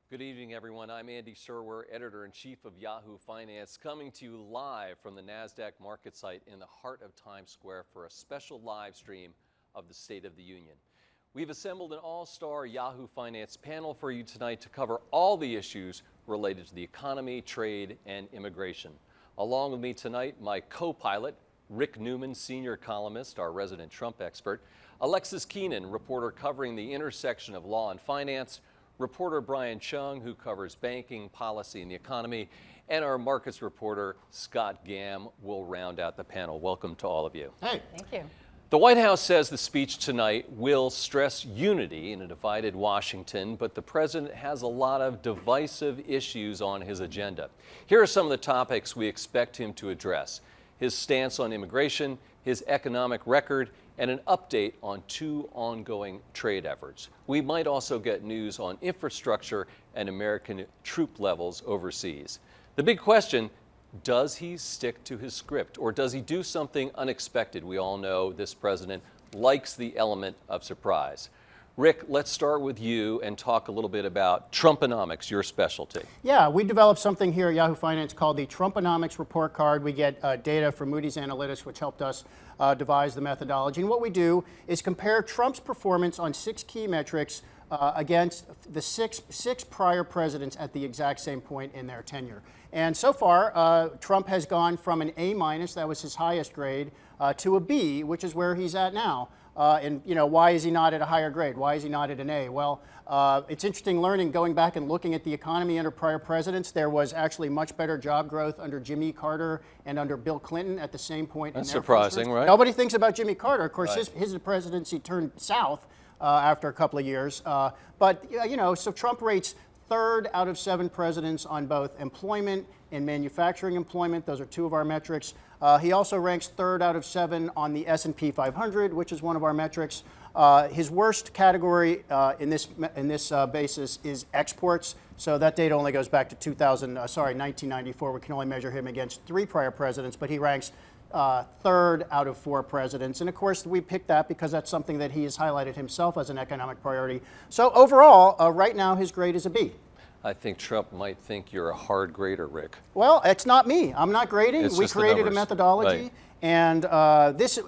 Good evening, everyone. I'm Andy Serwer, editor-in-chief of Yahoo Finance, coming to you live from the NASDAQ market site in the heart of Times Square for a special live stream of the State of the Union. We've assembled an all-star Yahoo Finance panel for you tonight to cover all the issues related to the economy, trade, and immigration. Along with me tonight, my co-pilot, Rick Newman, senior columnist, our resident Trump expert, Alexis Keenan, reporter covering the intersection of law and finance, reporter Brian Chung, who covers banking, policy, and the economy, and our markets reporter, Scott Gamm, will round out the panel. Welcome to all of you. Hey. Thank you. The White House says the speech tonight will stress unity in a divided Washington, but the president has a lot of divisive issues on his agenda. Here are some of the topics we expect him to address: his stance on immigration, his economic record, and an update on two ongoing trade efforts. We might also get news on infrastructure and American troop levels overseas. The big question: does he stick to his script, or does he do something unexpected? We all know this president likes the element of surprise. Rick, let's start with you and talk a little bit about Trumponomics, your specialty. Yeah, we developed something here at Yahoo Finance called the Trumponomics report card. We get data from Moody's Analytics, which helped us devise the methodology. And what we do is compare Trump's performance on 6 key metrics against the six prior presidents at the exact same point in their tenure. And so far, Trump has gone from an A-, that was his highest grade, to a B, which is where he's at now. And why is he not at a higher grade? Why is he not at an A? Well, it's interesting learning, going back and looking at the economy under prior presidents. There was actually much better job growth under Jimmy Carter and under Bill Clinton at the same point. That's surprising, right? Nobody thinks about Jimmy Carter. Of course, right. his presidency turned south after a couple of years. So Trump rates 3rd out of 7 presidents on both employment and manufacturing employment. Those are 2 of our metrics. He also ranks 3rd out of 7 on the S&P 500, which is one of our metrics. His worst category in this basis is exports. So that data only goes back to 1994. We can only measure him against 3 prior presidents, but he ranks 3rd out of 4 presidents. And of course, we picked that because that's something that he has highlighted himself as an economic priority. So overall, right now, his grade is a B. I think Trump might think you're a hard grader, Rick. Well, it's not me. I'm not grading. We created a methodology. Right. And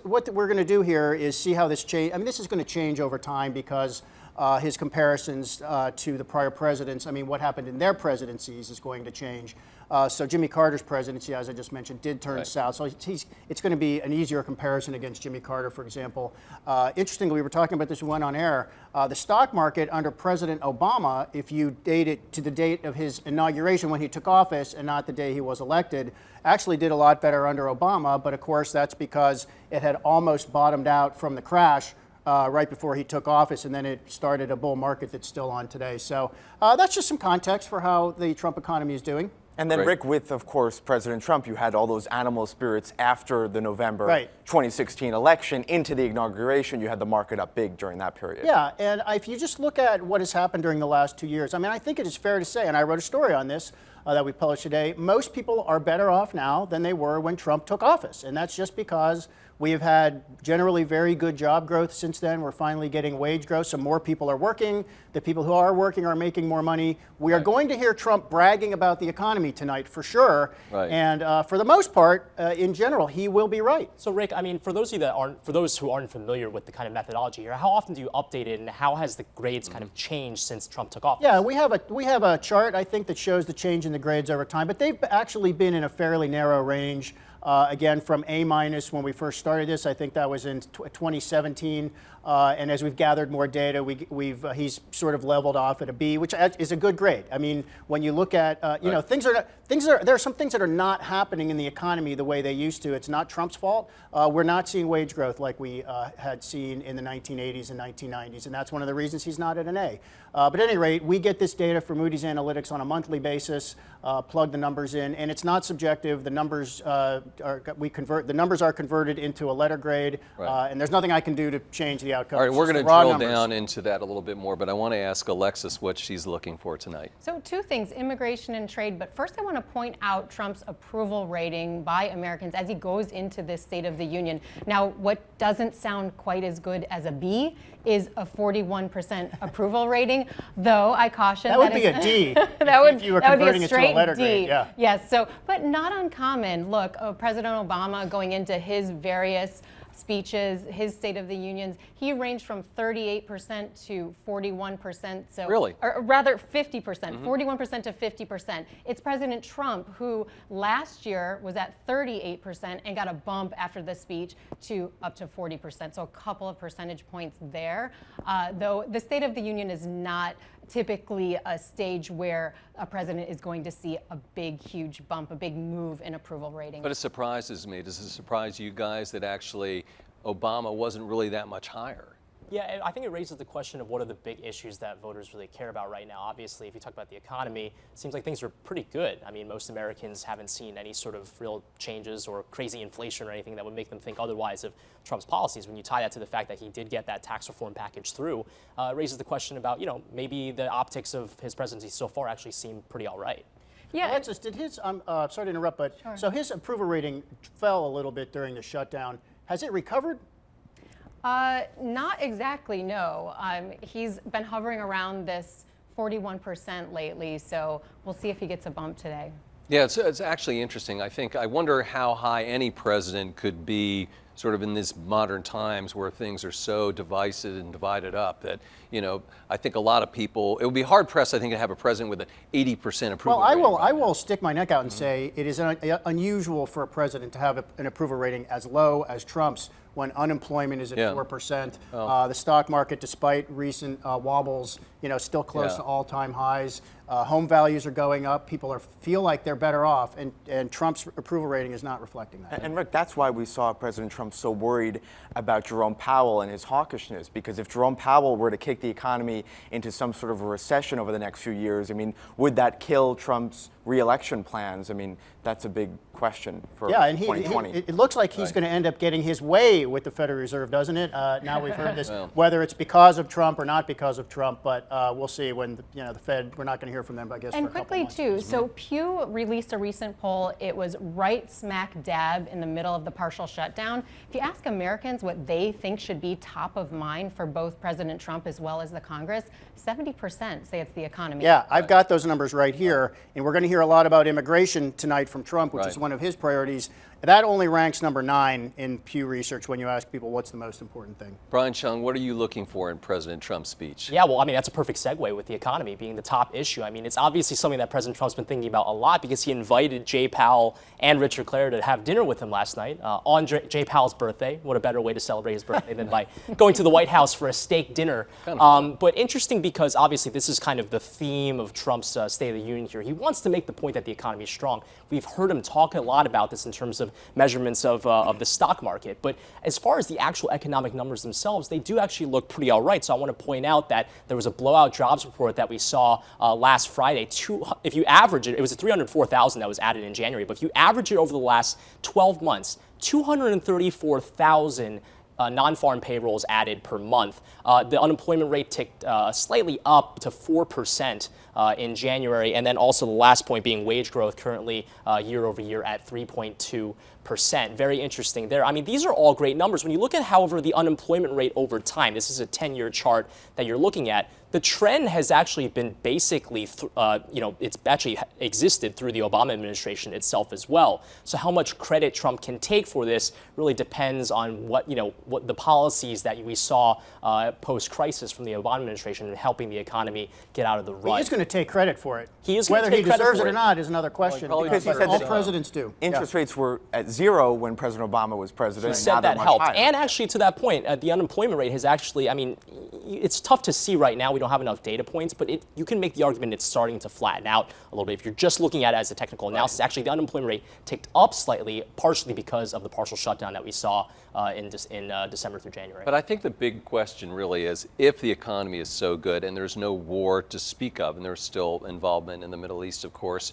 what we're going to do here is see how this change. I mean, this is going to change over time because his comparisons to the prior presidents, what happened in their presidencies is going to change. So Jimmy Carter's presidency, as I just mentioned, did turn south. So it's going to be an easier comparison against Jimmy Carter, for example. Interestingly, we were talking about this when we went on air. The stock market under President Obama, if you date it to the date of his inauguration when he took office and not the day he was elected, actually did a lot better under Obama. But of course, that's because it had almost bottomed out from the crash right before he took office, and then it started a bull market that's still on today. So that's just some context for how the Trump economy is doing. And then, Rick, with, of course, President Trump, you had all those animal spirits after the November 2016 election into the inauguration. You had the market up big during that period. Yeah, and if you just look at what has happened during the last 2 years, I think it is fair to say, and I wrote a story on this that we published today, most people are better off now than they were when Trump took office. And that's just because we have had generally very good job growth since then. We're finally getting wage growth, so more people are working. The people who are working are making more money. We are going to hear Trump bragging about the economy tonight for sure. Right. And for the most part, in general, he will be right. So Rick, for those who aren't familiar with the kind of methodology here, how often do you update it, and how has the grades kind of changed since Trump took office? Yeah, we have a chart, I think, that shows the change in the grades over time, but they've actually been in a fairly narrow range. Again, from A- when we first started this, I think that was in 2017. And as we've gathered more data, he's sort of leveled off at a B, which is a good grade. When you look at, there are some things that are not happening in the economy the way they used to. It's not Trump's fault. We're not seeing wage growth like we had seen in the 1980s and 1990s, and that's one of the reasons he's not at an A. But at any rate, we get this data from Moody's Analytics on a monthly basis, plug the numbers in, and it's not subjective. The numbers are converted into a letter grade, and there's nothing I can do to change the outcome. All right, we're going to drill down into that a little bit more, but I want to ask Alexis what she's looking for tonight. So 2 things, immigration and trade, but first I want to point out Trump's approval rating by Americans as he goes into this State of the Union. Now, what doesn't sound quite as good as a B is a 41% approval rating, though I caution that would be a D. If you were converting be a it to a straight letter D. grade, yeah. Yes, so, but not uncommon. Look, President Obama going into his various speeches, his State of the Unions, he ranged from 38% to 41%. So, really? Or rather 50%, 41% to 50%. It's President Trump who last year was at 38% and got a bump after the speech to up to 40%. So a couple of percentage points there. Though the State of the Union is not typically a stage where a president is going to see a big, huge bump, a big move in approval rating. But it surprises me. Does it surprise you guys that actually Obama wasn't really that much higher? Yeah, I think it raises the question of what are the big issues that voters really care about right now. Obviously, if you talk about the economy, it seems like things are pretty good. I mean, most Americans haven't seen any sort of real changes or crazy inflation or anything that would make them think otherwise of Trump's policies. When you tie that to the fact that he did get that tax reform package through, it raises the question about, maybe the optics of his presidency so far actually seem pretty all right. Yeah. Alexis, did his, sorry to interrupt, but Sure. So his approval rating fell a little bit during the shutdown. Has it recovered? Not exactly, no. He's been hovering around this 41% lately, so we'll see if he gets a bump today. Yeah, it's actually interesting. I wonder how high any president could be sort of in these modern times where things are so divisive and divided up that, I think a lot of people, it would be hard pressed, I think, to have a president with an 80% approval Well, rating. I will stick my neck out and say it is unusual for a president to have an approval rating as low as Trump's when unemployment is at 4%. The stock market, despite recent wobbles, still close to all-time highs. Home values are going up. People feel like they're better off, and Trump's approval rating is not reflecting that. And Rick, that's why we saw President Trump so worried about Jerome Powell and his hawkishness, because if Jerome Powell were to kick the economy into some sort of a recession over the next few years, would that kill Trump's re-election plans? That's a big question for 2020. It looks like he's going to end up getting his way with the Federal Reserve, doesn't it? Now we've heard this, whether it's because of Trump or not because of Trump, but we'll see when the Fed, we're not going to hear from them, I guess, And for a couple quickly, months. too, so Pew released a recent poll. It was right smack dab in the middle of the partial shutdown. If you ask Americans what they think should be top of mind for both President Trump as well as the Congress, 70% say it's the economy. Yeah, I've got those numbers right here, and we're going to hear a lot about immigration tonight from Trump, which is one of his priorities. That only ranks number 9 in Pew Research when you ask people what's the most important thing. Brian Chung, what are you looking for in President Trump's speech? Yeah, well, that's a perfect segue with the economy being the top issue. It's obviously something that President Trump's been thinking about a lot because he invited Jay Powell and Richard Clare to have dinner with him last night on Jay Powell's birthday. What a better way to celebrate his birthday than by going to the White House for a steak dinner. But interesting because obviously this is kind of the theme of Trump's State of the Union here. He wants to make the point that the economy is strong. We've heard him talk a lot about this in terms of measurements of the stock market. But as far as the actual economic numbers themselves, they do actually look pretty all right. So I want to point out that there was a blowout jobs report that we saw last Friday. If you average it, it was 304,000 that was added in January. But if you average it over the last 12 months, 234,000 non-farm payrolls added per month. The unemployment rate ticked slightly up to 4% in January, and then also the last point being wage growth currently year over year at 3.2%. Very interesting there. These are all great numbers. When you look at, however, the unemployment rate over time, this is a 10-year chart that you're looking at, the trend has actually been basically, it's actually existed through the Obama administration itself as well. So how much credit Trump can take for this really depends on what the policies that we saw post-crisis from the Obama administration in helping the economy get out of the rut. He's going to take credit for it. He is going to Whether take he credit deserves for it or it. not is another question. Well, because he said all that presidents do. Interest rates were at 0 when President Obama was president. He and said now they're that much helped. higher. And actually, to that point, the unemployment rate has actually, it's tough to see right now. We don't have enough data points, but you can make the argument it's starting to flatten out a little bit. If you're just looking at it as a technical analysis, actually the unemployment rate ticked up slightly, partially because of the partial shutdown that we saw in December through January. But I think the big question really is, if the economy is so good and there's no war to speak of, and there's still involvement in the Middle East, of course,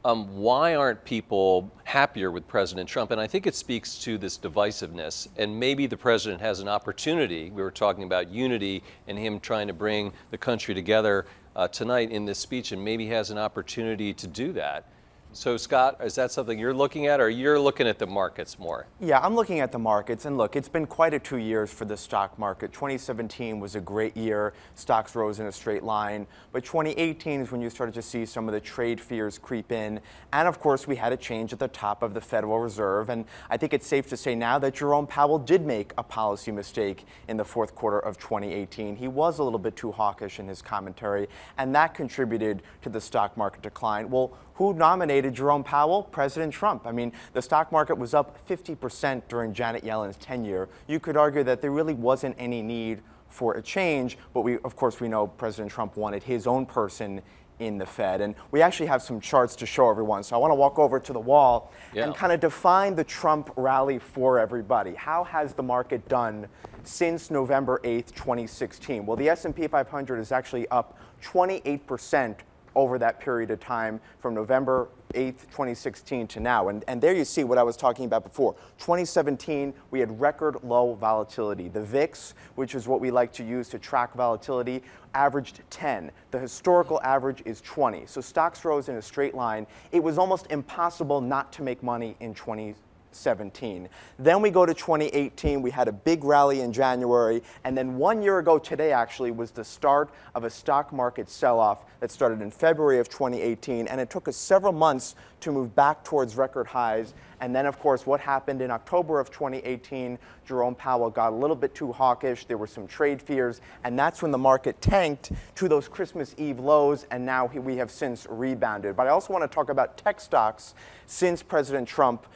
why aren't people happier with President Trump? And I think it speaks to this divisiveness. And maybe the president has an opportunity. We were talking about unity and him trying to bring the country together tonight in this speech, and maybe has an opportunity to do that. So Scott, is that something you're looking at, or you're looking at the markets more? Yeah, I'm looking at the markets, and look, it's been quite a 2 years for the stock market. 2017 was a great year. Stocks rose in a straight line. But 2018 is when you started to see some of the trade fears creep in. And of course, we had a change at the top of the Federal Reserve. And I think it's safe to say now that Jerome Powell did make a policy mistake in the fourth quarter of 2018. He was a little bit too hawkish in his commentary, and that contributed to the stock market decline. Well, who nominated Jerome Powell? President Trump. I mean, the stock market was up 50% during Janet Yellen's tenure. You could argue that there really wasn't any need for a change, but of course, we know President Trump wanted his own person in the Fed. And we actually have some charts to show everyone. So I want to walk over to the wall and kind of define the Trump rally for everybody. How has the market done since November 8th, 2016? Well, the S&P 500 is actually up 28% over that period of time from November 8th, 2016 to now. And there you see what I was talking about before. 2017, we had record low volatility. The VIX, which is what we like to use to track volatility, averaged 10. The historical average is 20. So stocks rose in a straight line. It was almost impossible not to make money in 2017. Then we go to 2018. We had a big rally in January. And then 1 year ago today, actually, was the start of a stock market sell-off that started in February of 2018. And it took us several months to move back towards record highs. And then, of course, what happened in October of 2018, Jerome Powell got a little bit too hawkish. There were some trade fears. And that's when the market tanked to those Christmas Eve lows. And now we have since rebounded. But I also want to talk about tech stocks. Since President Trump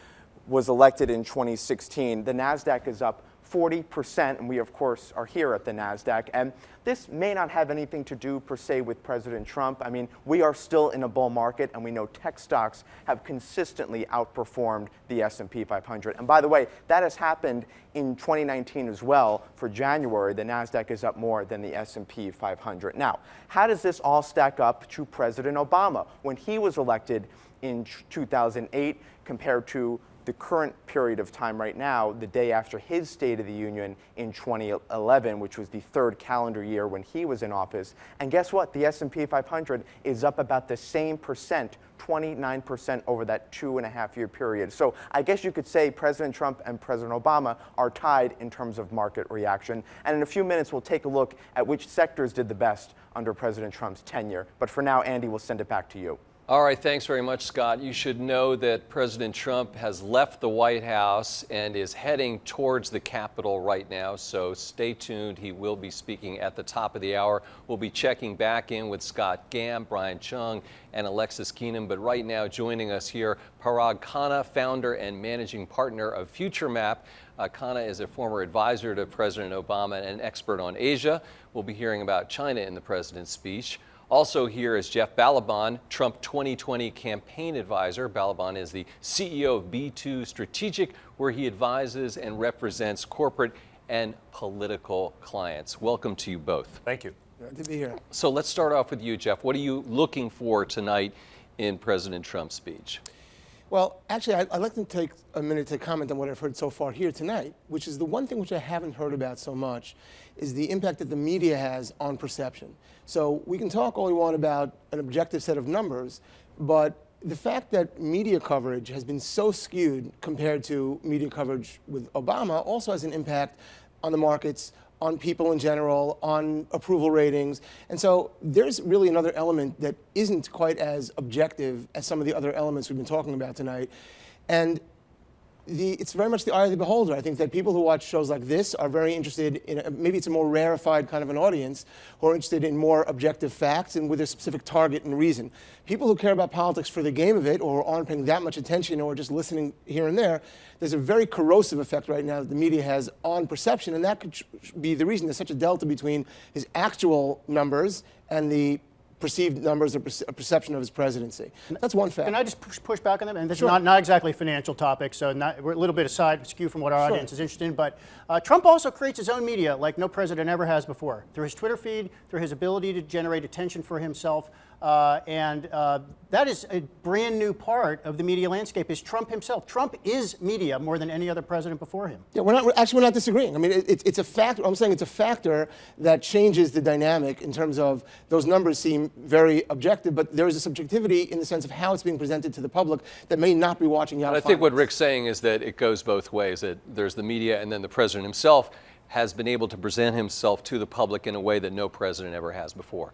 was elected in 2016, the NASDAQ is up 40%, and we, of course, are here at the NASDAQ. And this may not have anything to do, per se, with President Trump. I mean, we are still in a bull market, and we know tech stocks have consistently outperformed the S&P 500. And by the way, that has happened in 2019 as well. For January, the NASDAQ is up more than the S&P 500. Now, how does this all stack up to President Obama? When he was elected in 2008, compared to the current period of time right now, the day after his State of the Union in 2011, which was the third calendar year when he was in office. And guess what? The S&P 500 is up about the same percent, 29% over that 2.5-year period. So I guess you could say President Trump and President Obama are tied in terms of market reaction. And in a few minutes, we'll take a look at which sectors did the best under President Trump's tenure. But for now, Andy, we'll send it back to you. All right, thanks very much, Scott. You should know that President Trump has left the White House and is heading towards the Capitol right now, so stay tuned. He will be speaking at the top of the hour. We'll be checking back in with Scott Gamm, Brian Chung, and Alexis Keenan, but right now joining us here, Parag Khanna, founder and managing partner of FutureMap. Khanna is a former advisor to President Obama and an expert on Asia. We'll be hearing about China in the president's speech. Also here is Jeff Balaban, Trump 2020 campaign advisor. Balaban is the CEO of B2 Strategic, where he advises and represents corporate and political clients. Welcome to you both. Thank you. Good to be here. So let's start off with you, Jeff. What are you looking for tonight in President Trump's speech? Well, actually, I'd like to take a minute to comment on what I've heard so far here tonight, which is the one thing which I haven't heard about so much is the impact that the media has on perception. So we can talk all we want about an objective set of numbers, but the fact that media coverage has been so skewed compared to media coverage with Obama also has an impact on the markets, on people in general, on approval ratings. And so there's really another element that isn't quite as objective as some of the other elements we've been talking about tonight. And it's very much the eye of the beholder. I think that people who watch shows like this are very interested in, maybe it's a more rarefied kind of an audience, who are interested in more objective facts and with a specific target and reason. People who care about politics for the game of it, or aren't paying that much attention, or just listening here and there, there's a very corrosive effect right now that the media has on perception, and that could be the reason there's such a delta between his actual numbers and the perceived numbers or perception of his presidency. That's one fact. Can I just push back on that? And this is not exactly a financial topic, so we're a little bit skew from what our audience is interested in. But Trump also creates his own media like no president ever has before, through his Twitter feed, through his ability to generate attention for himself. And that is a brand new part of the media landscape, is Trump himself. Trump is media more than any other president before him. Yeah, we're not disagreeing. I mean, it's a factor. I'm saying it's a factor that changes the dynamic in terms of those numbers seem very objective, but there is a subjectivity in the sense of how it's being presented to the public that may not be watching Yahoo But I think what Finance. Rick's saying is that it goes both ways, that there's the media and then the president himself has been able to present himself to the public in a way that no president ever has before.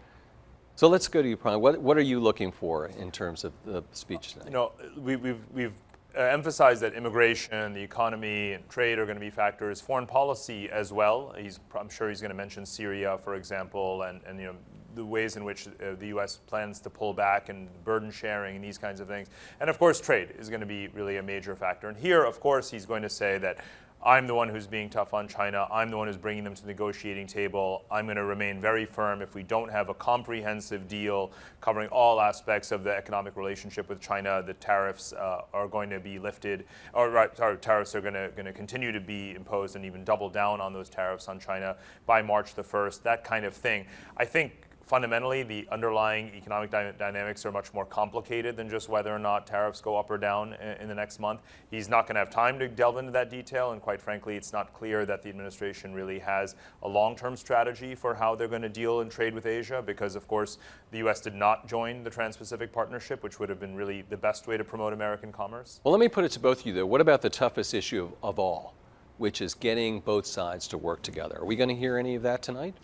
So let's go to you, Prime. What are you looking for in terms of the speech tonight? You know, we've emphasized that immigration, the economy, and trade are going to be factors. Foreign policy as well. I'm sure he's going to mention Syria, for example, and you know, the ways in which the U.S. plans to pull back and burden sharing and these kinds of things. And of course, trade is going to be really a major factor. And here, of course, he's going to say that I'm the one who's being tough on China. I'm the one who's bringing them to the negotiating table. I'm going to remain very firm if we don't have a comprehensive deal covering all aspects of the economic relationship with China. The tariffs are going to be lifted, tariffs are going to continue to be imposed and even double down on those tariffs on China by March the 1st, that kind of thing. I think fundamentally, the underlying economic dynamics are much more complicated than just whether or not tariffs go up or down in the next month. He's not going to have time to delve into that detail, and quite frankly, it's not clear that the administration really has a long-term strategy for how they're going to deal and trade with Asia, because, of course, the U.S. did not join the Trans-Pacific Partnership, which would have been really the best way to promote American commerce. Well, let me put it to both of you, though. What about the toughest issue of all, which is getting both sides to work together? Are we going to hear any of that tonight?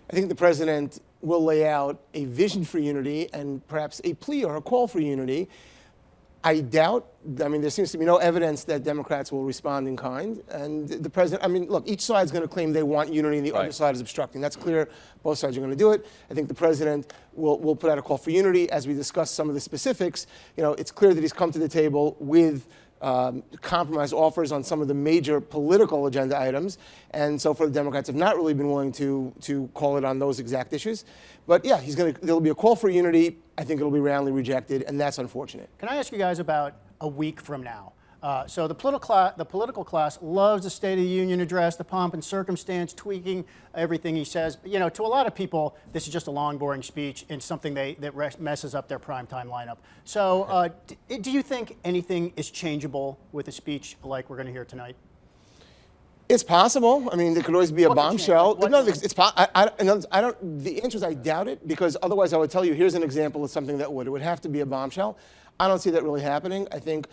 I think the president will lay out a vision for unity and perhaps a plea or a call for unity. I doubt, I mean, there seems to be no evidence that Democrats will respond in kind. And the president, I mean, look, each side's going to claim they want unity and the other side is obstructing. That's clear. Both sides are going to do it. I think the president will put out a call for unity. As we discuss some of the specifics, you know, it's clear that he's come to the table with compromise offers on some of the major political agenda items. And so far, the Democrats have not really been willing to call it on those exact issues. But yeah, there'll be a call for unity. I think it'll be roundly rejected, and that's unfortunate. Can I ask you guys about a week from now? So the political class loves the State of the Union address, the pomp and circumstance, tweaking everything he says. But, you know, to a lot of people, this is just a long, boring speech and something that messes up their primetime lineup. So do you think anything is changeable with a speech like we're going to hear tonight? It's possible. I mean, there could always be a What could bombshell. change? No, it's I don't. The answer is I doubt it, because otherwise I would tell you here's an example of something that would. It would have to be a bombshell. I don't see that really happening. I think,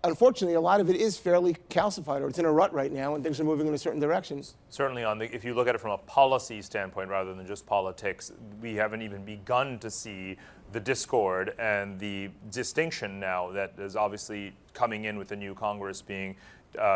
unfortunately, a lot of it is fairly calcified, or it's in a rut right now, and things are moving in a certain direction. Certainly, if you look at it from a policy standpoint rather than just politics, we haven't even begun to see the discord and the distinction now that is obviously coming in with the new Congress being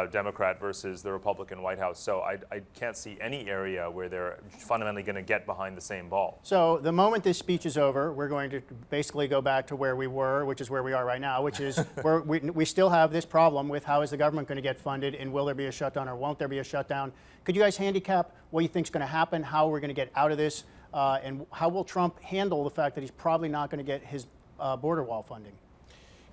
Democrat versus the Republican White House. So I can't see any area where they're fundamentally going to get behind the same ball. So the moment this speech is over, we're going to basically go back to where we were, which is where we are right now, which is where we still have this problem with how is the government going to get funded, and will there be a shutdown or won't there be a shutdown? Could you guys handicap what you think is going to happen, how we're going to get out of this, and how will Trump handle the fact that he's probably not going to get his border wall funding?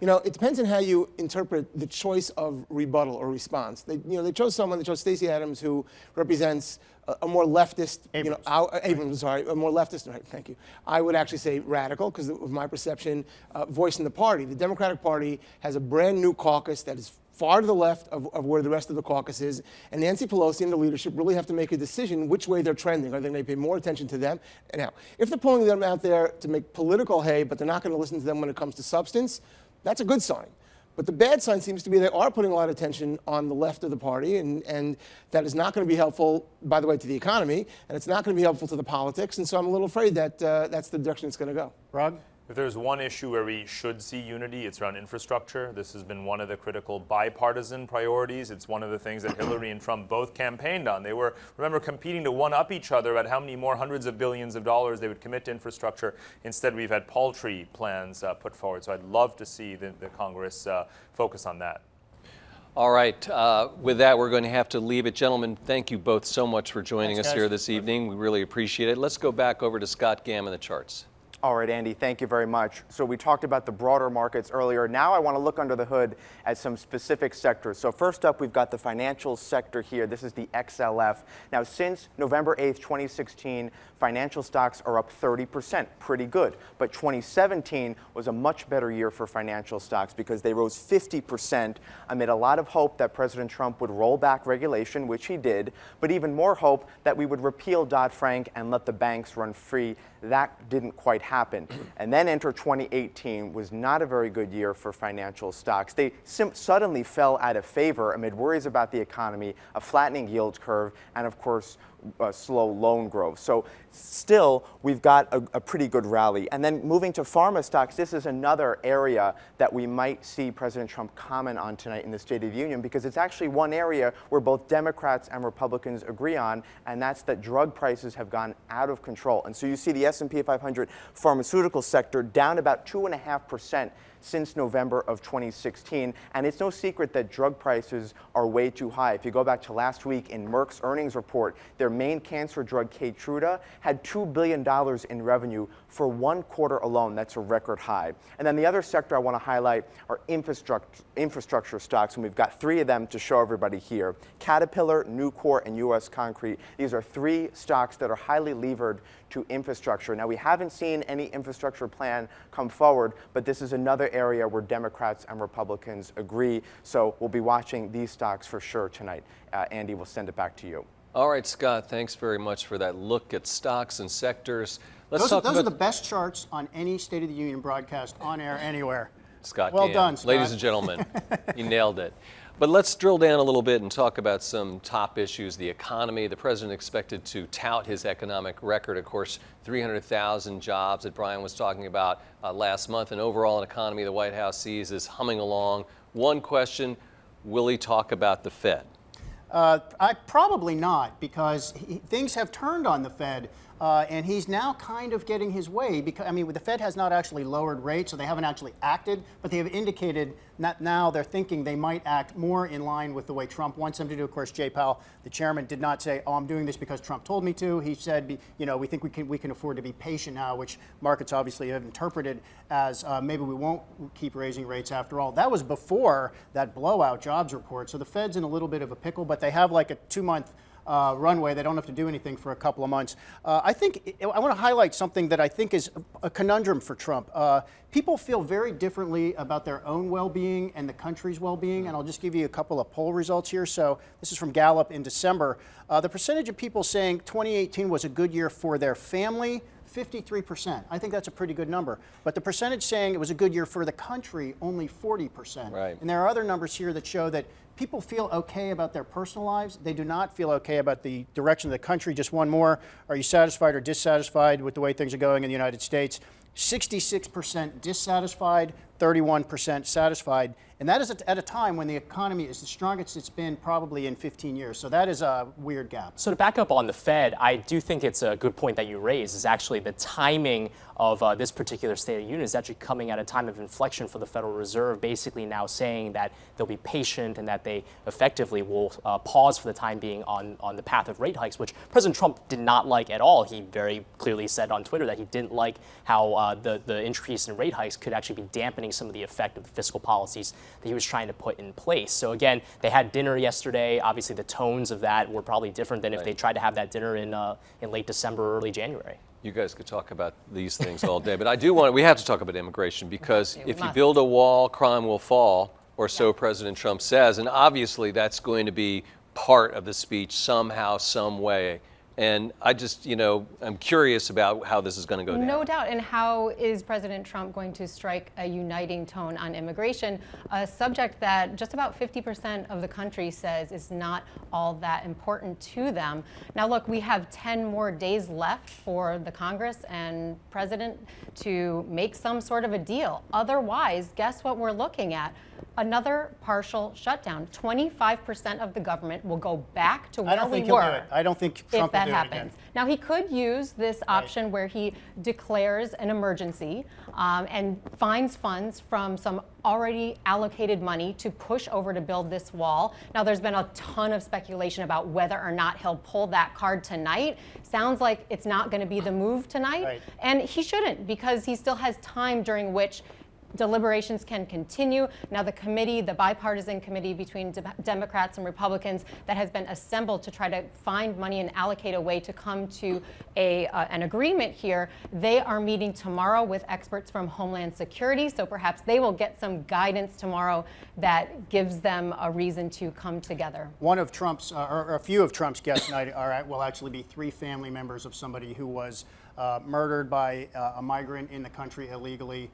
You know, it depends on how you interpret the choice of rebuttal or response. They chose someone, they chose Stacy Abrams, who represents a more leftist, Abrams, a more leftist, right, thank you. I would actually say radical, because of my perception, voice in the party. The Democratic Party has a brand new caucus that is far to the left of where the rest of the caucus is, and Nancy Pelosi and the leadership really have to make a decision which way they're trending. Are they going to pay more attention to them? Now, if they're pulling them out there to make political hay, but they're not going to listen to them when it comes to substance, that's a good sign. But the bad sign seems to be they are putting a lot of attention on the left of the party, and that is not going to be helpful, by the way, to the economy, and it's not going to be helpful to the politics, and so I'm a little afraid that that's the direction it's going to go. Rug? If there's one issue where we should see unity, it's around infrastructure. This has been one of the critical bipartisan priorities. It's one of the things that Hillary and Trump both campaigned on. They were, remember, competing to one-up each other about how many more hundreds of billions of dollars they would commit to infrastructure. Instead, we've had paltry plans put forward. So I'd love to see the Congress focus on that. All right. With that, we're going to have to leave it. Gentlemen, thank you both so much for joining us here this evening. We really appreciate it. Let's go back over to Scott Gamm and the charts. All right, Andy, thank you very much. So we talked about the broader markets earlier. Now I want to look under the hood at some specific sectors. So first up, we've got the financial sector here. This is the XLF. Now, since November 8th, 2016, financial stocks are up 30%, pretty good. But 2017 was a much better year for financial stocks because they rose 50% amid a lot of hope that President Trump would roll back regulation, which he did, but even more hope that we would repeal Dodd-Frank and let the banks run free. That didn't quite happen. happen. And then enter 2018 was not a very good year for financial stocks. They suddenly fell out of favor amid worries about the economy, a flattening yield curve, and of course, slow loan growth. So still, we've got a pretty good rally. And then moving to pharma stocks, this is another area that we might see President Trump comment on tonight in the State of the Union, because it's actually one area where both Democrats and Republicans agree on, and that's that drug prices have gone out of control. And so you see the S&P 500 pharmaceutical sector down about 2.5% since November of 2016. And it's no secret that drug prices are way too high. If you go back to last week in Merck's earnings report, their main cancer drug, Keytruda, had $2 billion in revenue for 1 quarter alone. That's a record high. And then the other sector I want to highlight are infrastructure stocks, and we've got 3 of them to show everybody here. Caterpillar, Nucor, and U.S. Concrete. These are 3 stocks that are highly levered to infrastructure. Now, we haven't seen any infrastructure plan come forward, but this is another area where Democrats and Republicans agree. So we'll be watching these stocks for sure tonight. Andy, we'll send it back to you. All right, Scott, thanks very much for that look at stocks and sectors. Those are the best charts on any State of the Union broadcast on air anywhere. Scott Well Gann. done, Scott. Ladies and gentlemen, you nailed it. But let's drill down a little bit and talk about some top issues. The economy. The president expected to tout his economic record. Of course, 300,000 jobs that Brian was talking about last month. And overall, an economy the White House sees is humming along. One question, will he talk about the Fed? Probably not, because things have turned on the Fed. And he's now kind of getting his way, because, I mean, the Fed has not actually lowered rates, so they haven't actually acted, but they have indicated that now they're thinking they might act more in line with the way Trump wants them to do. Of course, Jay Powell, the chairman, did not say, oh, I'm doing this because Trump told me to. He said, you know, we think we can afford to be patient now, which markets obviously have interpreted as maybe we won't keep raising rates after all. That was before that blowout jobs report. So the Fed's in a little bit of a pickle, but they have like a 2-month runway. They don't have to do anything for a couple of months. I want to highlight something that I think is a conundrum for Trump. People feel very differently about their own well-being and the country's well-being, and I'll just give you a couple of poll results here. So this is from Gallup in December. The percentage of people saying 2018 was a good year for their family, 53%. I think that's a pretty good number. But the percentage saying it was a good year for the country, only 40%. Right. And there are other numbers here that show that people feel okay about their personal lives. They do not feel okay about the direction of the country. Just one more. Are you satisfied or dissatisfied with the way things are going in the United States? 66% dissatisfied, 31% satisfied. And that is at a time when the economy is the strongest it's been probably in 15 years. So that is a weird gap. So to back up on the Fed, I do think it's a good point that you raise, is actually the timing of this particular State of the Union is actually coming at a time of inflection for the Federal Reserve, basically now saying that they'll be patient and that they effectively will pause for the time being on the path of rate hikes, which President Trump did not like at all. He very clearly said on Twitter that he didn't like how the increase in rate hikes could actually be dampening some of the effect of the fiscal policies that he was trying to put in place. So again, they had dinner yesterday. Obviously, the tones of that were probably different than if they tried to have that dinner in late December, early January. You guys could talk about these things all day, but we have to talk about immigration, because if you must. build a wall, crime will fall, or so President Trump says. And obviously that's going to be part of the speech somehow, some way. And I just, I'm curious about how this is going to go down. No doubt. And how is President Trump going to strike a uniting tone on immigration, a subject that just about 50% of the country says is not all that important to them? Now, look, we have 10 more days left for the Congress and President to make some sort of a deal. Otherwise, guess what we're looking at? Another partial shutdown. 25% of the government will go back to where we were. I don't think he'll do it. I don't think Trump if that will do it happens. again. Now, he could use this option where he declares an emergency and finds funds from some already allocated money to push over to build this wall. Now, there's been a ton of speculation about whether or not he'll pull that card tonight. Sounds like it's not going to be the move tonight. Right. And he shouldn't, because he still has time during which deliberations can continue. Now, the committee, the bipartisan committee between Democrats and Republicans that has been assembled to try to find money and allocate a way to come to an agreement here, they are meeting tomorrow with experts from Homeland Security. So perhaps they will get some guidance tomorrow that gives them a reason to come together. One of Trump's, or a few of Trump's guests tonight will actually be 3 family members of somebody who was murdered by a migrant in the country illegally.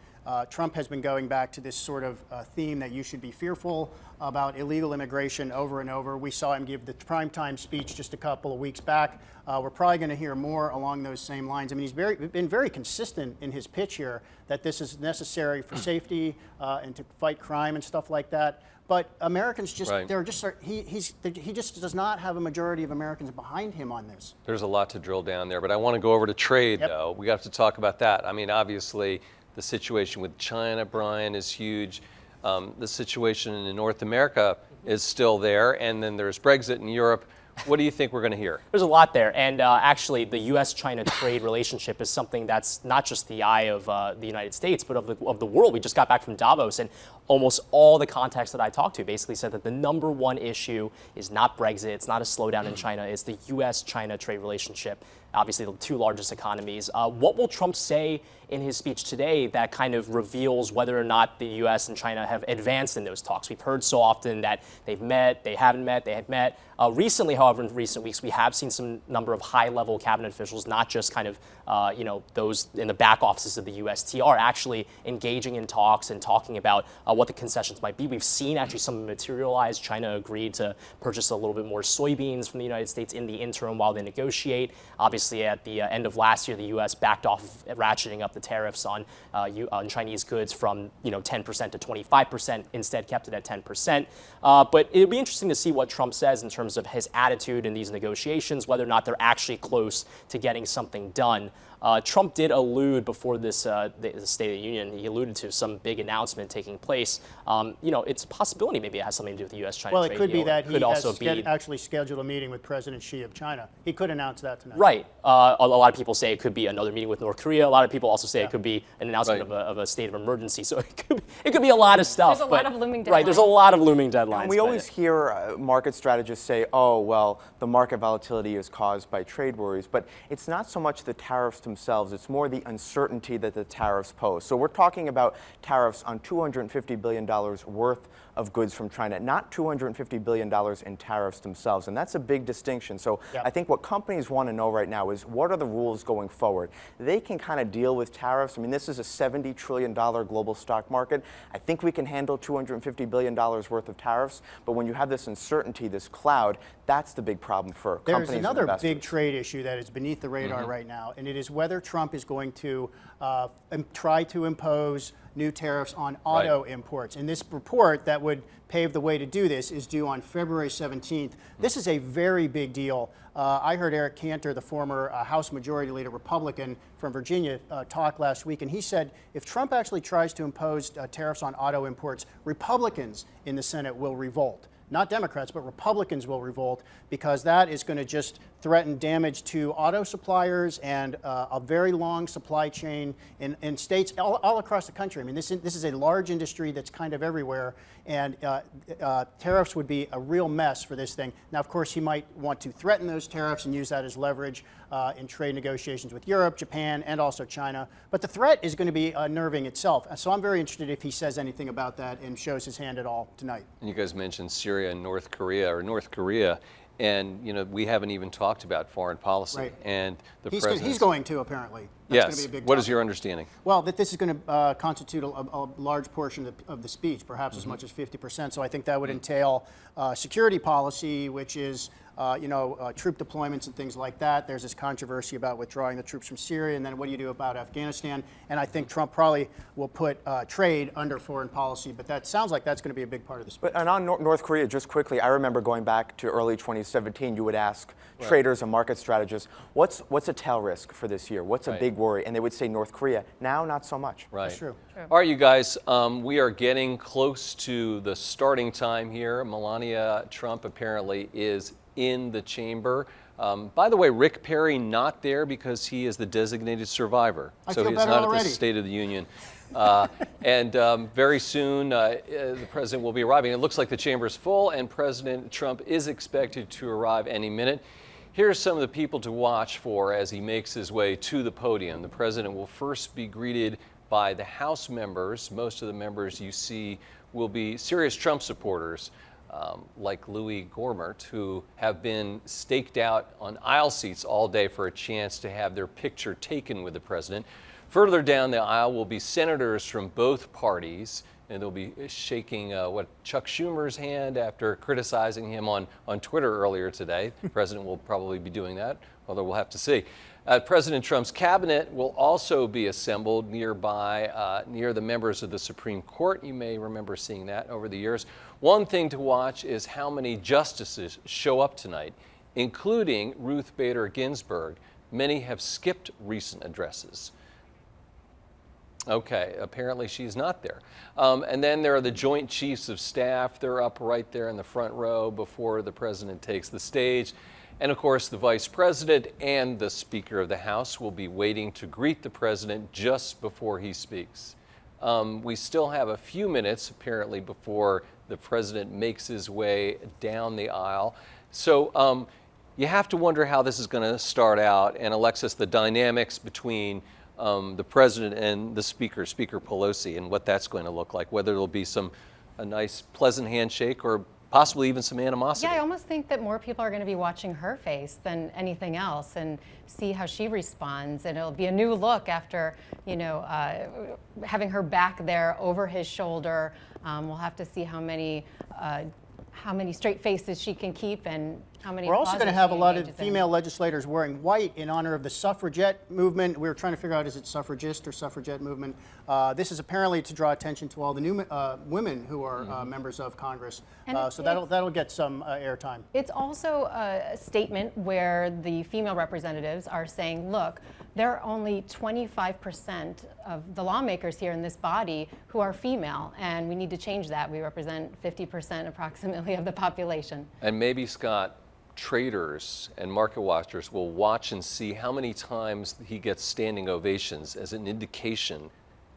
Trump has been going back to this sort of theme that you should be fearful about illegal immigration over and over. We saw him give the primetime speech just a couple of weeks back. We're probably going to hear more along those same lines. I mean, he's been very consistent in his pitch here that this is necessary for safety and to fight crime and stuff like that. But Americans just, they're just, he just does not have a majority of Americans behind him on this. There's a lot to drill down there, but I want to go over to trade, though. We have to talk about that. I mean, obviously, the situation with China, Brian, is huge. The situation in North America is still there, and then there's Brexit in Europe. What do you think we're going to hear? There's a lot there, and actually the U.S.-China trade relationship is something that's not just the eye of the United States, but of the world. We just got back from Davos, and almost all the contacts that I talked to basically said that the number one issue is not Brexit, it's not a slowdown in China, it's the U.S.-China trade relationship. Obviously, the two largest economies. What will Trump say in his speech today that kind of reveals whether or not the U.S. and China have advanced in those talks? We've heard so often that they've met, they haven't met, they have met. Recently, however, in recent weeks, we have seen some number of high-level cabinet officials, not just kind of those in the back offices of the USTR, actually engaging in talks and talking about what the concessions might be. We've seen actually some materialize. China agreed to purchase a little bit more soybeans from the United States in the interim while they negotiate. Obviously, at the end of last year, the U.S. backed off ratcheting up the tariffs on Chinese goods from 10% to 25%, instead kept it at 10%. But it'll be interesting to see what Trump says in terms of his attitude in these negotiations, whether or not they're actually close to getting something done. Trump did allude before this the State of the Union. He alluded to some big announcement taking place. It's a possibility maybe it has something to do with the U.S.-China trade deal. Well, it could be that he has actually scheduled a meeting with President Xi of China. He could announce that tonight. Right. A lot of people say it could be another meeting with North Korea. A lot of people also say it could be an announcement of a state of emergency. So it could be a lot of stuff. There's a lot of looming deadlines. Right. There's a lot of looming deadlines. And we always hear market strategists say, oh, well, the market volatility is caused by trade worries. But it's not so much the tariffs themselves. It's more the uncertainty that the tariffs pose. So we're talking about tariffs on $250 billion worth of goods from China, not $250 billion in tariffs themselves. And that's a big distinction. So I think what companies want to know right now is what are the rules going forward? They can kind of deal with tariffs. I mean, this is a $70 trillion global stock market. I think we can handle $250 billion worth of tariffs. But when you have this uncertainty, this cloud, that's the big problem for companies and investors. There's another big trade issue that is beneath the radar right now, and it is whether Trump is going to try to impose new tariffs on auto imports. And this report that would pave the way to do this is due on February 17th. This is a very big deal. I heard Eric Cantor, the former House Majority Leader Republican from Virginia, talk last week, and he said if Trump actually tries to impose tariffs on auto imports, Republicans in the Senate will revolt. Not Democrats, but Republicans will revolt because that is going to just threaten damage to auto suppliers and a very long supply chain in states all across the country. I mean, this is a large industry that's kind of everywhere, and tariffs would be a real mess for this thing. Now, of course, he might want to threaten those tariffs and use that as leverage in trade negotiations with Europe, Japan, and also China. But the threat is going to be unnerving itself. So I'm very interested if he says anything about that and shows his hand at all tonight. And you guys mentioned Syria and North Korea. And we haven't even talked about foreign policy. And the president. He's going to, apparently. That's going to be a big What topic. is your understanding? Well, that this is going to constitute a large portion of the speech, perhaps as much as 50%. So I think that would entail security policy, which is troop deployments and things like that. There's this controversy about withdrawing the troops from Syria, and then what do you do about Afghanistan? And I think Trump probably will put trade under foreign policy, but that sounds like that's going to be a big part of the speech. And on North Korea, just quickly, I remember going back to early 2017, you would ask traders and market strategists, what's a tail risk for this year? What's a big worry? And they would say North Korea. Now, not so much. Right. That's true. All right, you guys, we are getting close to the starting time here. Melania Trump apparently is in the chamber. By the way, Rick Perry not there because he is the designated survivor. So he's not at the State of the Union. And very soon the president will be arriving. It looks like the chamber is full and President Trump is expected to arrive any minute. Here are some of the people to watch for as he makes his way to the podium. The president will first be greeted by the House members. Most of the members you see will be serious Trump supporters. like Louis Gohmert, who have been staked out on aisle seats all day for a chance to have their picture taken with the president. Further down the aisle will be senators from both parties, and they'll be shaking Chuck Schumer's hand after criticizing him on Twitter earlier today. The president will probably be doing that, although we'll have to see. President Trump's cabinet will also be assembled nearby, near the members of the Supreme Court. You may remember seeing that over the years. One thing to watch is how many justices show up tonight, including Ruth Bader Ginsburg. Many have skipped recent addresses. Okay, apparently she's not there. And then there are the Joint Chiefs of Staff. They're up right there in the front row before the president takes the stage. And of course, the Vice President and the Speaker of the House will be waiting to greet the president just before he speaks. We still have a few minutes, apparently, before the president makes his way down the aisle. So you have to wonder how this is going to start out. And Alexis, the dynamics between the president and the speaker, Speaker Pelosi, and what that's going to look like, whether it'll be a nice, pleasant handshake or possibly even some animosity. Yeah, I almost think that more people are going to be watching her face than anything else and see how she responds. And it'll be a new look after, having her back there over his shoulder. We'll have to see how many straight faces she can keep and how many. We're also going to have a lot of engages female legislators wearing white in honor of the suffragette movement. We were trying to figure out, is it suffragist or suffragette movement? This is apparently to draw attention to all the new women who are members of Congress. So that'll get some airtime. It's also a statement where the female representatives are saying, look, there are only 25% of the lawmakers here in this body who are female, and we need to change that. We represent 50% approximately of the population. And maybe, Scott, traders and market watchers will watch and see how many times he gets standing ovations as an indication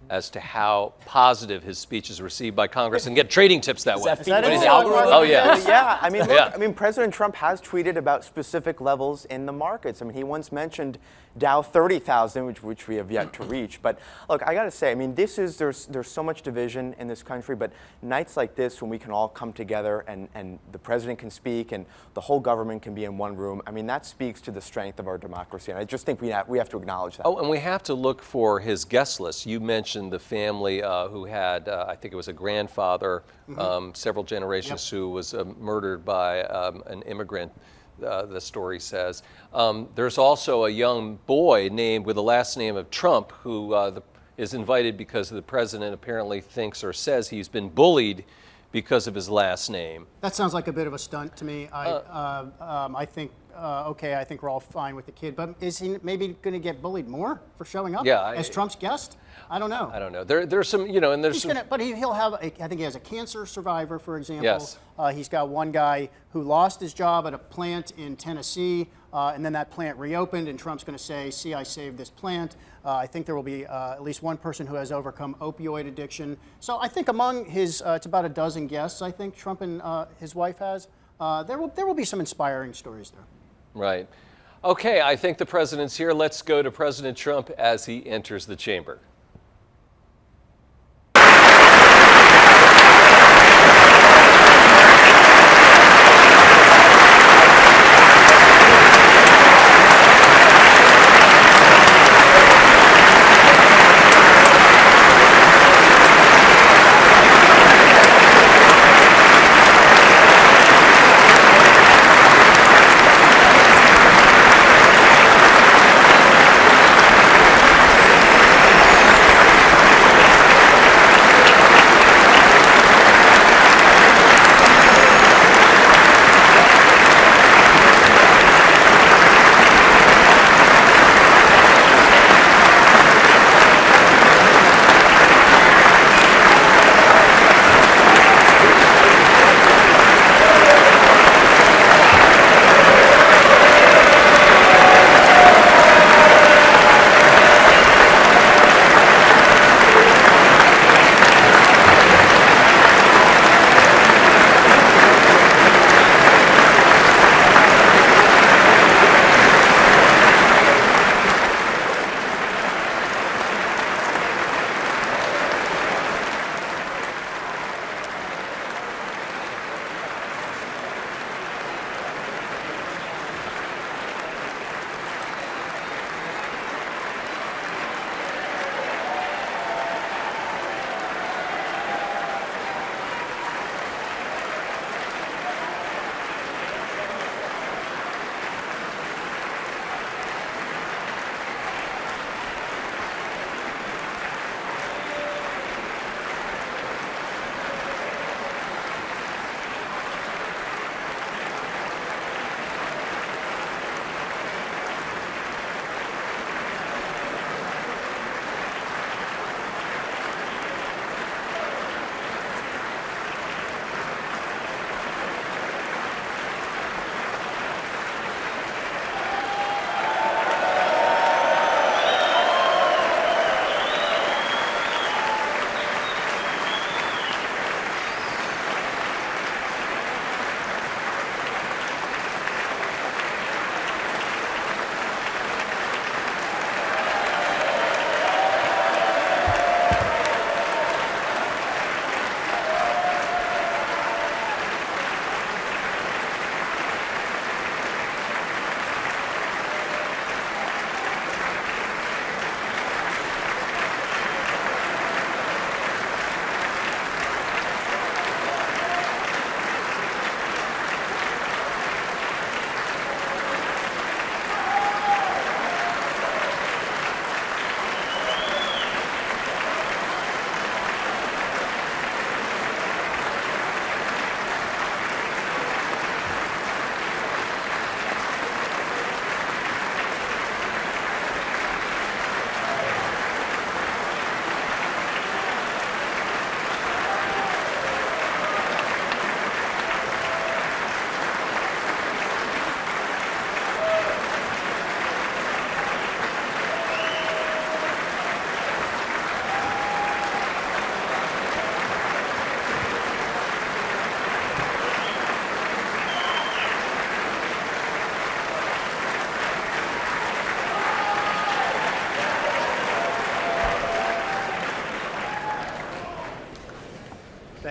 as to how positive his speech is received by Congress and get trading tips that way. Is that it? Oh, yeah. Yeah, I mean, look, Yeah. I mean, President Trump has tweeted about specific levels in the markets. I mean, he once mentioned Dow 30,000, which we have yet to reach. But look, I got to say, I mean, there's so much division in this country, but nights like this when we can all come together and the president can speak and the whole government can be in one room, I mean, that speaks to the strength of our democracy. And I just think we have to acknowledge that. Oh, and we have to look for his guest list. You mentioned the family who had, I think it was a grandfather, several generations, who was murdered by an immigrant, the story says. There's also a young boy named with the last name of Trump who is invited because the president apparently thinks or says he's been bullied because of his last name. That sounds like a bit of a stunt to me. I think, okay, I think we're all fine with the kid, but is he maybe going to get bullied more for showing up as Trump's guest? I don't know. I don't know. There's some, and there's some. But he'll have, I think he has a cancer survivor, for example. Yes. He's got one guy who lost his job at a plant in Tennessee, and then that plant reopened, and Trump's going to say, see, I saved this plant. I think there will be at least one person who has overcome opioid addiction. So I think among his, it's about a dozen guests, I think Trump and his wife has. There will be some inspiring stories there. Right. Okay, I think the president's here. Let's go to President Trump as he enters the chamber.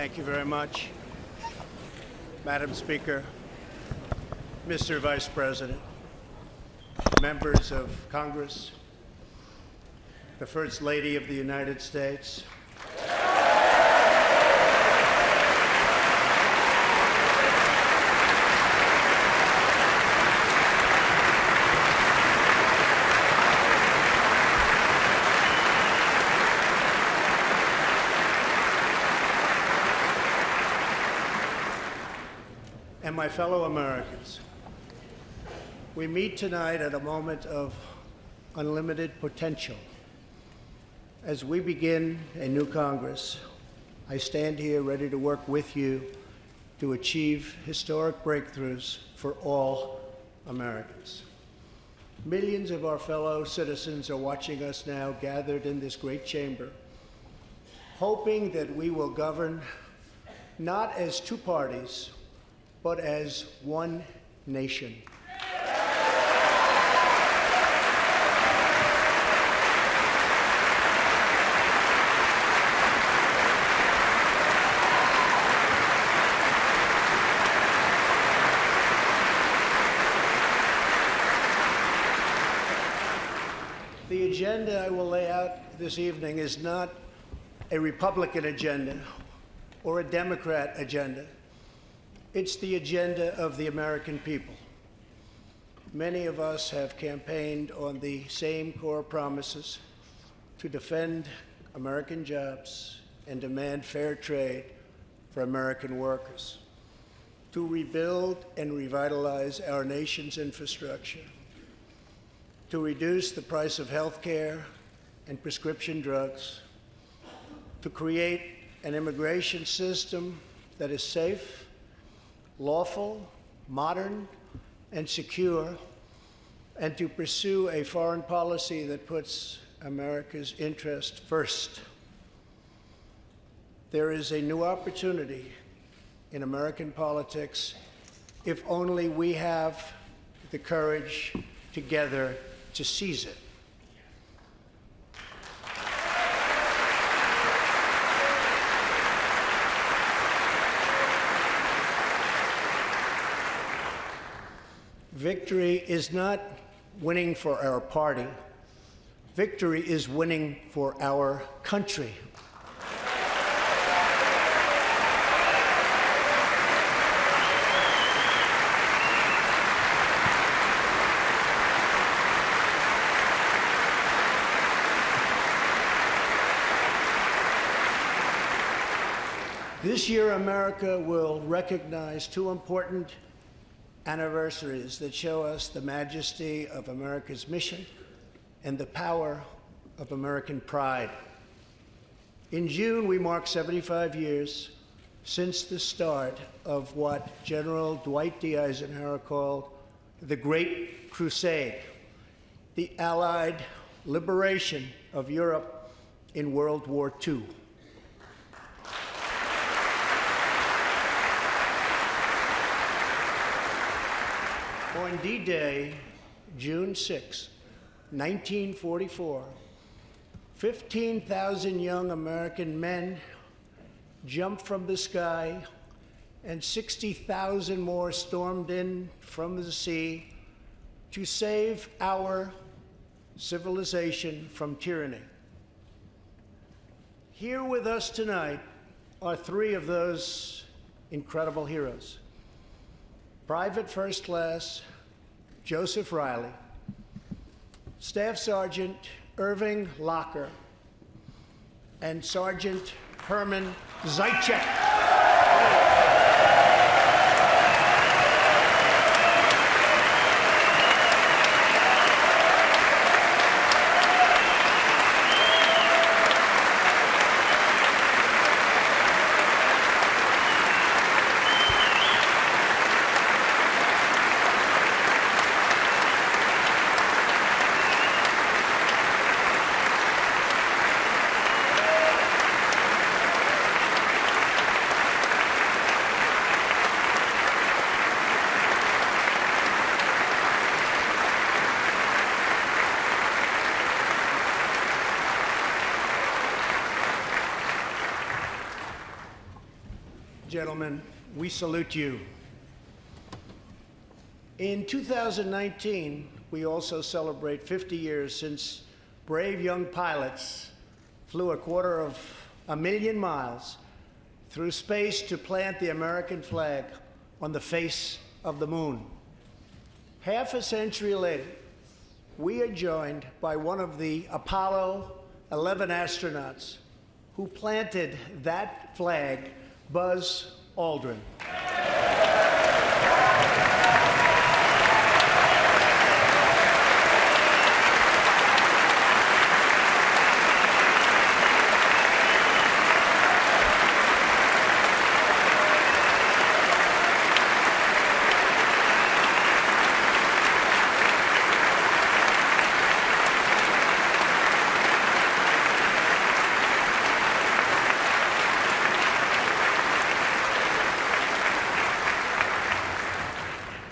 Thank you very much. Madam Speaker, Mr. Vice President, members of Congress, the First Lady of the United States, and my fellow Americans. We meet tonight at a moment of unlimited potential. As we begin a new Congress, I stand here ready to work with you to achieve historic breakthroughs for all Americans. Millions of our fellow citizens are watching us now gathered in this great chamber, hoping that we will govern not as two parties, but as one nation. The agenda I will lay out this evening is not a Republican agenda or a Democrat agenda. It's the agenda of the American people. Many of us have campaigned on the same core promises: to defend American jobs and demand fair trade for American workers, to rebuild and revitalize our nation's infrastructure, to reduce the price of health care and prescription drugs, to create an immigration system that is safe, lawful, modern, and secure, and to pursue a foreign policy that puts America's interest first. There is a new opportunity in American politics if only we have the courage together to seize it. Victory is not winning for our party. Victory is winning for our country. This year, America will recognize two important anniversaries that show us the majesty of America's mission and the power of American pride. In June, we mark 75 years since the start of what General Dwight D. Eisenhower called the Great Crusade, the Allied liberation of Europe in World War II. On D-Day, June 6, 1944, 15,000 young American men jumped from the sky and 60,000 more stormed in from the sea to save our civilization from tyranny. Here with us tonight are three of those incredible heroes: Private First Class Joseph Riley, Staff Sergeant Irving Locker, and Sergeant Herman Zaitchik. gentlemen, we salute you. In 2019, we also celebrate 50 years since brave young pilots flew 250,000 miles through space to plant the American flag on the face of the moon. Half a century later, we are joined by one of the Apollo 11 astronauts who planted that flag, Buzz Aldrin.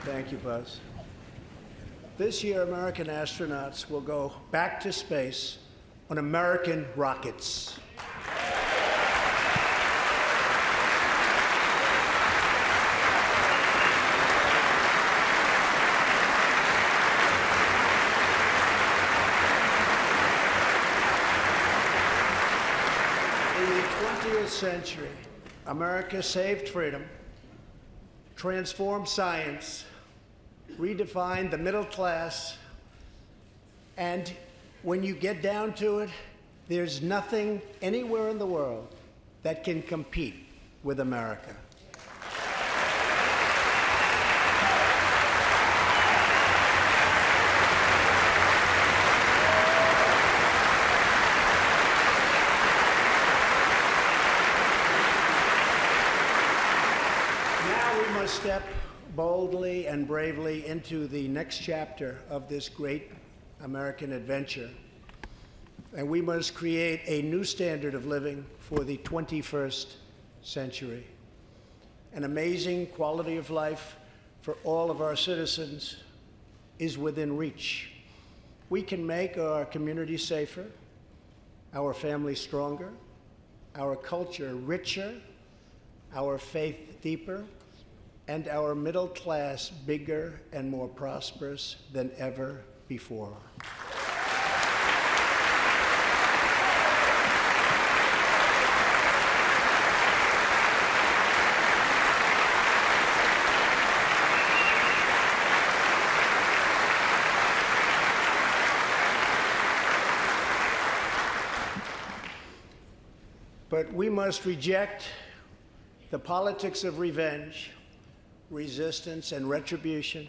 Thank you, Buzz. This year, American astronauts will go back to space on American rockets. In the 20th century, America saved freedom, transformed science, redefined the middle class, and when you get down to it, there's nothing anywhere in the world that can compete with America. Now we must step boldly and bravely into the next chapter of this great American adventure. And we must create a new standard of living for the 21st century. An amazing quality of life for all of our citizens is within reach. We can make our community safer, our families stronger, our culture richer, our faith deeper, and our middle class bigger and more prosperous than ever before. But we must reject the politics of revenge, resistance, and retribution,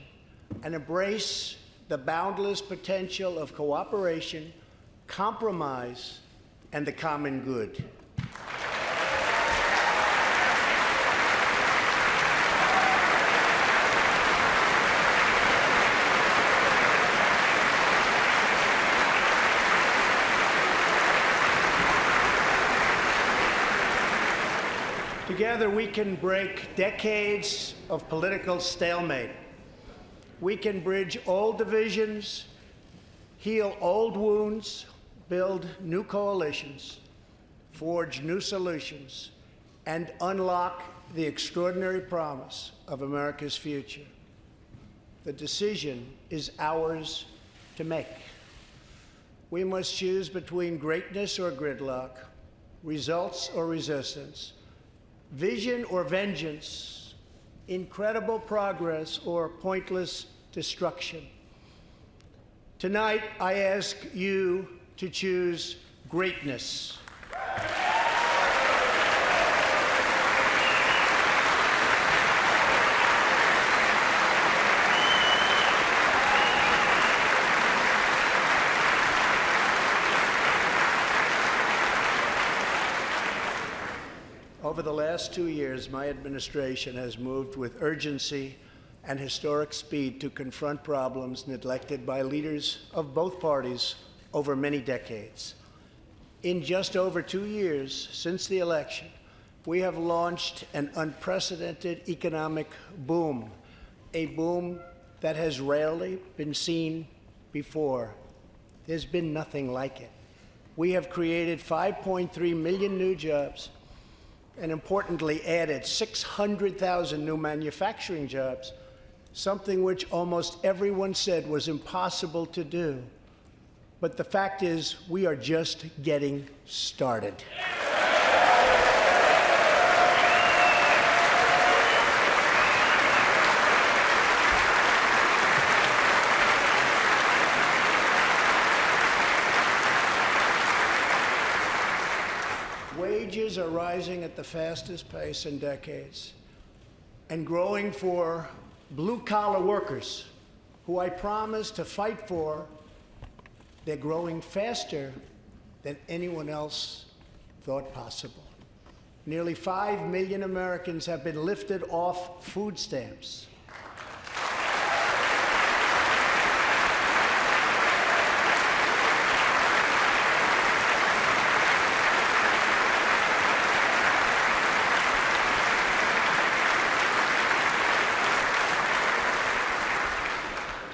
and embrace the boundless potential of cooperation, compromise, and the common good. Together, we can break decades of political stalemate. We can bridge old divisions, heal old wounds, build new coalitions, forge new solutions, and unlock the extraordinary promise of America's future. The decision is ours to make. We must choose between greatness or gridlock, results or resistance, vision or vengeance, incredible progress or pointless destruction. Tonight, I ask you to choose greatness. Over the last 2 years, my administration has moved with urgency and historic speed to confront problems neglected by leaders of both parties over many decades. In just over 2 years since the election, we have launched an unprecedented economic boom, a boom that has rarely been seen before. There's been nothing like it. We have created 5.3 million new jobs, and importantly added 600,000 new manufacturing jobs, something which almost everyone said was impossible to do. But the fact is, we are just getting started. Wages are rising at the fastest pace in decades and growing for blue-collar workers who I promised to fight for. They're growing faster than anyone else thought possible. Nearly 5 million Americans have been lifted off food stamps.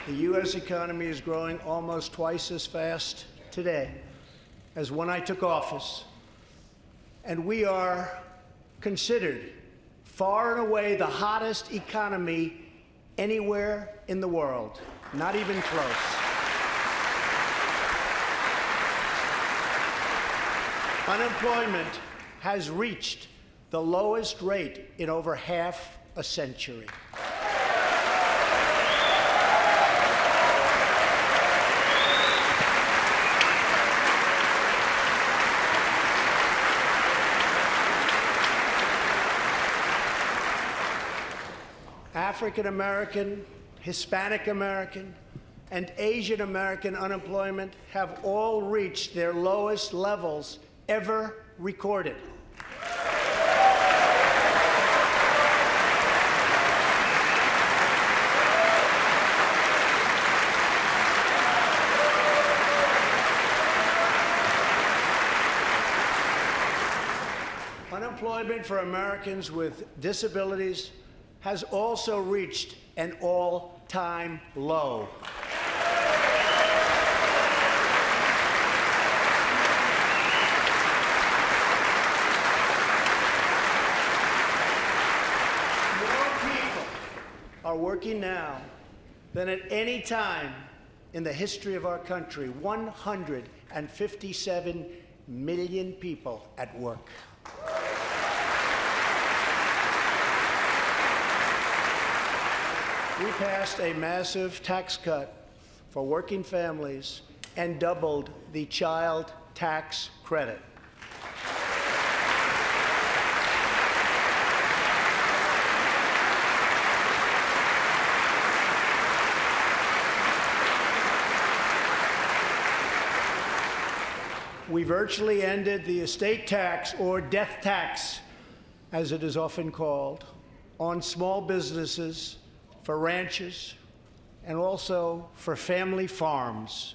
The U.S. economy is growing almost twice as fast today as when I took office, and we are considered far and away the hottest economy anywhere in the world, not even close. Unemployment has reached the lowest rate in over half a century. African American, Hispanic American, and Asian American unemployment have all reached their lowest levels ever recorded. Unemployment for Americans with disabilities has also reached an all-time low. More people are working now than at any time in the history of our country. 157 million people at work. We passed a massive tax cut for working families and doubled the child tax credit. We virtually ended the estate tax, or death tax, as it is often called, on small businesses, for ranches, and also for family farms.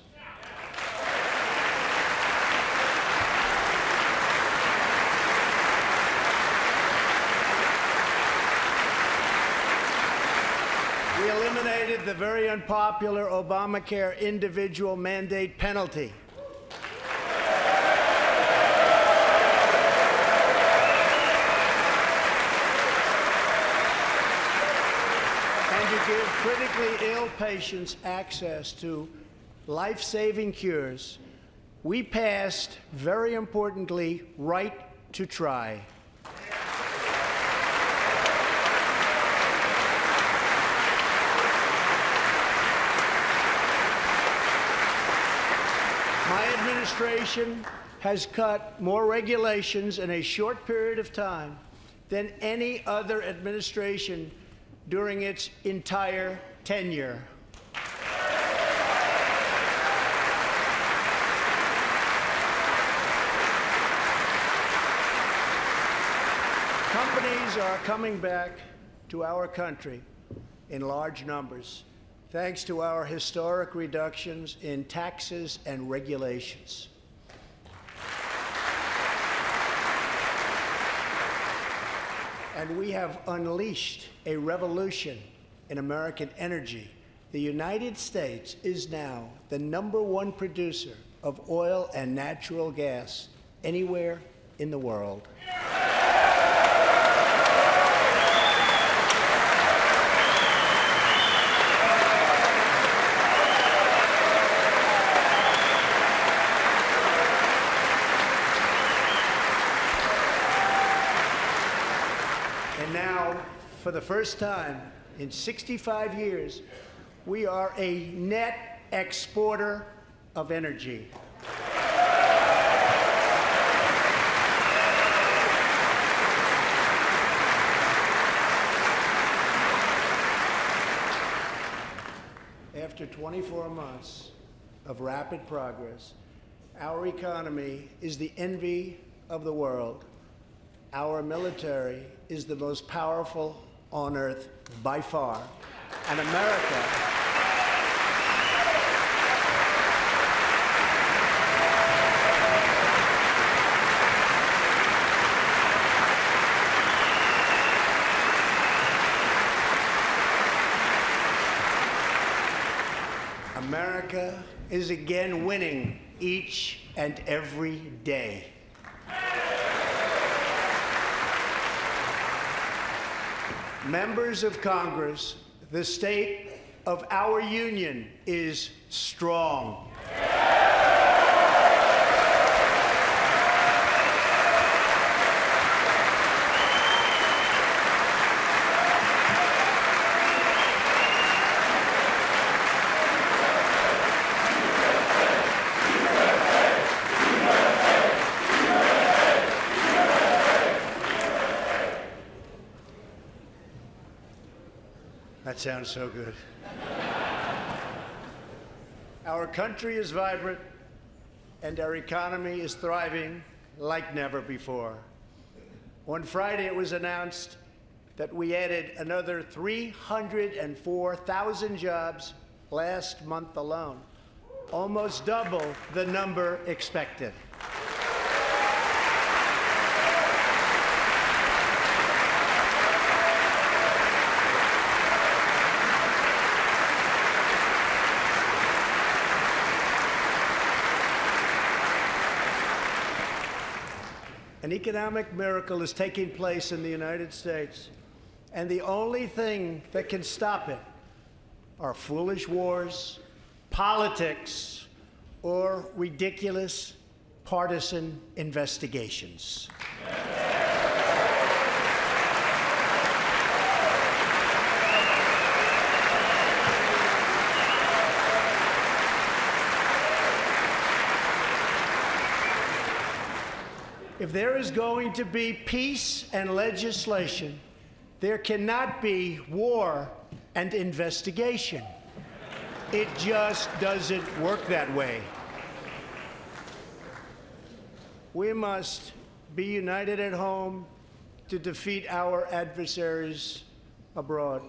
We eliminated the very unpopular Obamacare individual mandate penalty. Give critically ill patients access to life-saving cures. We passed, very importantly, right to try. My administration has cut more regulations in a short period of time than any other administration during its entire tenure. Companies are coming back to our country in large numbers, thanks to our historic reductions in taxes and regulations. And we have unleashed a revolution in American energy. The United States is now the #1 producer of oil and natural gas anywhere in the world. for the first time in 65 years, we are a net exporter of energy. After 24 months of rapid progress, our economy is the envy of the world. Our military is the most powerful on earth by far. And America is again winning each and every day. Members of Congress, the state of our union is strong. That sounds so good. Our country is vibrant and our economy is thriving like never before. On Friday, it was announced that we added another 304,000 jobs last month alone, almost double the number expected. An economic miracle is taking place in the United States, and the only thing that can stop it are foolish wars, politics, or ridiculous partisan investigations. If there is going to be peace and legislation, there cannot be war and investigation. It just doesn't work that way. We must be united at home to defeat our adversaries abroad.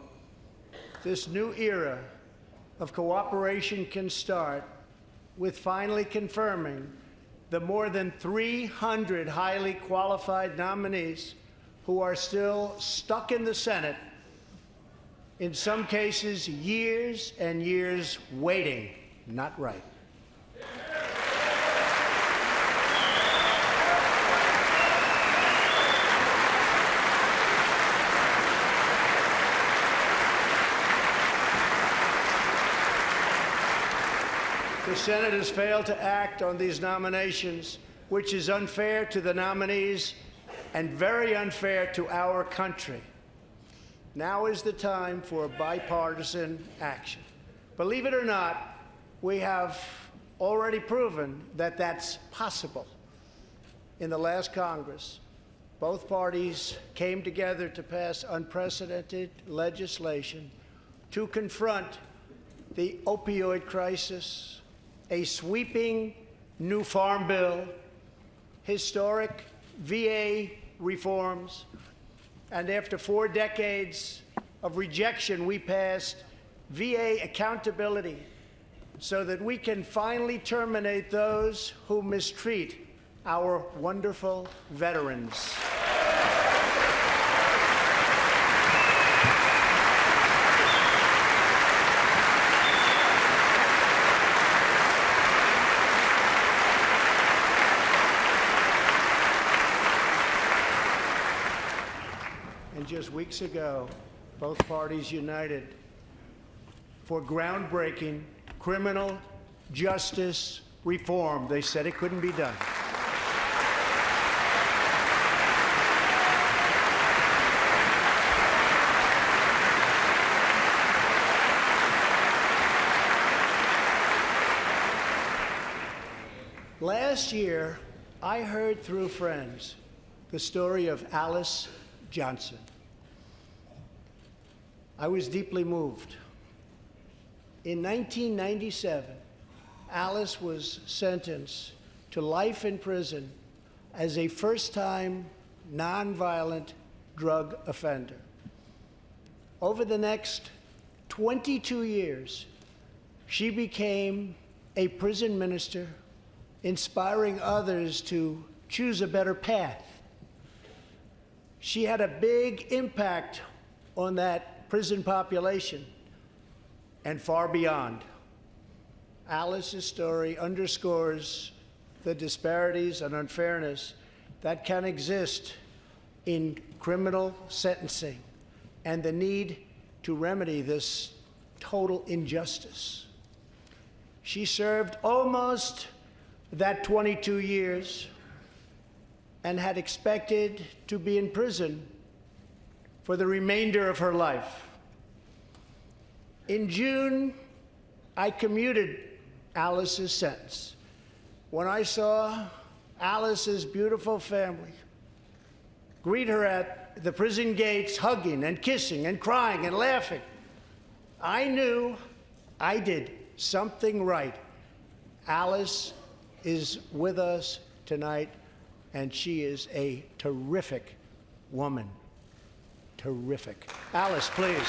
This new era of cooperation can start with finally confirming the more than 300 highly qualified nominees who are still stuck in the Senate, in some cases years and years waiting. Not right. The Senate has failed to act on these nominations, which is unfair to the nominees and very unfair to our country. Now is the time for bipartisan action. Believe it or not, we have already proven that that's possible. In the last Congress, both parties came together to pass unprecedented legislation to confront the opioid crisis, a sweeping new farm bill, historic VA reforms, and after 4 decades of rejection, we passed VA accountability so that we can finally terminate those who mistreat our wonderful veterans. And just weeks ago, both parties united for groundbreaking criminal justice reform. They said it couldn't be done. last year, I heard through friends the story of Alice Johnson. I was deeply moved. In 1997, Alice was sentenced to life in prison as a first-time nonviolent drug offender. Over the next 22 years, she became a prison minister, inspiring others to choose a better path. She had a big impact on that prison population and far beyond. Alice's story underscores the disparities and unfairness that can exist in criminal sentencing and the need to remedy this total injustice. She served almost that 22 years and had expected to be in prison for the remainder of her life. In June, I commuted Alice's sentence. When I saw Alice's beautiful family greet her at the prison gates, hugging and kissing and crying and laughing, I knew I did something right. Alice is with us tonight, and she is a terrific woman. Terrific. Alice, please.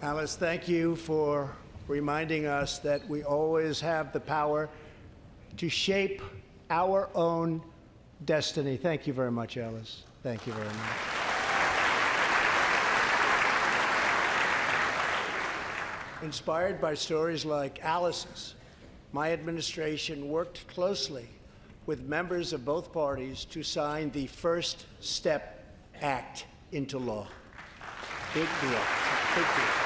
Alice, thank you for reminding us that we always have the power to shape our own destiny. Thank you very much, Alice. Thank you very much. Inspired by stories like Alice's, my administration worked closely with members of both parties to sign the First Step Act into law. Big deal. Big deal.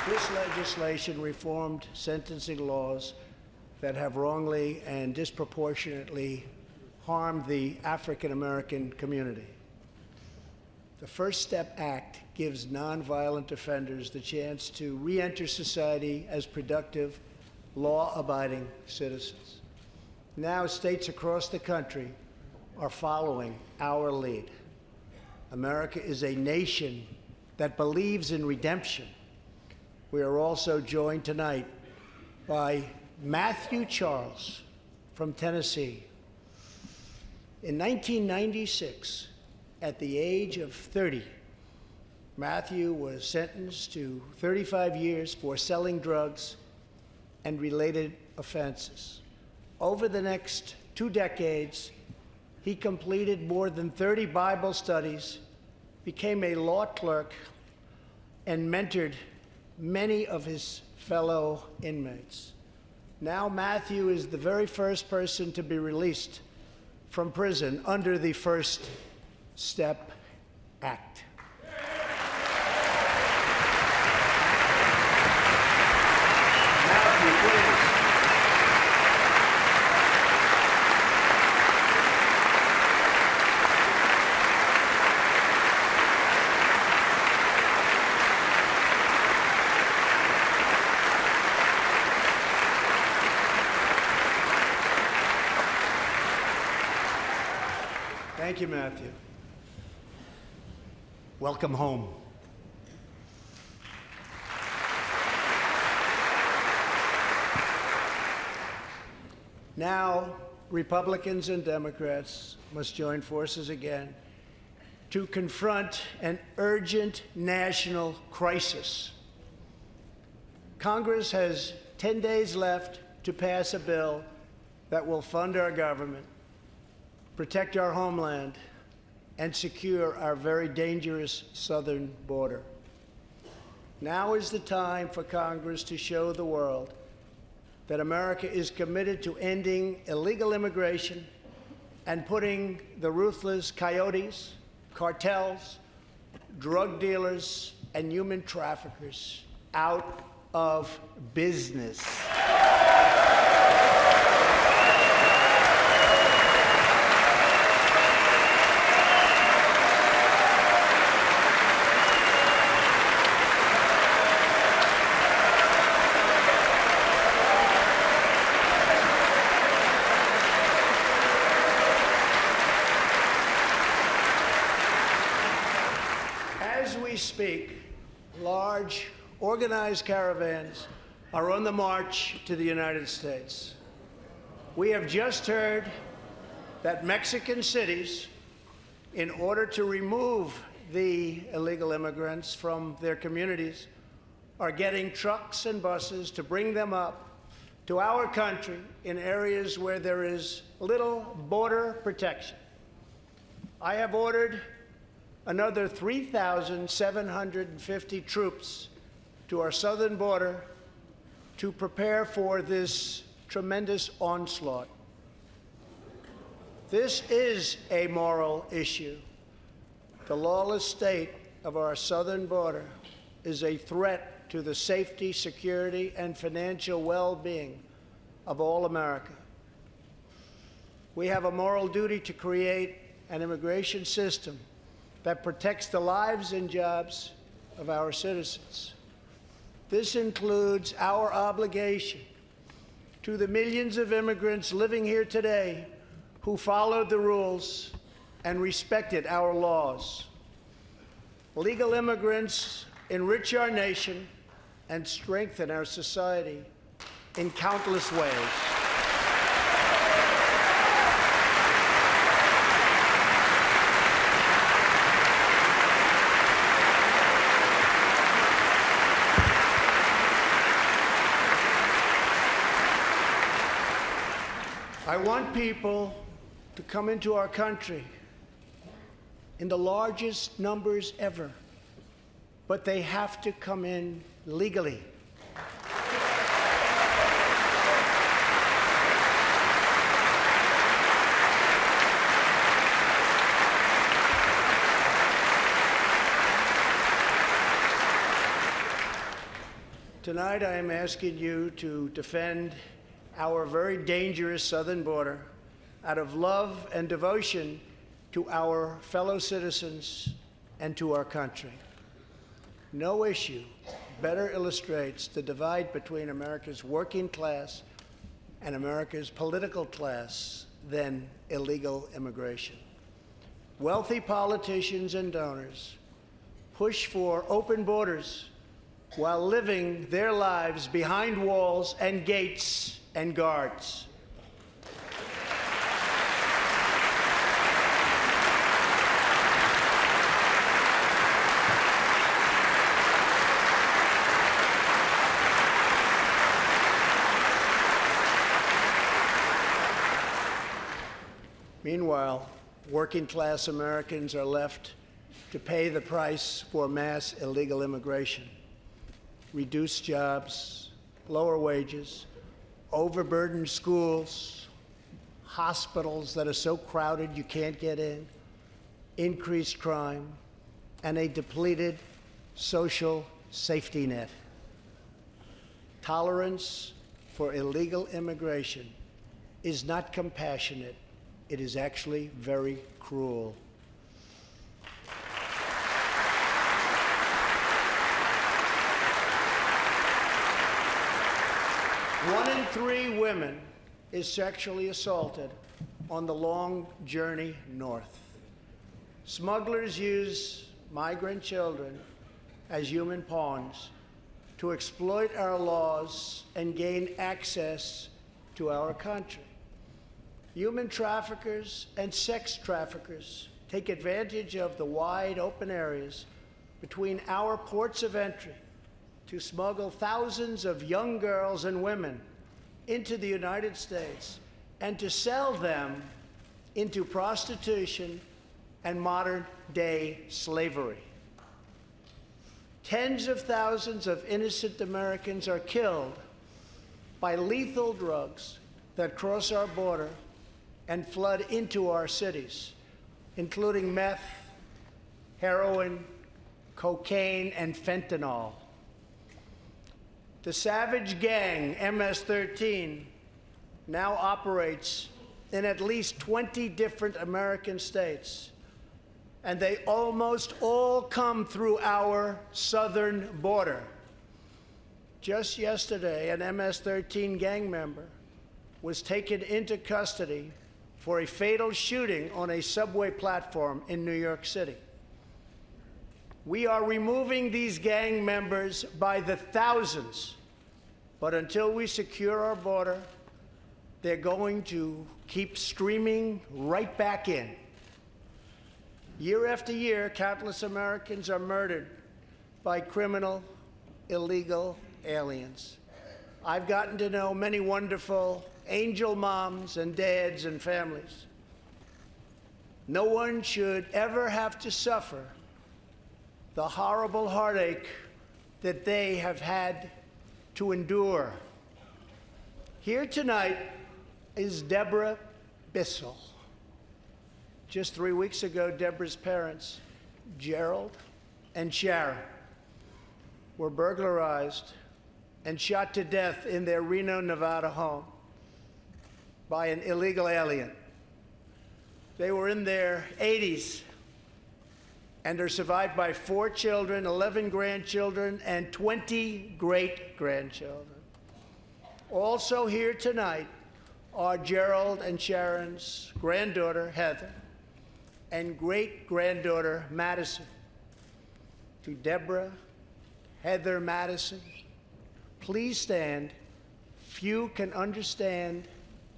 This legislation reformed sentencing laws that have wrongly and disproportionately harmed the African American community. The First Step Act gives nonviolent offenders the chance to re-enter society as productive, law-abiding citizens. Now, states across the country are following our lead. America is a nation that believes in redemption. We are also joined tonight by Matthew Charles from Tennessee. In 1996, at the age of 30, Matthew was sentenced to 35 years for selling drugs and related offenses. Over the next 2 decades, he completed more than 30 Bible studies, became a law clerk, and mentored many of his fellow inmates. Now Matthew is the very first person to be released from prison under the First Step Act. Matthew, please. Thank you, Matthew. Welcome home. Now, Republicans and Democrats must join forces again to confront an urgent national crisis. Congress has 10 days left to pass a bill that will fund our government, protect our homeland, and secure our very dangerous southern border. Now is the time for Congress to show the world that America is committed to ending illegal immigration and putting the ruthless coyotes, cartels, drug dealers, and human traffickers out of business. As we speak, large, organized caravans are on the march to the United States. We have just heard that Mexican cities, in order to remove the illegal immigrants from their communities, are getting trucks and buses to bring them up to our country in areas where there is little border protection. I have ordered another 3,750 troops to our southern border to prepare for this tremendous onslaught. This is a moral issue. The lawless state of our southern border is a threat to the safety, security, and financial well-being of all America. We have a moral duty to create an immigration system that protects the lives and jobs of our citizens. This includes our obligation to the millions of immigrants living here today who followed the rules and respected our laws. Legal immigrants enrich our nation and strengthen our society in countless ways. I want people to come into our country in the largest numbers ever, but they have to come in legally. Tonight, I am asking you to defend our very dangerous southern border out of love and devotion to our fellow citizens and to our country. No issue better illustrates the divide between America's working class and America's political class than illegal immigration. Wealthy politicians and donors push for open borders while living their lives behind walls and gates and guards. Meanwhile, working-class Americans are left to pay the price for mass illegal immigration. Reduced jobs, lower wages, overburdened schools, hospitals that are so crowded you can't get in, increased crime, and a depleted social safety net. Tolerance for illegal immigration is not compassionate. It is actually very cruel. One in 3 women is sexually assaulted on the long journey north. Smugglers use migrant children as human pawns to exploit our laws and gain access to our country. Human traffickers and sex traffickers take advantage of the wide open areas between our ports of entry to smuggle thousands of young girls and women into the United States and to sell them into prostitution and modern-day slavery. Tens of thousands of innocent Americans are killed by lethal drugs that cross our border and flood into our cities, including meth, heroin, cocaine, and fentanyl. The savage gang, MS-13, now operates in at least 20 different American states, and they almost all come through our southern border. Just yesterday, an MS-13 gang member was taken into custody for a fatal shooting on a subway platform in New York City. We are removing these gang members by the thousands, but until we secure our border, they're going to keep streaming right back in. Year after year, countless Americans are murdered by criminal, illegal aliens. I've gotten to know many wonderful angel moms and dads and families. No one should ever have to suffer the horrible heartache that they have had to endure. Here tonight is Deborah Bissell. Just 3 weeks ago, Deborah's parents, Gerald and Sharon, were burglarized and shot to death in their Reno, Nevada home by an illegal alien. They were in their 80s and are survived by 4 children, 11 grandchildren, and 20 great-grandchildren. Also here tonight are Gerald and Sharon's granddaughter, Heather, and great-granddaughter, Madison. To Deborah, Heather, Madison, please stand. Few can understand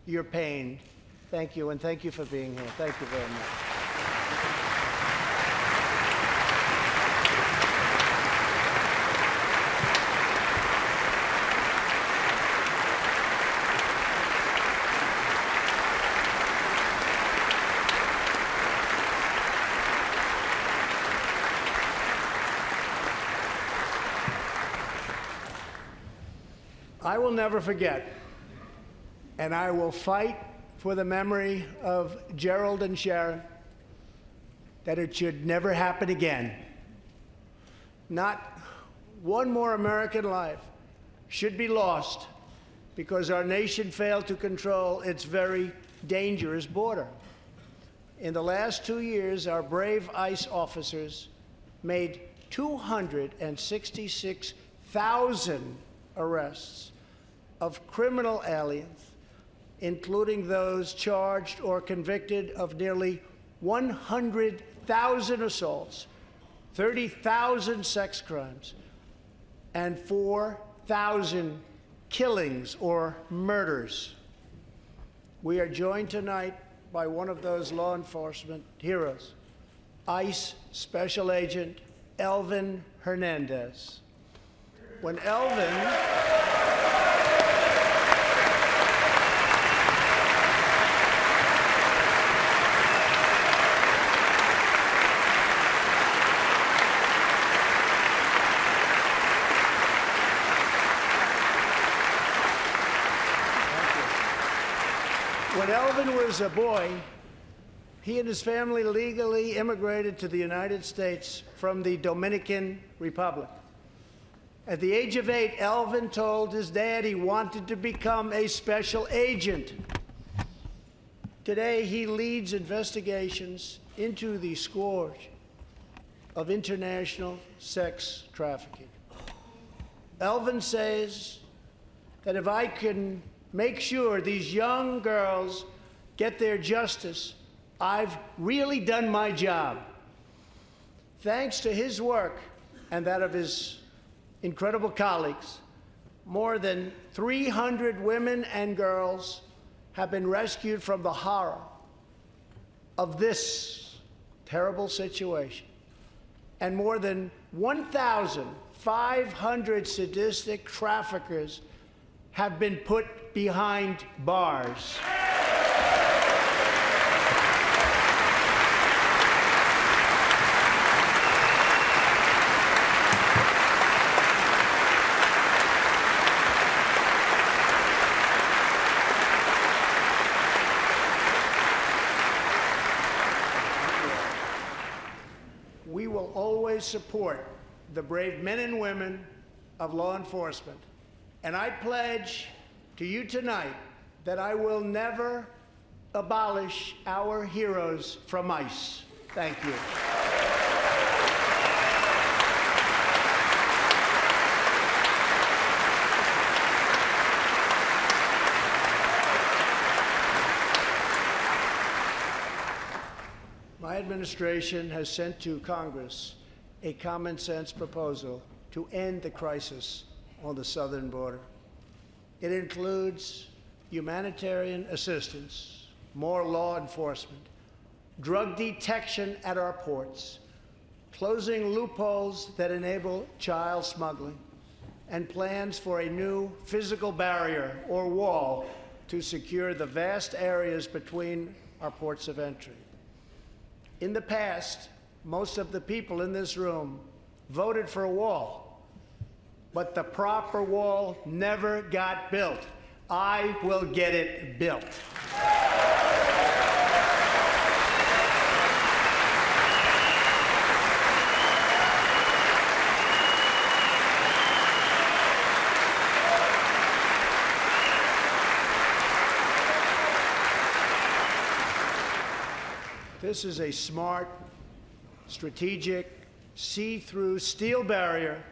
your pain. Thank you, and thank you for being here. Thank you very much. I will never forget, and I will fight for the memory of Gerald and Sharon, that it should never happen again. Not one more American life should be lost because our nation failed to control its very dangerous border. In the last 2 years, our brave ICE officers made 266,000 arrests of criminal aliens, including those charged or convicted of nearly 100,000 assaults, 30,000 sex crimes, and 4,000 killings or murders. We are joined tonight by one of those law enforcement heroes, ICE Special Agent Elvin Hernandez. When Elvin was a boy, he and his family legally immigrated to the United States from the Dominican Republic. At the age of 8, Elvin told his dad he wanted to become a special agent. Today, he leads investigations into the scourge of international sex trafficking. Elvin says that if I can make sure these young girls get their justice, I've really done my job. Thanks to his work and that of his incredible colleagues, more than 300 women and girls have been rescued from the horror of this terrible situation. And more than 1,500 sadistic traffickers have been put behind bars. always support the brave men and women of law enforcement. And I pledge to you tonight that I will never abolish our heroes from ICE. Thank you. My administration has sent to Congress a common sense proposal to end the crisis on the southern border. It includes humanitarian assistance, more law enforcement, drug detection at our ports, closing loopholes that enable child smuggling, and plans for a new physical barrier or wall to secure the vast areas between our ports of entry. In the past, most of the people in this room voted for a wall, but the proper wall never got built. I will get it built. This is a smart, strategic, see-through steel barrier,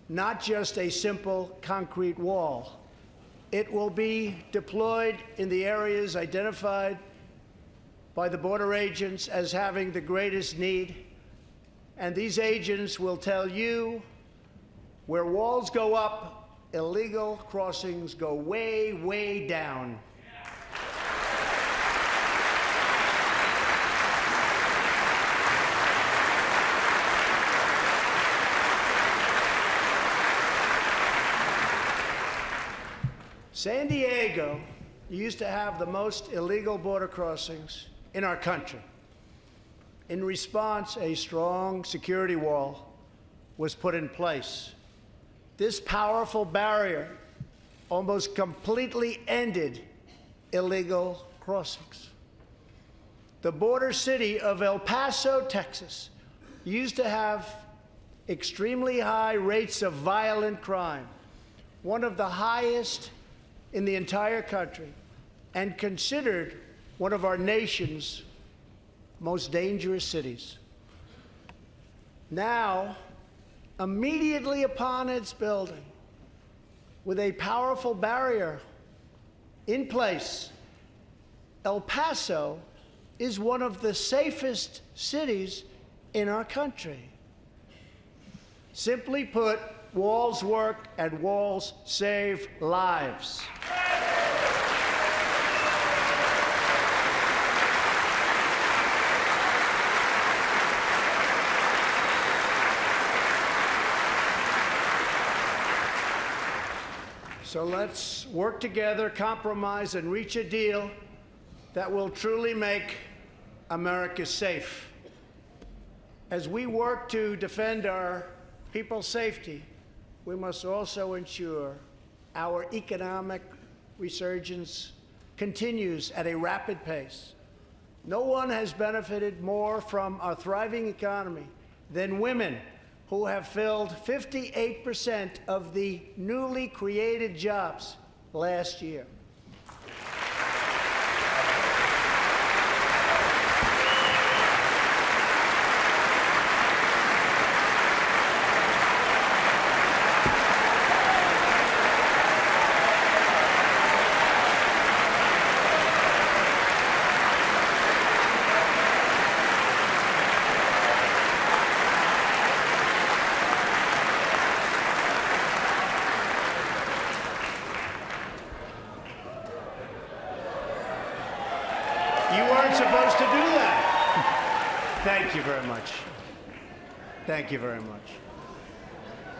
not just a simple concrete wall. It will be deployed in the areas identified by the border agents as having the greatest need, and these agents will tell you where walls go up, illegal crossings go way, way down. San Diego used to have the most illegal border crossings in our country. In response, a strong security wall was put in place. This powerful barrier almost completely ended illegal crossings. The border city of El Paso, Texas, used to have extremely high rates of violent crime, one of the highest in the entire country, and considered one of our nation's most dangerous cities. Now, immediately upon its building, with a powerful barrier in place, El Paso is one of the safest cities in our country. Simply put, walls work and walls save lives. So let's work together, compromise, and reach a deal that will truly make America safe. As we work to defend our people's safety, we must also ensure our economic resurgence continues at a rapid pace. No one has benefited more from our thriving economy than women, who have filled 58% of the newly created jobs last year. You weren't supposed to do that. Thank you very much. Thank you very much.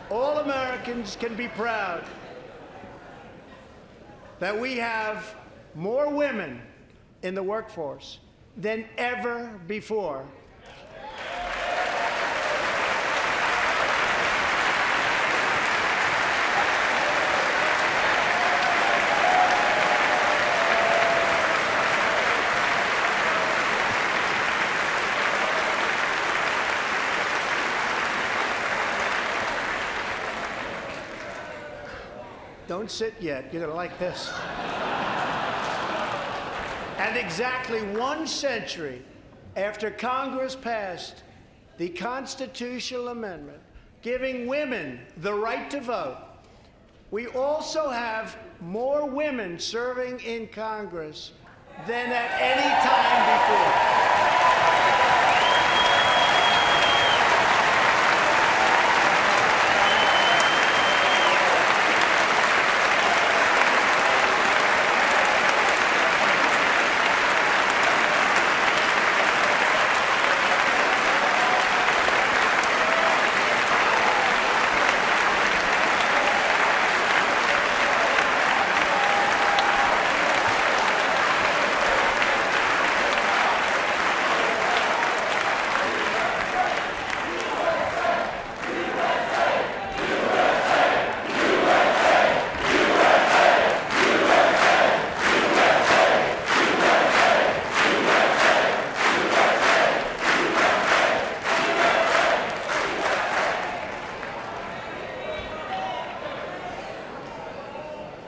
All Americans can be proud that we have more women in the workforce than ever before. Don't sit yet. You're going to like this. And exactly 1 century after Congress passed the constitutional amendment giving women the right to vote, we also have more women serving in Congress than at any time before.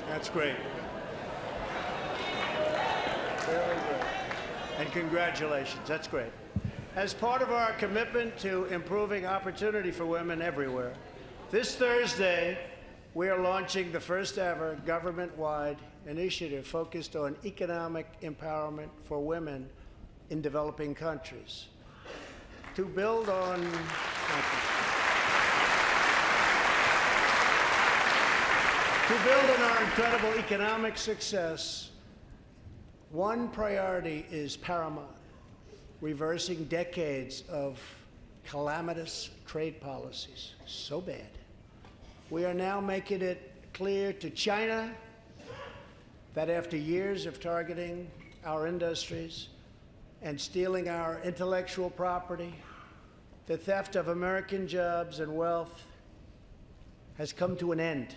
That's great. Really great. And congratulations. That's great. As part of our commitment to improving opportunity for women everywhere, this Thursday, we are launching the first ever government-wide initiative focused on economic empowerment for women in developing countries. To build on... To build on our incredible economic success, one priority is paramount: reversing decades of calamitous trade policies. So bad. We are now making it clear to China that after years of targeting our industries and stealing our intellectual property, the theft of American jobs and wealth has come to an end.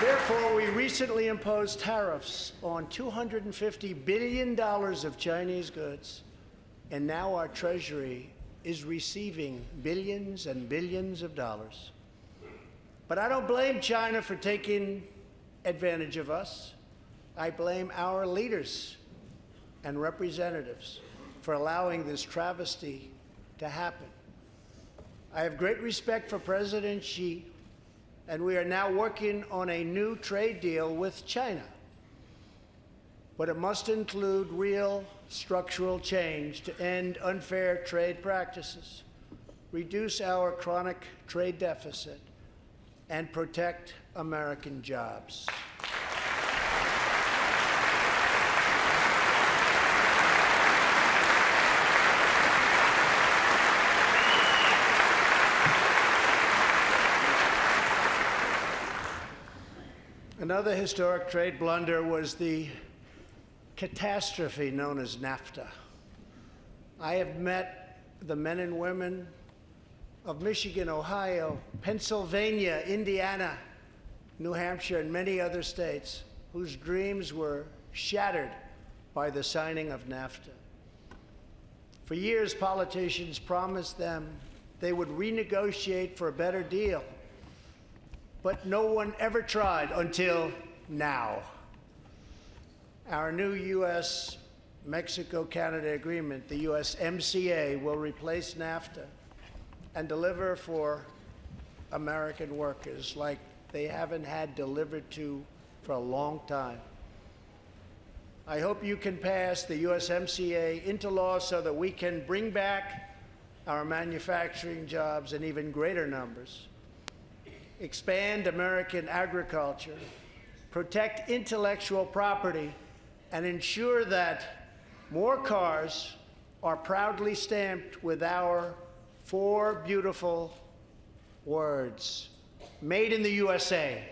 Therefore, we recently imposed tariffs on $250 billion of Chinese goods, and now our Treasury is receiving billions and billions of dollars. But I don't blame China for taking advantage of us. I blame our leaders and representatives for allowing this travesty to happen. I have great respect for President Xi, and we are now working on a new trade deal with China. But it must include real structural change to end unfair trade practices, reduce our chronic trade deficit, and protect American jobs. Another historic trade blunder was the catastrophe known as NAFTA. I have met the men and women of Michigan, Ohio, Pennsylvania, Indiana, New Hampshire, and many other states whose dreams were shattered by the signing of NAFTA. For years, politicians promised them they would renegotiate for a better deal, but no one ever tried until now. Our new U.S.-Mexico-Canada agreement, the USMCA, will replace NAFTA and deliver for American workers like they haven't had delivered to for a long time. I hope you can pass the USMCA into law so that we can bring back our manufacturing jobs in even greater numbers, expand American agriculture, protect intellectual property, and ensure that more cars are proudly stamped with our 4 beautiful words: made in the USA.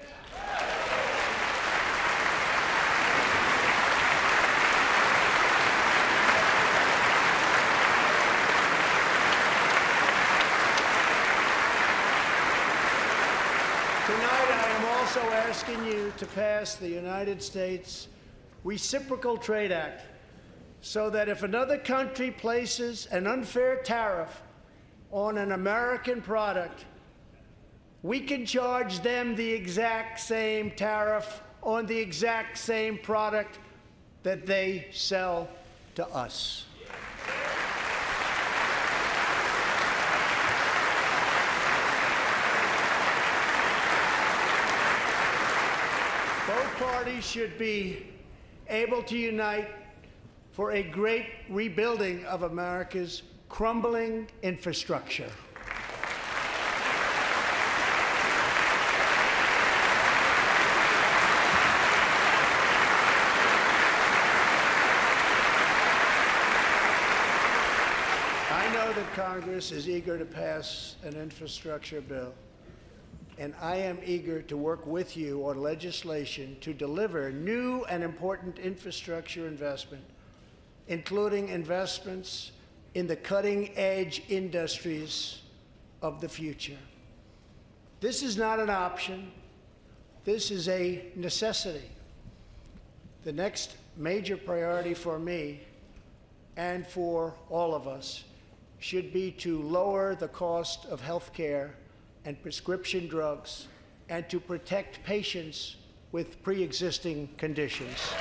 Tonight, I am also asking you to pass the United States Reciprocal Trade Act so that if another country places an unfair tariff on an American product, we can charge them the exact same tariff on the exact same product that they sell to us. Both parties should be able to unite for a great rebuilding of America's crumbling infrastructure. I know that Congress is eager to pass an infrastructure bill, and I am eager to work with you on legislation to deliver new and important infrastructure investment, including investments in the cutting-edge industries of the future. This is not an option. This is a necessity. The next major priority for me and for all of us should be to lower the cost of health care and prescription drugs and to protect patients with pre-existing conditions.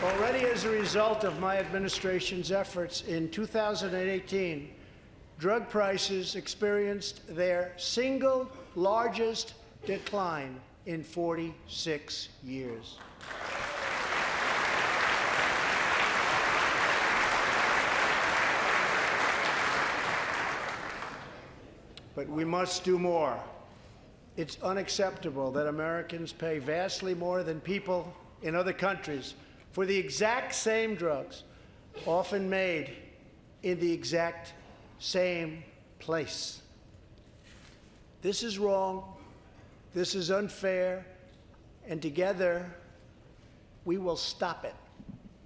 Already as a result of my administration's efforts in 2018, drug prices experienced their single largest decline in 46 years. But we must do more. It's unacceptable that Americans pay vastly more than people in other countries for the exact same drugs, often made in the exact same place. This is wrong, this is unfair, and together we will stop it,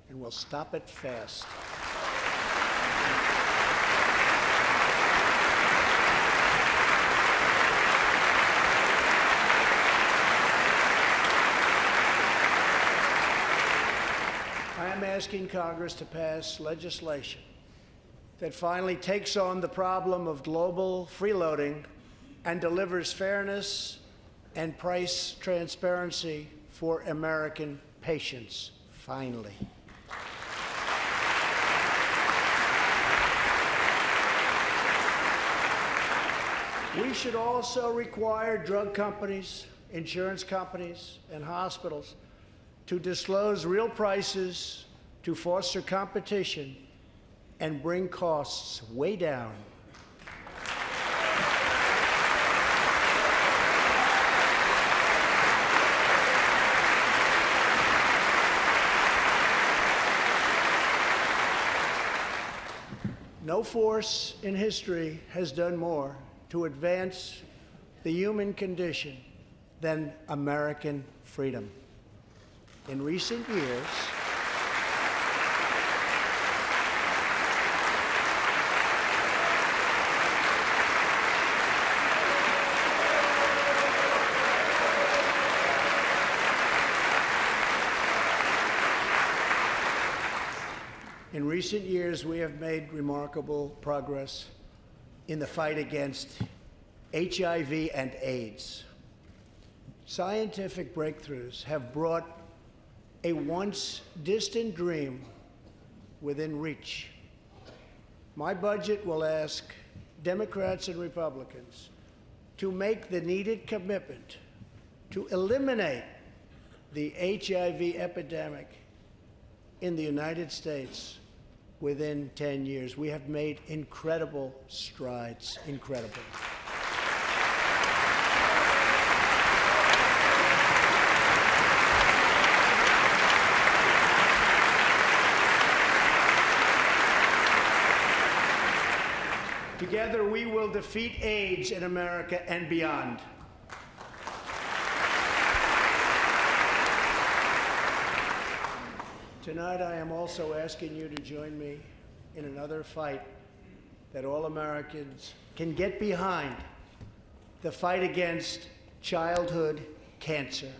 and we'll stop it fast. I am asking Congress to pass legislation that finally takes on the problem of global freeloading and delivers fairness and price transparency for American patients, finally. We should also require drug companies, insurance companies, and hospitals to disclose real prices to foster competition and bring costs way down. No force in history has done more to advance the human condition than American freedom. In recent years, we have made remarkable progress in the fight against HIV and AIDS. Scientific breakthroughs have brought a once distant dream within reach. My budget will ask Democrats and Republicans to make the needed commitment to eliminate the HIV epidemic in the United States within 10 years. We have made incredible strides, incredible. Together, we will defeat AIDS in America and beyond. Tonight, I am also asking you to join me in another fight that all Americans can get behind, the fight against childhood cancer.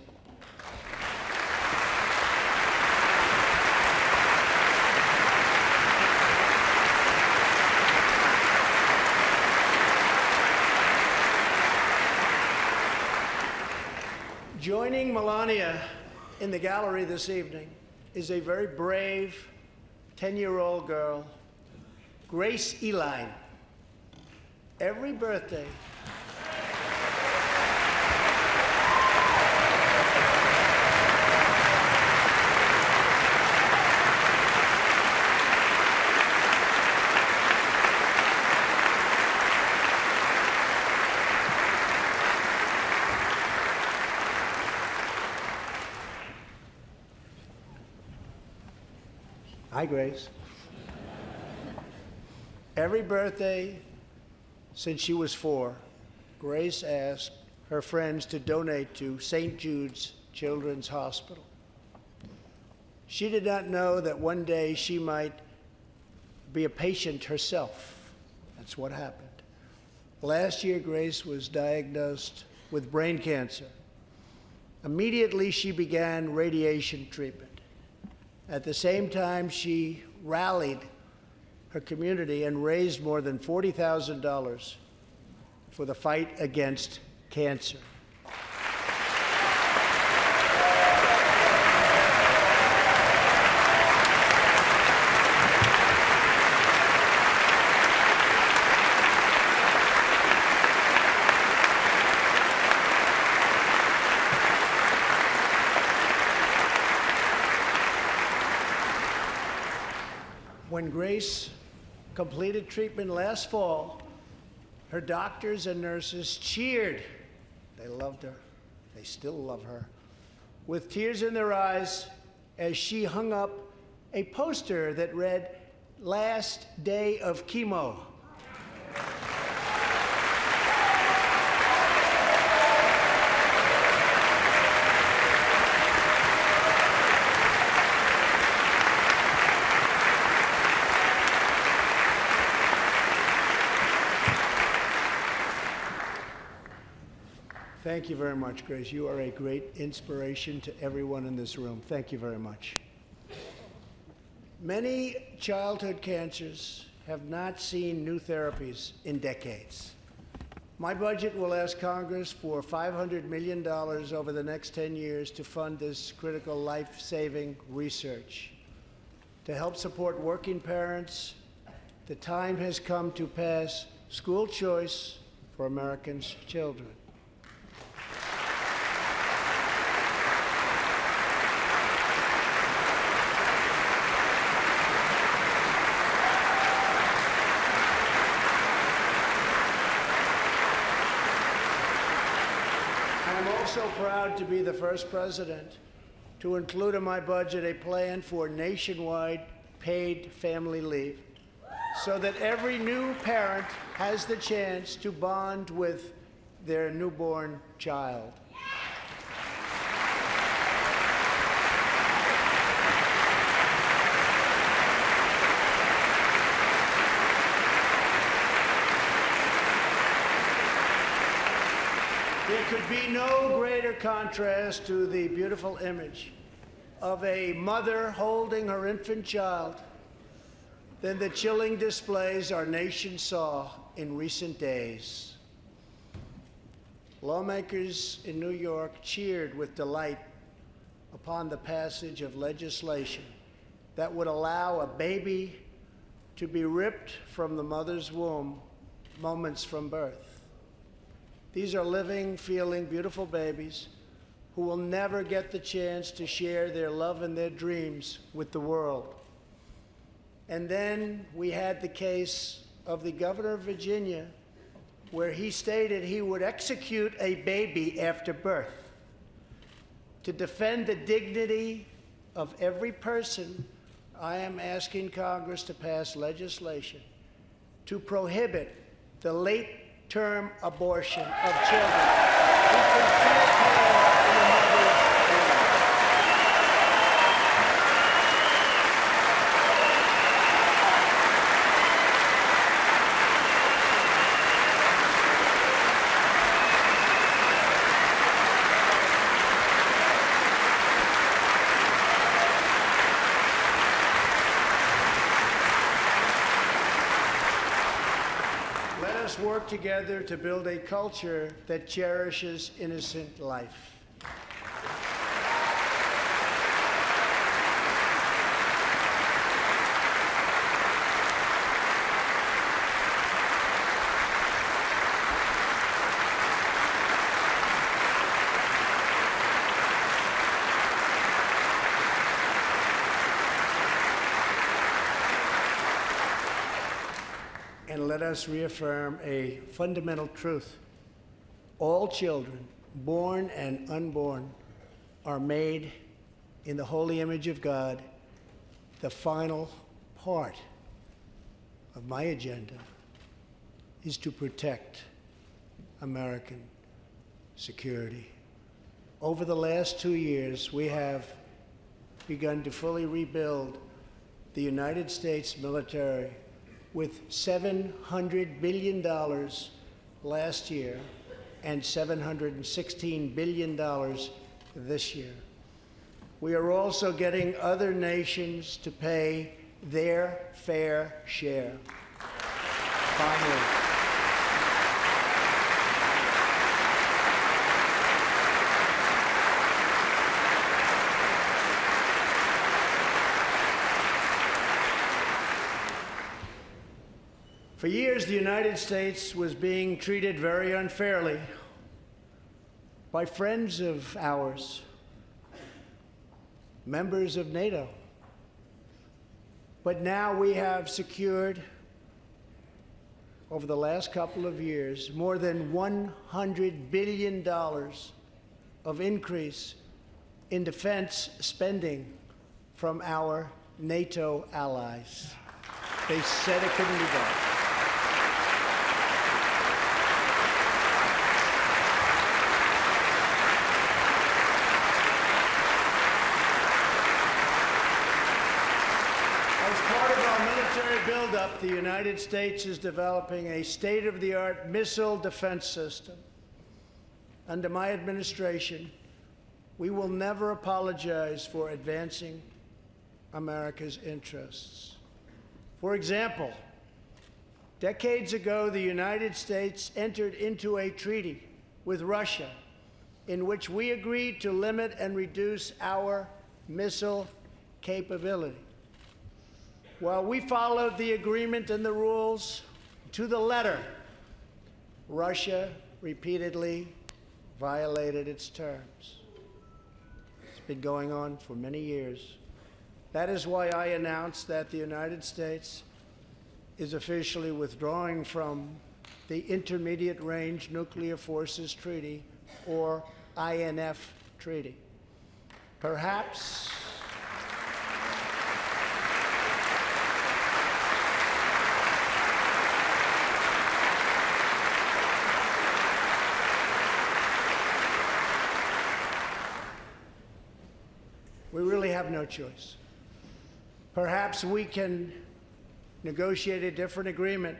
Joining Melania in the gallery this evening is a very brave 10-year-old girl, Grace Eline. Every birthday, hi, Grace. Every birthday since she was 4, Grace asked her friends to donate to St. Jude's Children's Hospital. She did not know that one day she might be a patient herself. That's what happened. Last year, Grace was diagnosed with brain cancer. Immediately, she began radiation treatment. At the same time, she rallied her community and raised more than $40,000 for the fight against cancer. When Grace completed treatment last fall, her doctors and nurses cheered. They loved her. They still love her. With tears in their eyes as she hung up a poster that read, "Last day of chemo." Thank you very much, Grace. You are a great inspiration to everyone in this room. Thank you very much. Many childhood cancers have not seen new therapies in decades. My budget will ask Congress for $500 million over the next 10 years to fund this critical life-saving research. To help support working parents, the time has come to pass school choice for Americans' children. I'm so proud to be the first president to include in my budget a plan for nationwide paid family leave so that every new parent has the chance to bond with their newborn child. There could be no greater contrast to the beautiful image of a mother holding her infant child than the chilling displays our nation saw in recent days. Lawmakers in New York cheered with delight upon the passage of legislation that would allow a baby to be ripped from the mother's womb moments from birth. These are living, feeling, beautiful babies who will never get the chance to share their love and their dreams with the world. And then we had the case of the governor of Virginia, where he stated he would execute a baby after birth. To defend the dignity of every person, I am asking Congress to pass legislation to prohibit the late-term abortion of children who can feel pain in the mother's womb. us work together to build a culture that cherishes innocent life. And let us reaffirm a fundamental truth. All children, born and unborn, are made in the holy image of God. The final part of my agenda is to protect American security. Over the last 2 years, we have begun to fully rebuild the United States military with $700 billion last year and $716 billion this year. We are also getting other nations to pay their fair share. Finally, for years, the United States was being treated very unfairly by friends of ours, members of NATO. But now we have secured, over the last couple of years, more than $100 billion of increase in defense spending from our NATO allies. They said it couldn't be done. Build-up, the United States is developing a state-of-the-art missile defense system. Under my administration, we will never apologize for advancing America's interests. For example, decades ago, the United States entered into a treaty with Russia in which we agreed to limit and reduce our missile capability. While we followed the agreement and the rules to the letter, Russia repeatedly violated its terms. It's been going on for many years. That is why I announced that the United States is officially withdrawing from the Intermediate Range Nuclear Forces Treaty, or INF Treaty. Perhaps we really have no choice. Perhaps we can negotiate a different agreement,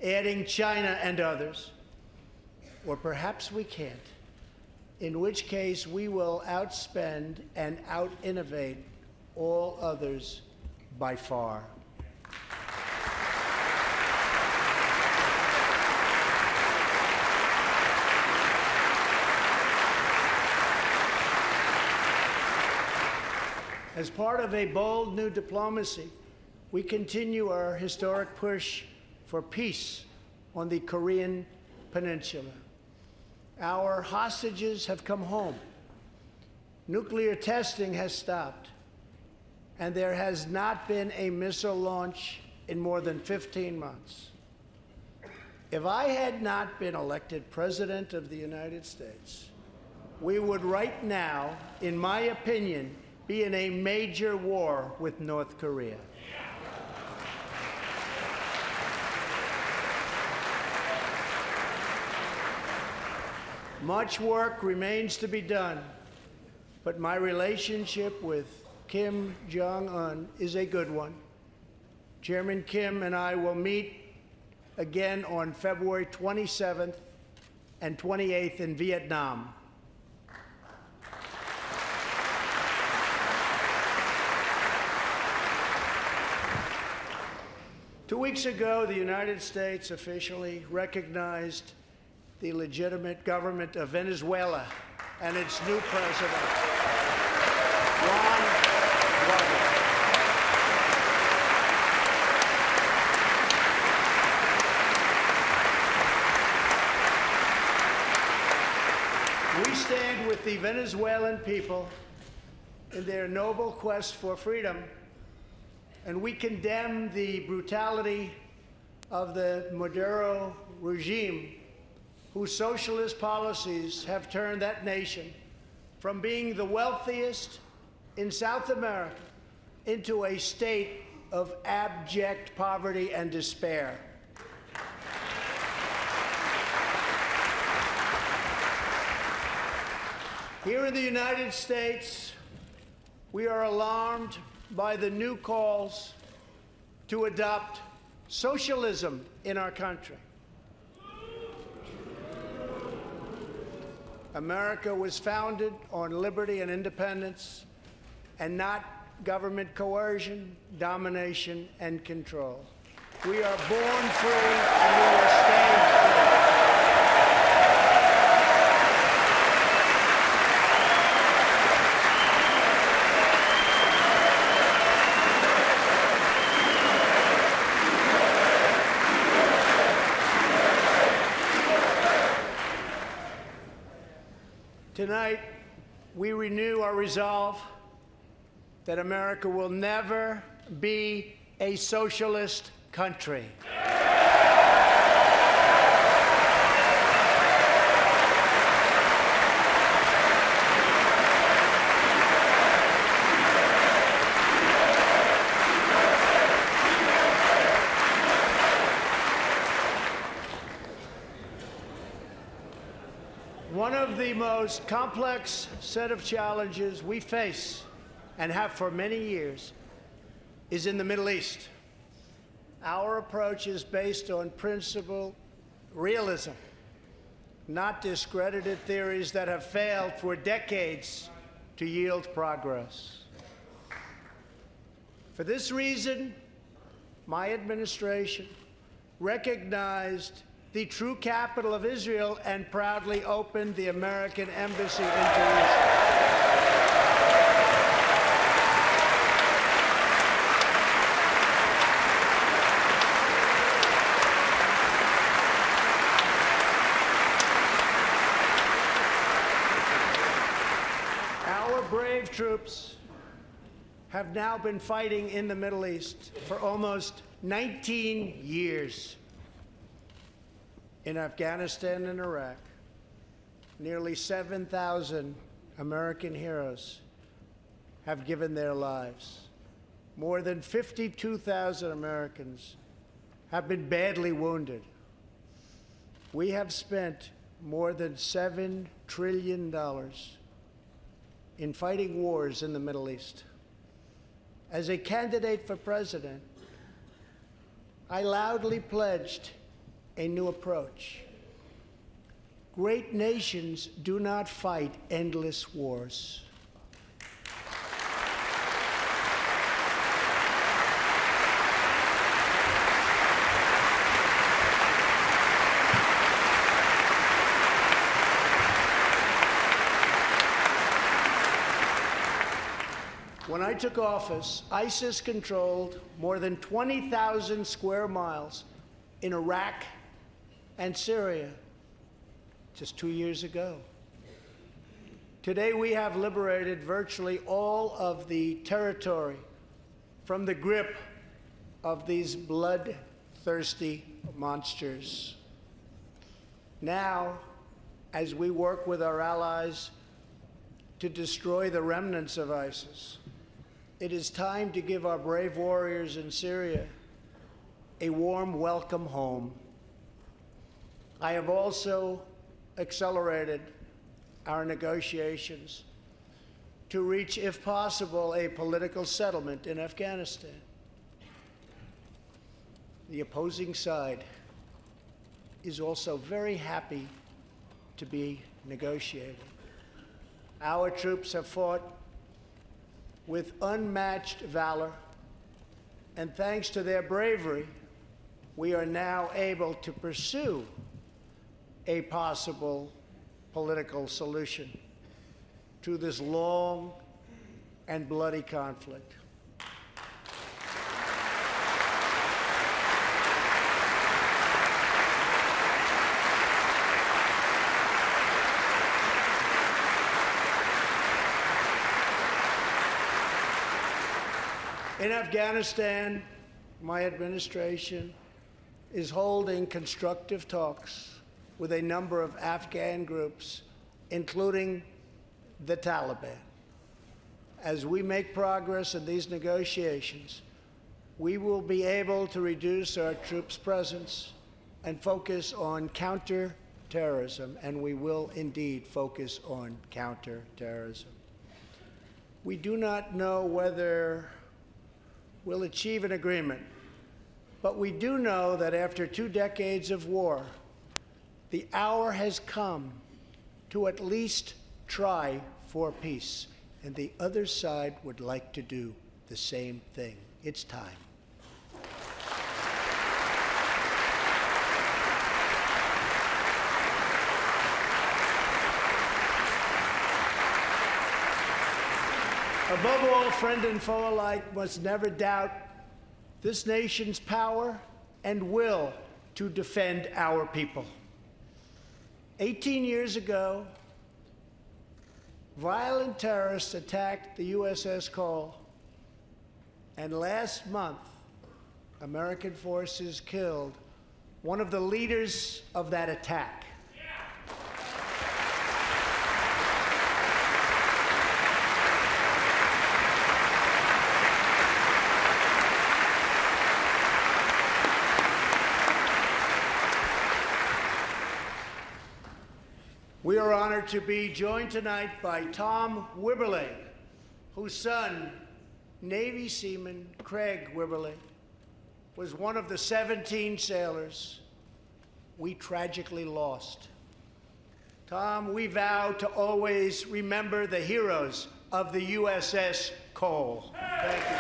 adding China and others, or perhaps we can't, in which case we will outspend and out-innovate all others by far. As part of a bold new diplomacy, we continue our historic push for peace on the Korean Peninsula. Our hostages have come home. Nuclear testing has stopped, and there has not been a missile launch in more than 15 months. If I had not been elected President of the United States, we would right now, in my opinion, be in a major war with North Korea. Much work remains to be done, but my relationship with Kim Jong-un is a good one. Chairman Kim and I will meet again on February 27th and 28th in Vietnam. 2 weeks ago, the United States officially recognized the legitimate government of Venezuela and its new president, Juan Guaido. We stand with the Venezuelan people in their noble quest for freedom, and we condemn the brutality of the Maduro regime, whose socialist policies have turned that nation from being the wealthiest in South America into a state of abject poverty and despair. Here in the United States, we are alarmed by the new calls to adopt socialism in our country. America was founded on liberty and independence, and not government coercion, domination, and control. We are born free, and we will stay free. Tonight, we renew our resolve that America will never be a socialist country. One of the most complex set of challenges we face, and have for many years, is in the Middle East. Our approach is based on principled realism, not discredited theories that have failed for decades to yield progress. For this reason, my administration recognized the true capital of Israel and proudly opened the American embassy in Jerusalem. Our brave troops have now been fighting in the Middle East for almost 19 years. In Afghanistan and Iraq, nearly 7,000 American heroes have given their lives. More than 52,000 Americans have been badly wounded. We have spent more than $7 trillion in fighting wars in the Middle East. As a candidate for president, I loudly pledged a new approach. Great nations do not fight endless wars. When I took office, ISIS controlled more than 20,000 square miles in Iraq and Syria just 2 years ago. Today, we have liberated virtually all of the territory from the grip of these bloodthirsty monsters. Now, as we work with our allies to destroy the remnants of ISIS, it is time to give our brave warriors in Syria a warm welcome home. I have also accelerated our negotiations to reach, if possible, a political settlement in Afghanistan. The opposing side is also very happy to be negotiating. Our troops have fought with unmatched valor, and thanks to their bravery, we are now able to pursue a possible political solution to this long and bloody conflict. In Afghanistan, my administration is holding constructive talks with a number of Afghan groups, including the Taliban. As we make progress in these negotiations, we will be able to reduce our troops' presence and focus on counterterrorism, and we will indeed focus on counterterrorism. We do not know whether we'll achieve an agreement, but we do know that after 2 decades of war, the hour has come to at least try for peace, and the other side would like to do the same thing. It's time. Above all, friend and foe alike must never doubt this nation's power and will to defend our people. 18 years ago, violent terrorists attacked the USS Cole, and last month, American forces killed one of the leaders of that attack. We are honored to be joined tonight by Tom Wibberley, whose son, Navy seaman Craig Wibberley, was one of the 17 sailors we tragically lost. Tom, we vow to always remember the heroes of the USS Cole. Thank you.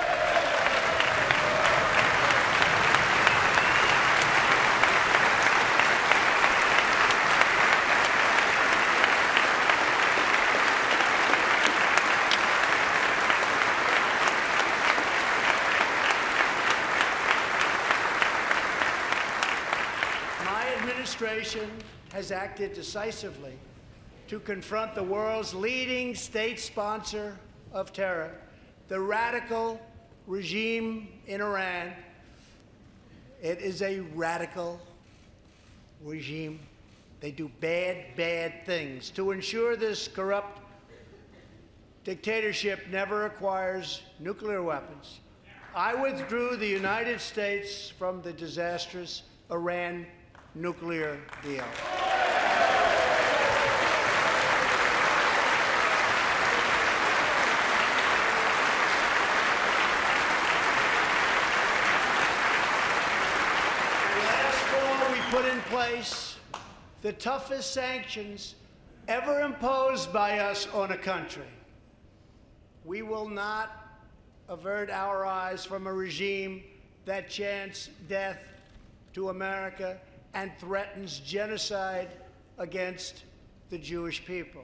Administration has acted decisively to confront the world's leading state sponsor of terror, the radical regime in Iran. It is a radical regime. They do bad, bad things. To ensure this corrupt dictatorship never acquires nuclear weapons, I withdrew the United States from the disastrous Iran nuclear deal. Last fall, we put in place the toughest sanctions ever imposed by us on a country. We will not avert our eyes from a regime that chants death to America and threatens genocide against the Jewish people.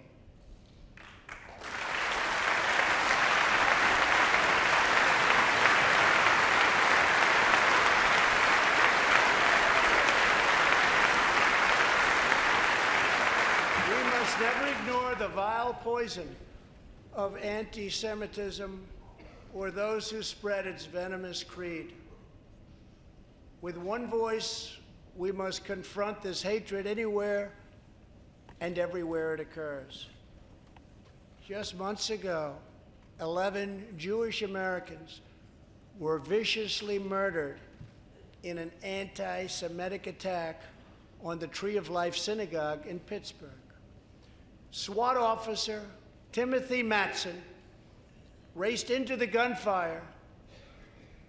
We must never ignore the vile poison of anti-Semitism or those who spread its venomous creed. With one voice, we must confront this hatred anywhere and everywhere it occurs. Just months ago, 11 Jewish Americans were viciously murdered in an anti-Semitic attack on the Tree of Life Synagogue in Pittsburgh. SWAT officer Timothy Matson raced into the gunfire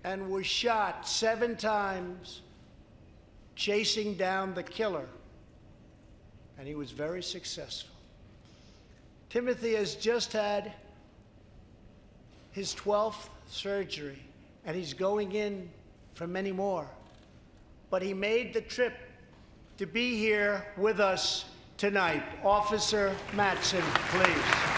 and was shot 7 times chasing down the killer, and he was very successful. Timothy has just had his 12th surgery, and he's going in for many more. but he made the trip to be here with us tonight. Officer Mattson, please.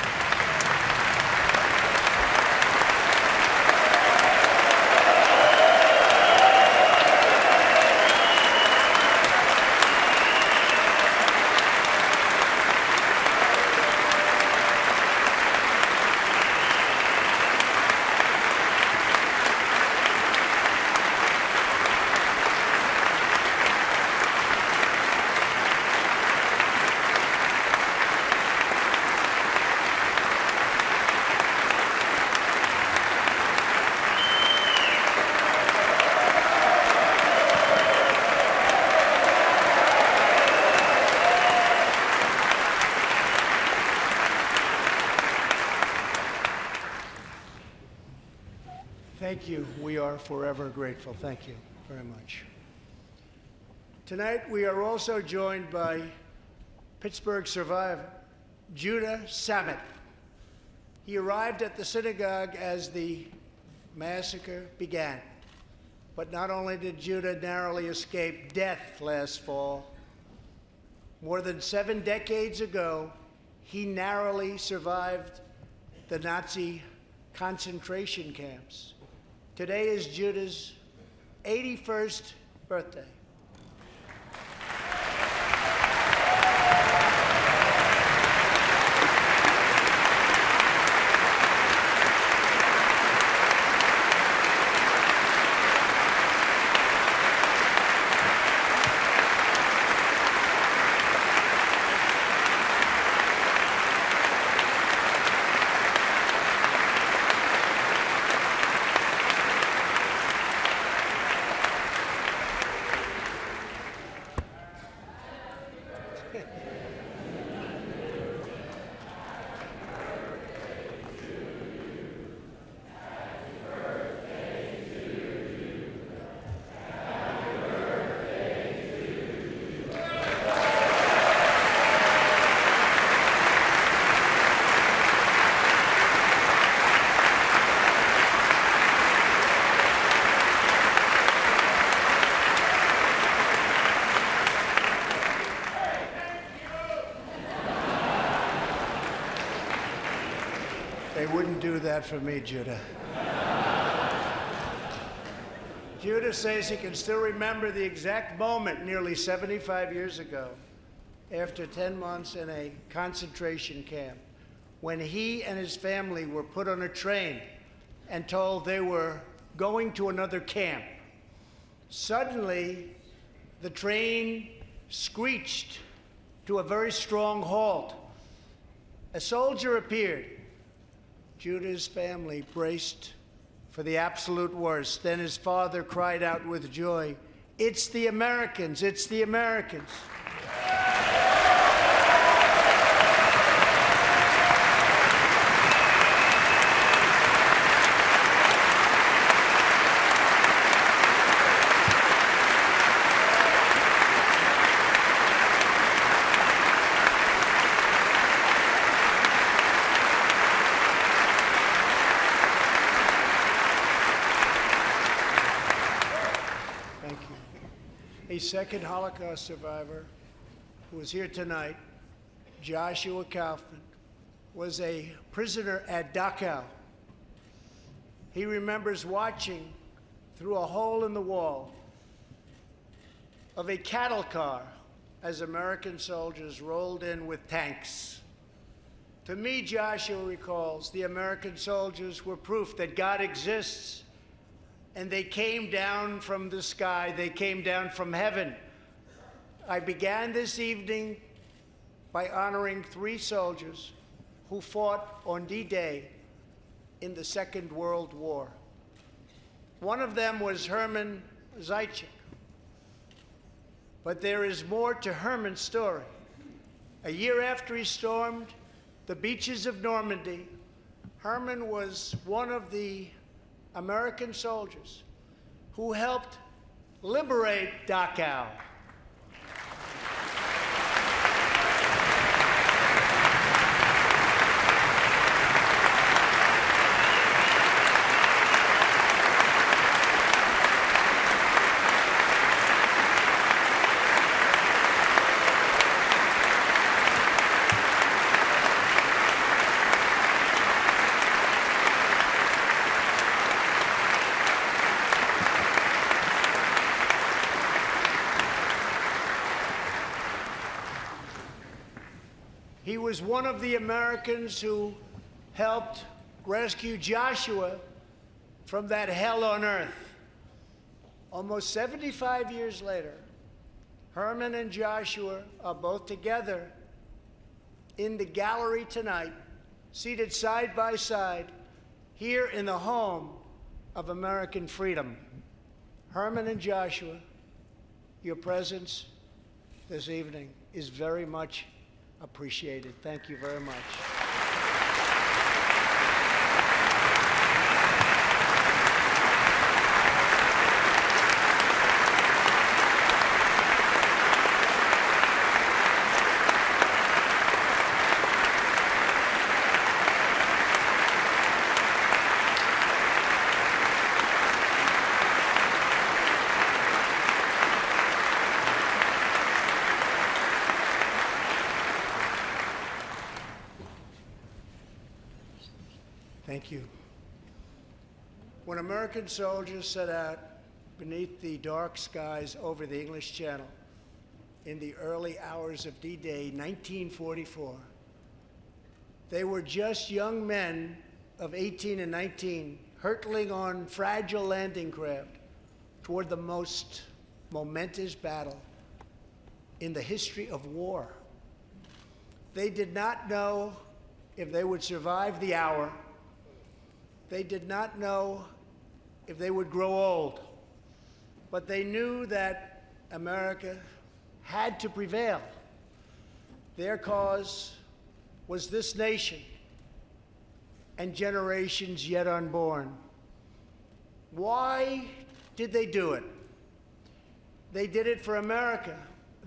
Thank you. We are forever grateful. Thank you very much. Tonight, we are also joined by Pittsburgh survivor, Judah Samet. He arrived at the synagogue as the massacre began. But not only did Judah narrowly escape death last fall, more than 7 decades ago, he narrowly survived the Nazi concentration camps. Today is Judah's 81st birthday. They wouldn't do that for me, Judah. Judah says he can still remember the exact moment nearly 75 years ago, after 10 months in a concentration camp, when he and his family were put on a train and told they were going to another camp. Suddenly, the train screeched to a very strong halt. A soldier appeared. Judah's family braced for the absolute worst. Then his father cried out with joy, "It's the Americans, it's the Americans." A second Holocaust survivor who is here tonight, Joshua Kaufman, was a prisoner at Dachau. He remembers watching through a hole in the wall of a cattle car as American soldiers rolled in with tanks. To me, Joshua recalls, the American soldiers were proof that God exists. And they came down from the sky. They came down from heaven. I began this evening by honoring 3 soldiers who fought on D-Day in the Second World War. One of them was Herman Zaitchik. But there is more to Herman's story. A year after he stormed the beaches of Normandy, Herman was one of the American soldiers who helped liberate Dachau. He was one of the Americans who helped rescue Joshua from that hell on earth. Almost 75 years later, Herman and Joshua are both together in the gallery tonight, seated side by side, here in the home of American freedom. Herman and Joshua, your presence this evening is very much appreciated. Thank you very much. Thank you. When American soldiers set out beneath the dark skies over the English Channel in the early hours of D-Day 1944, they were just young men of 18 and 19 hurtling on fragile landing craft toward the most momentous battle in the history of war. They did not know if they would survive the hour. They did not know if they would grow old, but they knew that America had to prevail. Their cause was this nation and generations yet unborn. Why did they do it? They did it for America.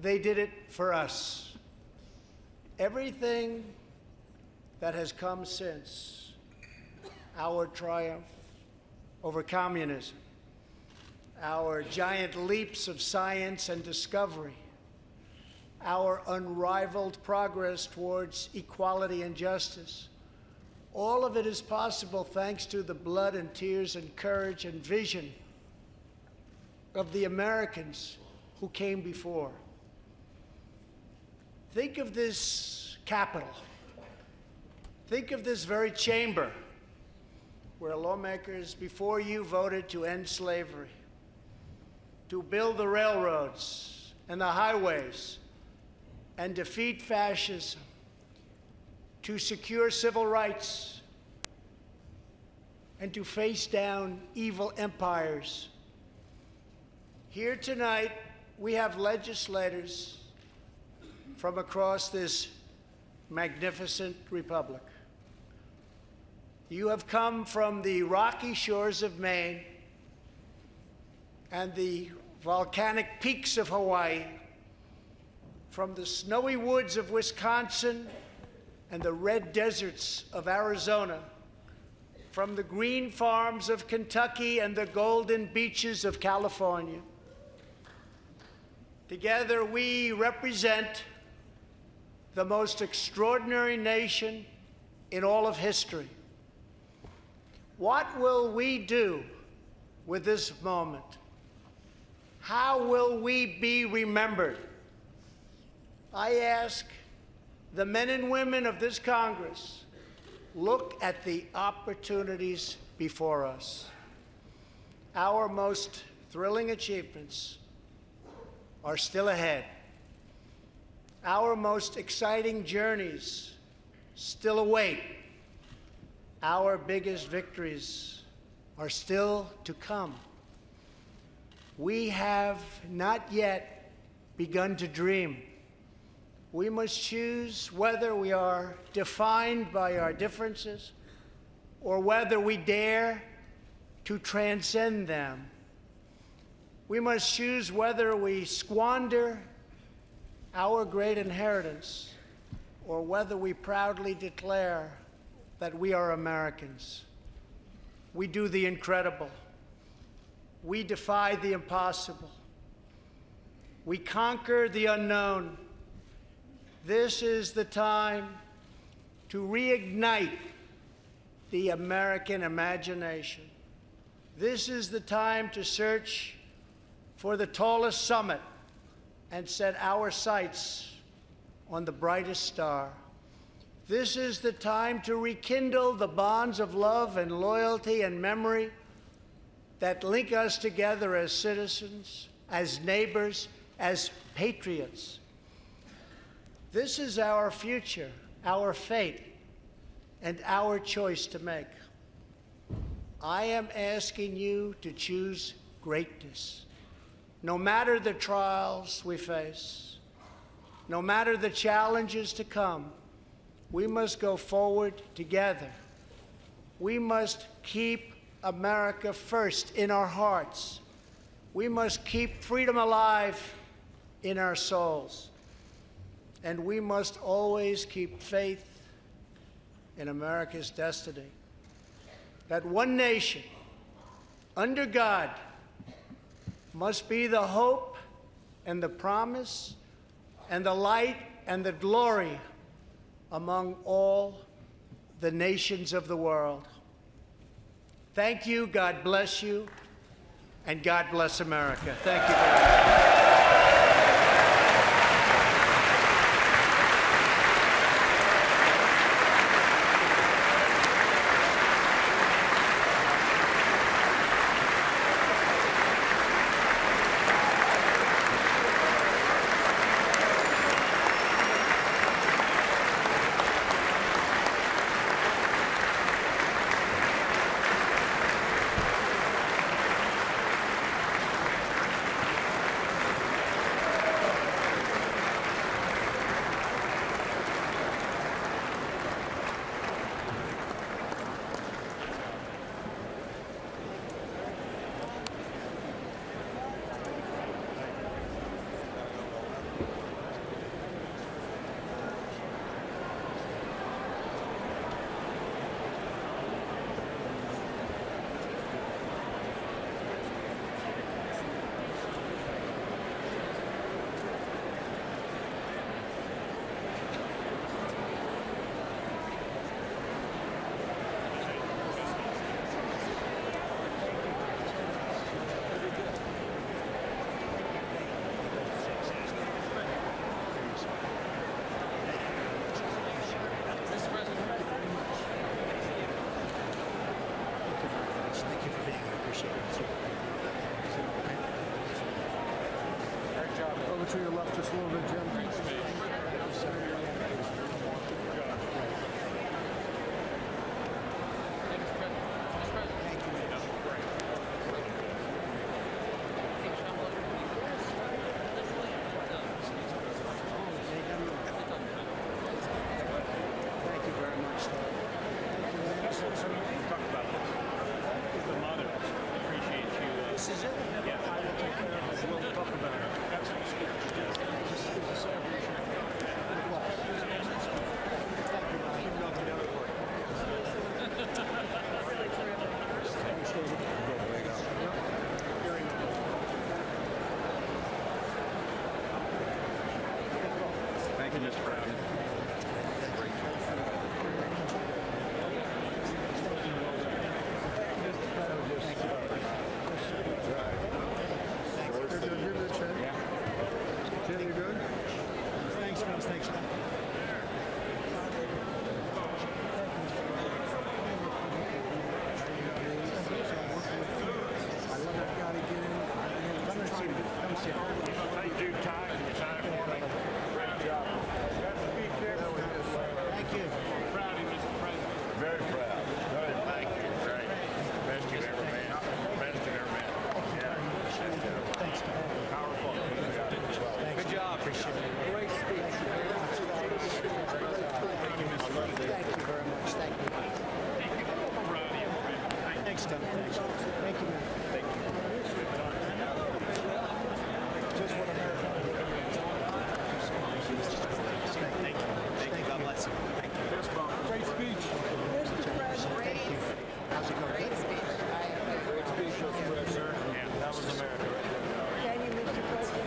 They did it for us. Everything that has come since our triumph over communism, our giant leaps of science and discovery, our unrivaled progress towards equality and justice, all of it is possible thanks to the blood and tears and courage and vision of the Americans who came before. Think of this Capitol. Think of this very chamber where lawmakers before you voted to end slavery, to build the railroads and the highways, and defeat fascism, to secure civil rights, and to face down evil empires. Here tonight, we have legislators from across this magnificent republic. You have come from the rocky shores of Maine and the volcanic peaks of Hawaii, from the snowy woods of Wisconsin and the red deserts of Arizona, from the green farms of Kentucky and the golden beaches of California. Together, we represent the most extraordinary nation in all of history. What will we do with this moment? How will we be remembered? I ask the men and women of this Congress, look at the opportunities before us. Our most thrilling achievements are still ahead. Our most exciting journeys still await. Our biggest victories are still to come. We have not yet begun to dream. We must choose whether we are defined by our differences or whether we dare to transcend them. We must choose whether we squander our great inheritance or whether we proudly declare that we are Americans. We do the incredible. We defy the impossible. We conquer the unknown. This is the time to reignite the American imagination. This is the time to search for the tallest summit and set our sights on the brightest star. This is the time to rekindle the bonds of love and loyalty and memory that link us together as citizens, as neighbors, as patriots. This is our future, our fate, and our choice to make. I am asking you to choose greatness. No matter the trials we face, no matter the challenges to come, we must go forward together. We must keep America first in our hearts. We must keep freedom alive in our souls. And we must always keep faith in America's destiny. That one nation, under God, must be the hope and the promise and the light and the glory among all the nations of the world. Thank you, God bless you, and God bless America. Thank you very much. Over to your left just a little bit, Jim. Thank you very much. This is it? We'll talk about it. Thank you, Mr. President. Jim, you good? Thanks, guys. Thanks, man. Thank you. Very proud. Thank you. Great. Best you've ever been. Best you've ever been. Yeah. Thanks, man. Powerful. Good job. Appreciate it. Great speech. Thank you very much. Thank you. Thanks, Tim. Thanks. Thank you, man. Thank you. Just what America. Thank you. Thank you. God bless you. Thank you. Great speech. Mr. President. Thank you. How's it going? Great speech. Great speech, Mr. President. That was America right there. Can you, Mr. President?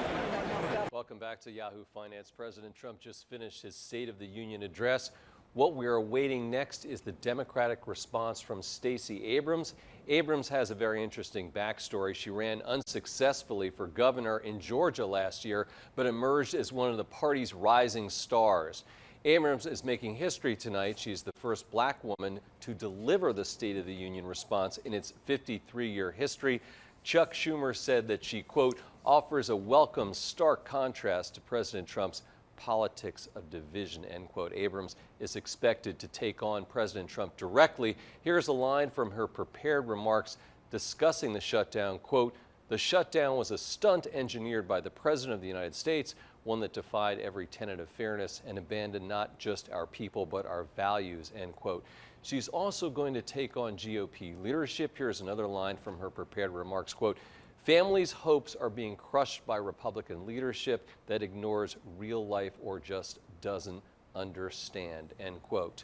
Welcome back to Yahoo Finance. President Trump just finished his State of the Union address. What we are awaiting next is the Democratic response from Stacy Abrams. Abrams has a very interesting backstory. She ran unsuccessfully for governor in Georgia last year, but emerged as one of the party's rising stars. Abrams is making history tonight. She's the first black woman to deliver the State of the Union response in its 53-year history. Chuck Schumer said that she, quote, offers a welcome stark contrast to President Trump's politics of division, end quote. Abrams is expected to take on President Trump directly. Here's a line from her prepared remarks discussing the shutdown, quote, the shutdown was a stunt engineered by the President of the United States, one that defied every tenet of fairness and abandoned not just our people, but our values, end quote. She's also going to take on GOP leadership. Here's another line from her prepared remarks, quote, families' hopes are being crushed by Republican leadership that ignores real life or just doesn't understand, end quote.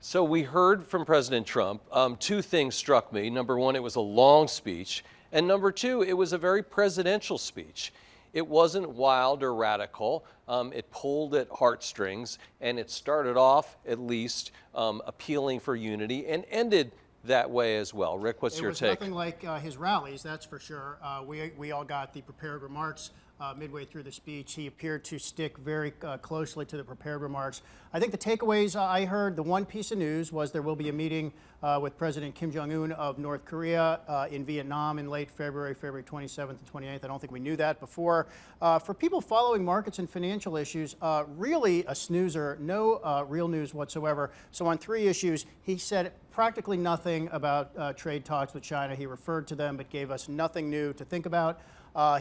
So we heard from President Trump. Two things struck me. Number one, it was a long speech. And number two, it was a very presidential speech. It wasn't wild or radical. It pulled at heartstrings, and it started off, at least, appealing for unity and ended that way as well. Rick, what's your take? It was nothing like his rallies, that's for sure. We all got the prepared remarks midway through the speech. He appeared to stick very closely to the prepared remarks. I think the takeaways I heard, the one piece of news was there will be a meeting with President Kim Jong-un of North Korea in Vietnam in late February, February 27th and 28th. I don't think we knew that before. For people following markets and financial issues, really a snoozer, no real news whatsoever. So on three issues, he said practically nothing about trade talks with China. He referred to them, but gave us nothing new to think about.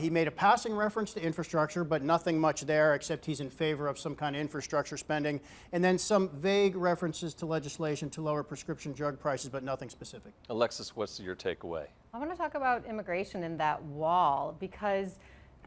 He made a passing reference to infrastructure, but nothing much there, except he's in favor of some kind of infrastructure spending. And then some vague references to legislation to lower prescription drug prices, but nothing specific. Alexis, what's your takeaway? I want to talk about immigration and that wall, because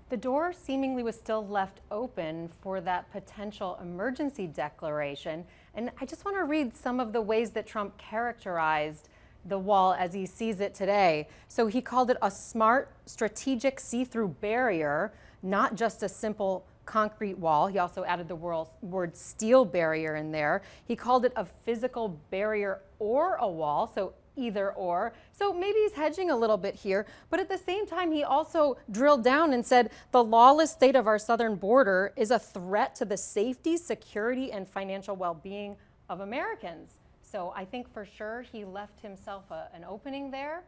the door seemingly was still left open for that potential emergency declaration. And I just want to read some of the ways that Trump characterized the wall as he sees it today. So he called it a smart, strategic see-through barrier, not just a simple concrete wall. He also added the word steel barrier in there. He called it a physical barrier or a wall, so either or. So maybe he's hedging a little bit here, but at the same time, he also drilled down and said the lawless state of our southern border is a threat to the safety, security, and financial well-being of Americans. So I think for sure he left himself an opening there,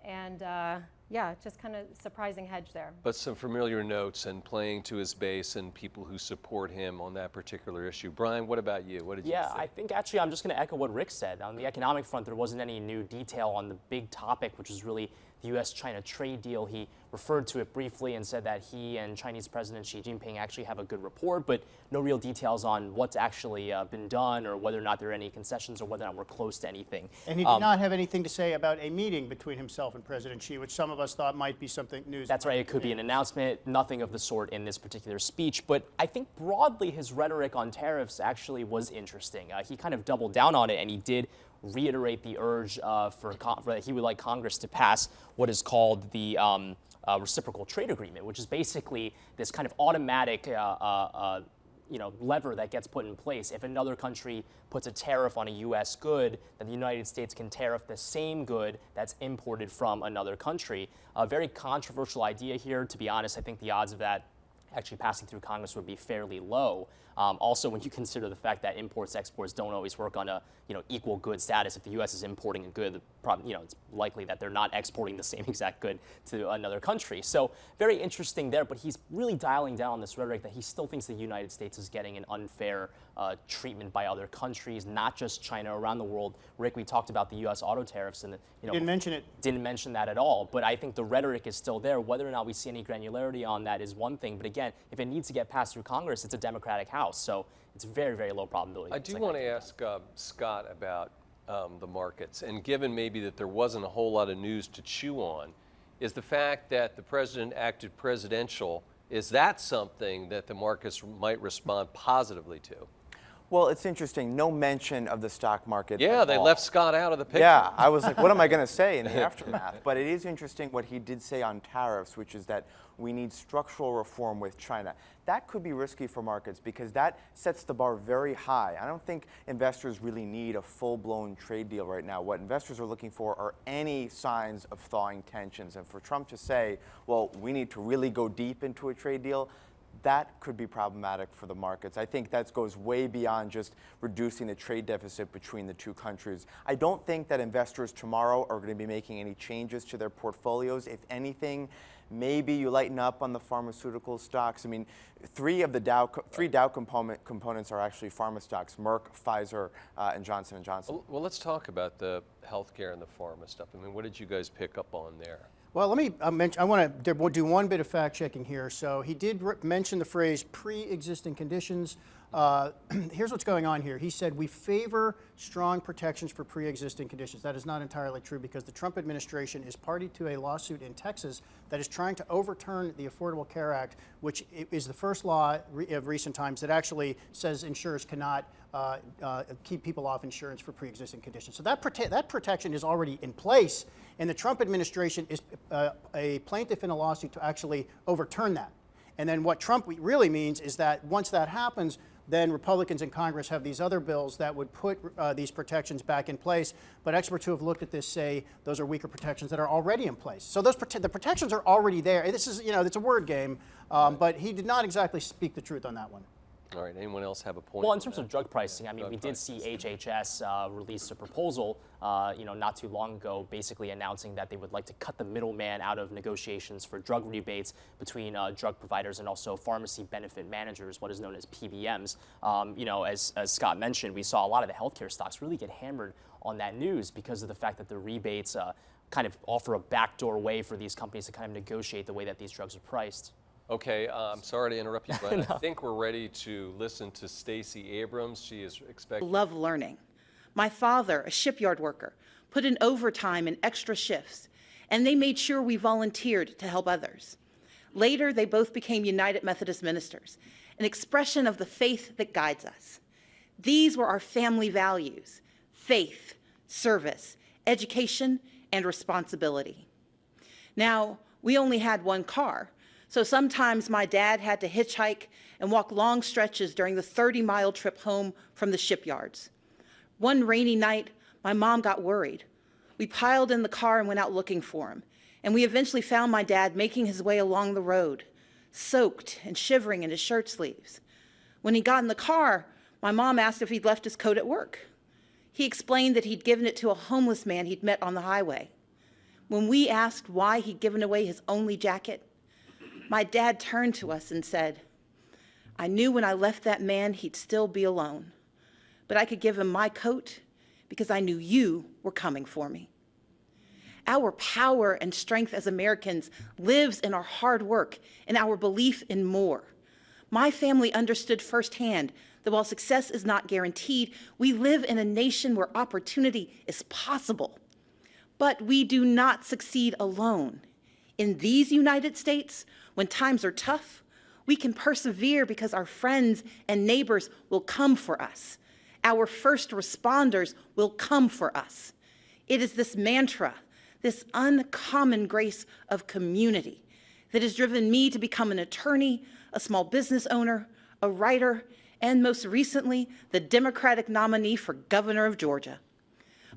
and yeah, just kind of surprising hedge there. But some familiar notes and playing to his base and people who support him on that particular issue. Brian, what about you? What did you think? Yeah, I think actually I'm just going to echo what Rick said. On the economic front, there wasn't any new detail on the big topic, which is really the U.S.-China trade deal. He referred to it briefly and said that he and Chinese President Xi Jinping actually have a good rapport, but no real details on what's actually been done or whether or not there are any concessions or whether or not we're close to anything. And he did not have anything to say about a meeting between himself and President Xi, which some of us thought might be something news. That's right. It could be an announcement, nothing of the sort in this particular speech. But I think broadly his rhetoric on tariffs actually was interesting. He kind of doubled down on it, and he did reiterate the urge that he would like Congress to pass what is called the reciprocal trade agreement, which is basically this kind of automatic lever that gets put in place. If another country puts a tariff on a U.S. good, then the United States can tariff the same good that's imported from another country. A very controversial idea here. To be honest, I think the odds of that actually passing through Congress would be fairly low. Also, when you consider the fact that imports, exports don't always work on a equal good status. If the U.S. is importing a good, it's likely that they're not exporting the same exact good to another country. So very interesting there. But he's really dialing down on this rhetoric that he still thinks the United States is getting an unfair treatment by other countries, not just China, around the world. Rick, we talked about the U.S. auto tariffs, and didn't mention it. Didn't mention that at all. But I think the rhetoric is still there. Whether or not we see any granularity on that is one thing. But again, if it needs to get passed through Congress, it's a Democratic House. So it's very, very low probability. I do want to ask Scott about the markets. And given maybe that there wasn't a whole lot of news to chew on, is the fact that the president acted presidential, is that something that the markets might respond positively to? Well, it's interesting. No mention of the stock market. Yeah, they left Scott out of the picture. Yeah, I was like, what am I going to say in the aftermath? But it is interesting what he did say on tariffs, which is that we need structural reform with China. That could be risky for markets because that sets the bar very high. I don't think investors really need a full-blown trade deal right now. What investors are looking for are any signs of thawing tensions. And for Trump to say, well, we need to really go deep into a trade deal, that could be problematic for the markets. I think that goes way beyond just reducing the trade deficit between the two countries. I don't think that investors tomorrow are going to be making any changes to their portfolios. If anything, maybe you lighten up on the pharmaceutical stocks. I mean, three Dow components are actually pharma stocks: Merck, Pfizer, and Johnson & Johnson. Well, let's talk about the healthcare and the pharma stuff. I mean, what did you guys pick up on there? Well, let me mention, I want to do one bit of fact checking here. So he did mention the phrase pre-existing conditions. Here's what's going on here. He said, we favor strong protections for pre-existing conditions. That is not entirely true because the Trump administration is party to a lawsuit in Texas that is trying to overturn the Affordable Care Act, which is the first law of recent times that actually says insurers cannot keep people off insurance for pre-existing conditions. So that protection is already in place, and the Trump administration is a plaintiff in a lawsuit to actually overturn that. And then what Trump really means is that once that happens, then Republicans in Congress have these other bills that would put these protections back in place. But experts who have looked at this say those are weaker protections that are already in place. So those the protections are already there. This is, it's a word game, but he did not exactly speak the truth on that one. All right, anyone else have a point? Well, in terms of drug pricing, I mean, we did see HHS release a proposal, not too long ago, basically announcing that they would like to cut the middleman out of negotiations for drug rebates between drug providers and also pharmacy benefit managers, what is known as PBMs. As Scott mentioned, we saw a lot of the healthcare stocks really get hammered on that news because of the fact that the rebates kind of offer a backdoor way for these companies to kind of negotiate the way that these drugs are priced. Okay, I'm sorry to interrupt you, but I think we're ready to listen to Stacy Abrams. She is expecting. Love learning. My father, a shipyard worker, put in overtime and extra shifts, and they made sure we volunteered to help others. Later, they both became United Methodist ministers, an expression of the faith that guides us. These were our family values: faith, service, education, and responsibility. Now, we only had one car, so sometimes my dad had to hitchhike and walk long stretches during the 30-mile trip home from the shipyards. One rainy night, my mom got worried. We piled in the car and went out looking for him, and we eventually found my dad making his way along the road, soaked and shivering in his shirt sleeves. When he got in the car, my mom asked if he'd left his coat at work. He explained that he'd given it to a homeless man he'd met on the highway. When we asked why he'd given away his only jacket, my dad turned to us and said, "I knew when I left that man he'd still be alone, but I could give him my coat because I knew you were coming for me." Our power and strength as Americans lives in our hard work and our belief in more. My family understood firsthand that while success is not guaranteed, we live in a nation where opportunity is possible. But we do not succeed alone. In these United States, when times are tough, we can persevere because our friends and neighbors will come for us. Our first responders will come for us. It is this mantra, this uncommon grace of community, that has driven me to become an attorney, a small business owner, a writer, and most recently, the Democratic nominee for governor of Georgia.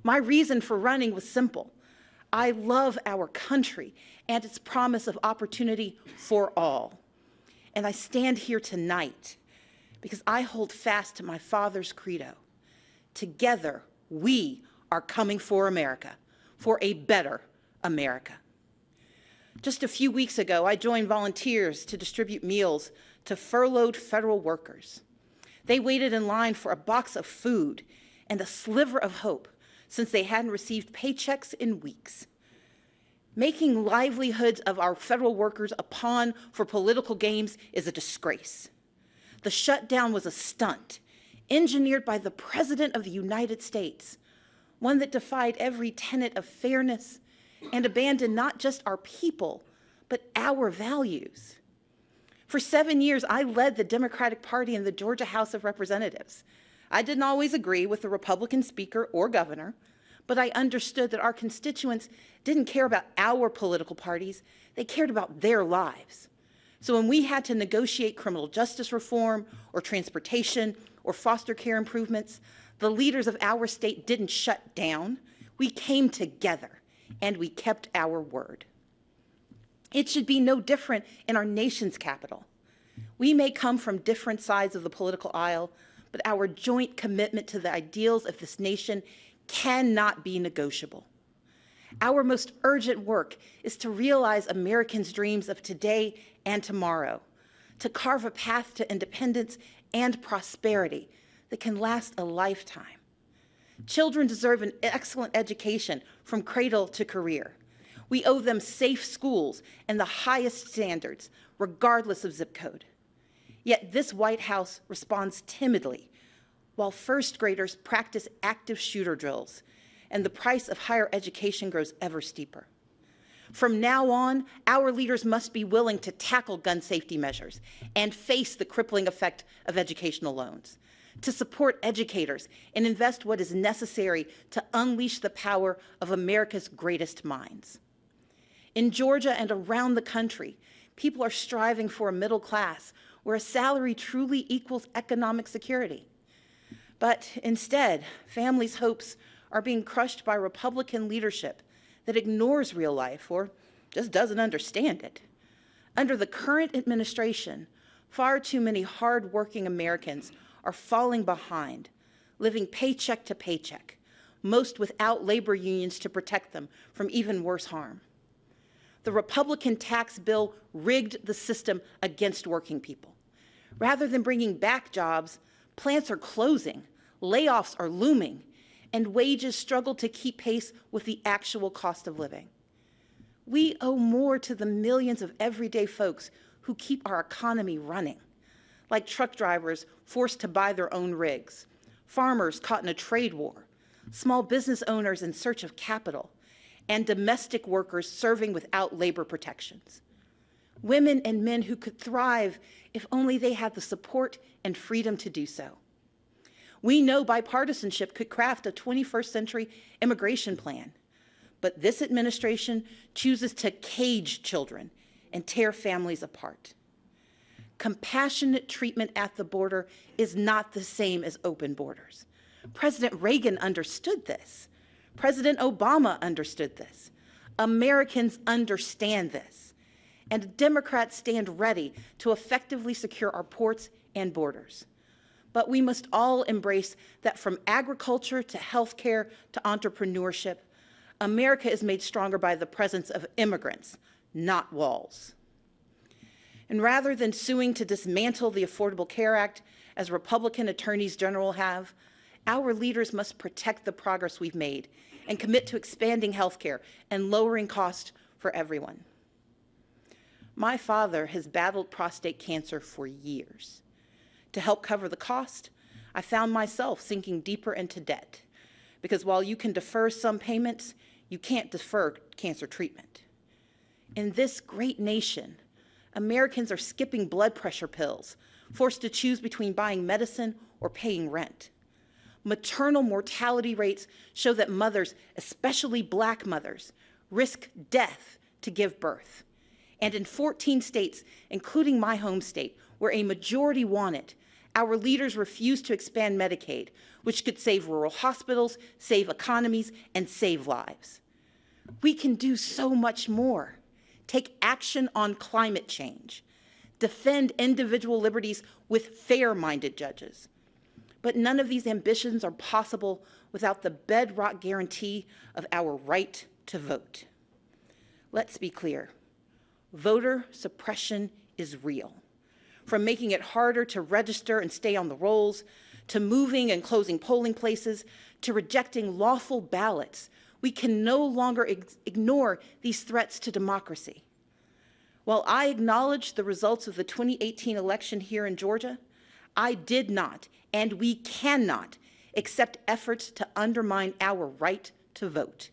My reason for running was simple. I love our country and its promise of opportunity for all. And I stand here tonight because I hold fast to my father's credo. Together, we are coming for America, for a better America. Just a few weeks ago, I joined volunteers to distribute meals to furloughed federal workers. They waited in line for a box of food and a sliver of hope since they hadn't received paychecks in weeks. Making livelihoods of our federal workers a pawn for political games is a disgrace. The shutdown was a stunt, engineered by the President of the United States, one that defied every tenet of fairness and abandoned not just our people, but our values. For 7 years, I led the Democratic Party in the Georgia House of Representatives. I didn't always agree with the Republican speaker or governor, but I understood that our constituents didn't care about our political parties, they cared about their lives. So when we had to negotiate criminal justice reform or transportation or foster care improvements, the leaders of our state didn't shut down. We came together and we kept our word. It should be no different in our nation's capital. We may come from different sides of the political aisle, but our joint commitment to the ideals of this nation cannot be negotiable. Our most urgent work is to realize Americans' dreams of today and tomorrow, to carve a path to independence and prosperity that can last a lifetime. Children deserve an excellent education from cradle to career. We owe them safe schools and the highest standards, regardless of zip code. Yet this White House responds timidly, while first graders practice active shooter drills, and the price of higher education grows ever steeper. From now on, our leaders must be willing to tackle gun safety measures and face the crippling effect of educational loans, to support educators and invest what is necessary to unleash the power of America's greatest minds. In Georgia and around the country, people are striving for a middle class where a salary truly equals economic security. But instead, families' hopes are being crushed by Republican leadership that ignores real life or just doesn't understand it. Under the current administration, far too many hard-working Americans are falling behind, living paycheck to paycheck, most without labor unions to protect them from even worse harm. The Republican tax bill rigged the system against working people. Rather than bringing back jobs, plants are closing, layoffs are looming, and wages struggle to keep pace with the actual cost of living. We owe more to the millions of everyday folks who keep our economy running, like truck drivers forced to buy their own rigs, farmers caught in a trade war, small business owners in search of capital, and domestic workers serving without labor protections. Women and men who could thrive if only they had the support and freedom to do so. We know bipartisanship could craft a 21st century immigration plan, but this administration chooses to cage children and tear families apart. Compassionate treatment at the border is not the same as open borders. President Reagan understood this. President Obama understood this. Americans understand this. And Democrats stand ready to effectively secure our ports and borders. But we must all embrace that from agriculture to healthcare to entrepreneurship, America is made stronger by the presence of immigrants, not walls. And rather than suing to dismantle the Affordable Care Act, as Republican attorneys general have, our leaders must protect the progress we've made and commit to expanding healthcare and lowering costs for everyone. My father has battled prostate cancer for years. To help cover the cost, I found myself sinking deeper into debt, because while you can defer some payments, you can't defer cancer treatment. In this great nation, Americans are skipping blood pressure pills, forced to choose between buying medicine or paying rent. Maternal mortality rates show that mothers, especially Black mothers, risk death to give birth. And in 14 states, including my home state, where a majority want it, our leaders refuse to expand Medicaid, which could save rural hospitals, save economies, and save lives. We can do so much more. Take action on climate change. Defend individual liberties with fair-minded judges. But none of these ambitions are possible without the bedrock guarantee of our right to vote. Let's be clear. Voter suppression is real. From making it harder to register and stay on the rolls, to moving and closing polling places, to rejecting lawful ballots, we can no longer ignore these threats to democracy. While I acknowledge the results of the 2018 election here in Georgia, I did not, and we cannot, accept efforts to undermine our right to vote.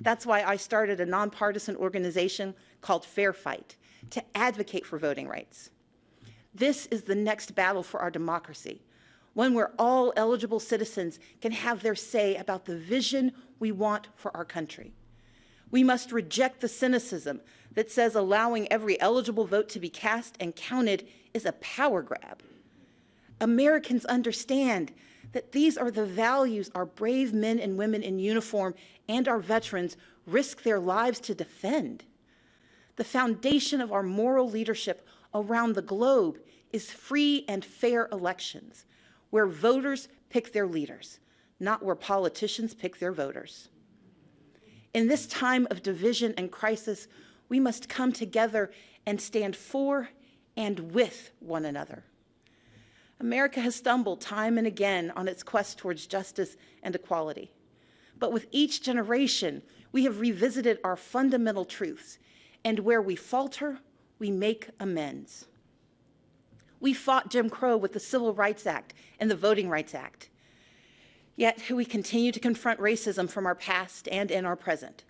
That's why I started a nonpartisan organization called Fair Fight to advocate for voting rights. This is the next battle for our democracy, one where all eligible citizens can have their say about the vision we want for our country. We must reject the cynicism that says allowing every eligible vote to be cast and counted is a power grab. Americans understand that these are the values our brave men and women in uniform and our veterans risk their lives to defend. The foundation of our moral leadership around the globe is free and fair elections, where voters pick their leaders, not where politicians pick their voters. In this time of division and crisis, we must come together and stand for and with one another. America has stumbled time and again on its quest towards justice and equality. But with each generation, we have revisited our fundamental truths, and where we falter, we make amends. We fought Jim Crow with the Civil Rights Act and the Voting Rights Act. Yet we continue to confront racism from our past and in our present,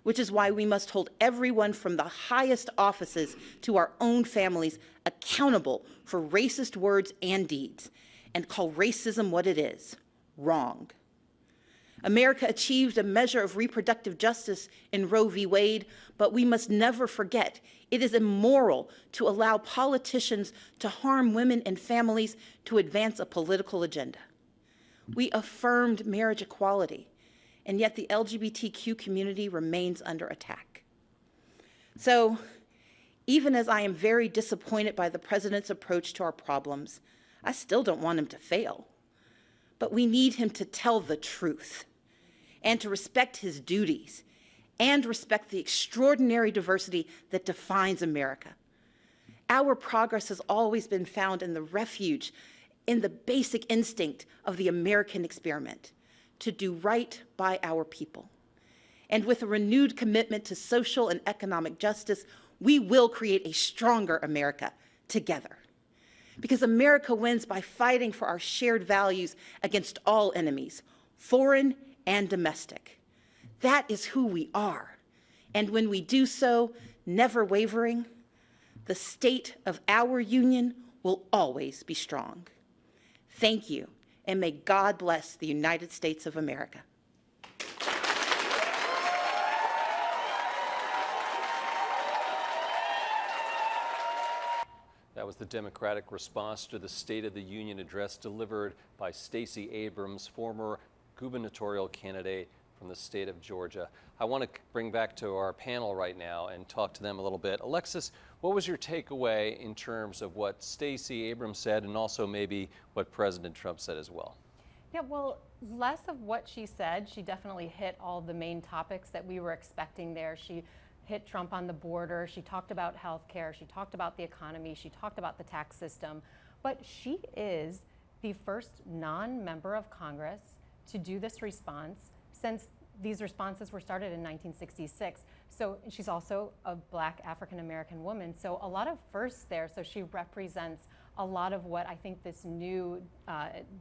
which is why we must hold everyone from the highest offices to our own families accountable for racist words and deeds, and call racism what it is: wrong. America achieved a measure of reproductive justice in Roe v. Wade, but we must never forget it is immoral to allow politicians to harm women and families to advance a political agenda. We affirmed marriage equality, and yet the LGBTQ community remains under attack. So, even as I am very disappointed by the president's approach to our problems, I still don't want him to fail. But we need him to tell the truth and to respect his duties and respect the extraordinary diversity that defines America. Our progress has always been found in the refuge, in the basic instinct of the American experiment, to do right by our people. And with a renewed commitment to social and economic justice, we will create a stronger America together. Because America wins by fighting for our shared values against all enemies, foreign and domestic. That is who we are. And when we do so, never wavering, the state of our union will always be strong. Thank you, and may God bless the United States of America. That was the Democratic response to the State of the Union address delivered by Stacy Abrams, former gubernatorial candidate from the state of Georgia. I want to bring back to our panel right now and talk to them a little bit. Alexis, what was your takeaway in terms of what Stacy Abrams said and also maybe what President Trump said as well? Yeah, well, less of what she said. She definitely hit all the main topics that we were expecting there. She hit Trump on the border. She talked about health care. She talked about the economy. She talked about the tax system. But she is the first non-member of Congress to do this response since these responses were started in 1966. So she's also a Black African-American woman. So a lot of firsts there. So she represents a lot of what I think this new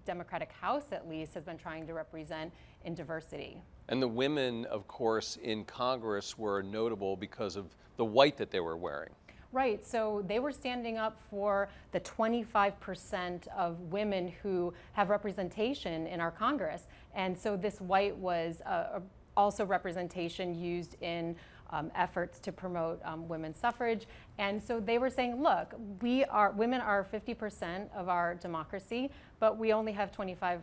Democratic House, at least, has been trying to represent in diversity. And the women, of course, in Congress were notable because of the white that they were wearing. Right, so they were standing up for the 25% of women who have representation in our Congress. And so this white was also representation used in efforts to promote women's suffrage. And so they were saying, look, women are 50% of our democracy, but we only have 25%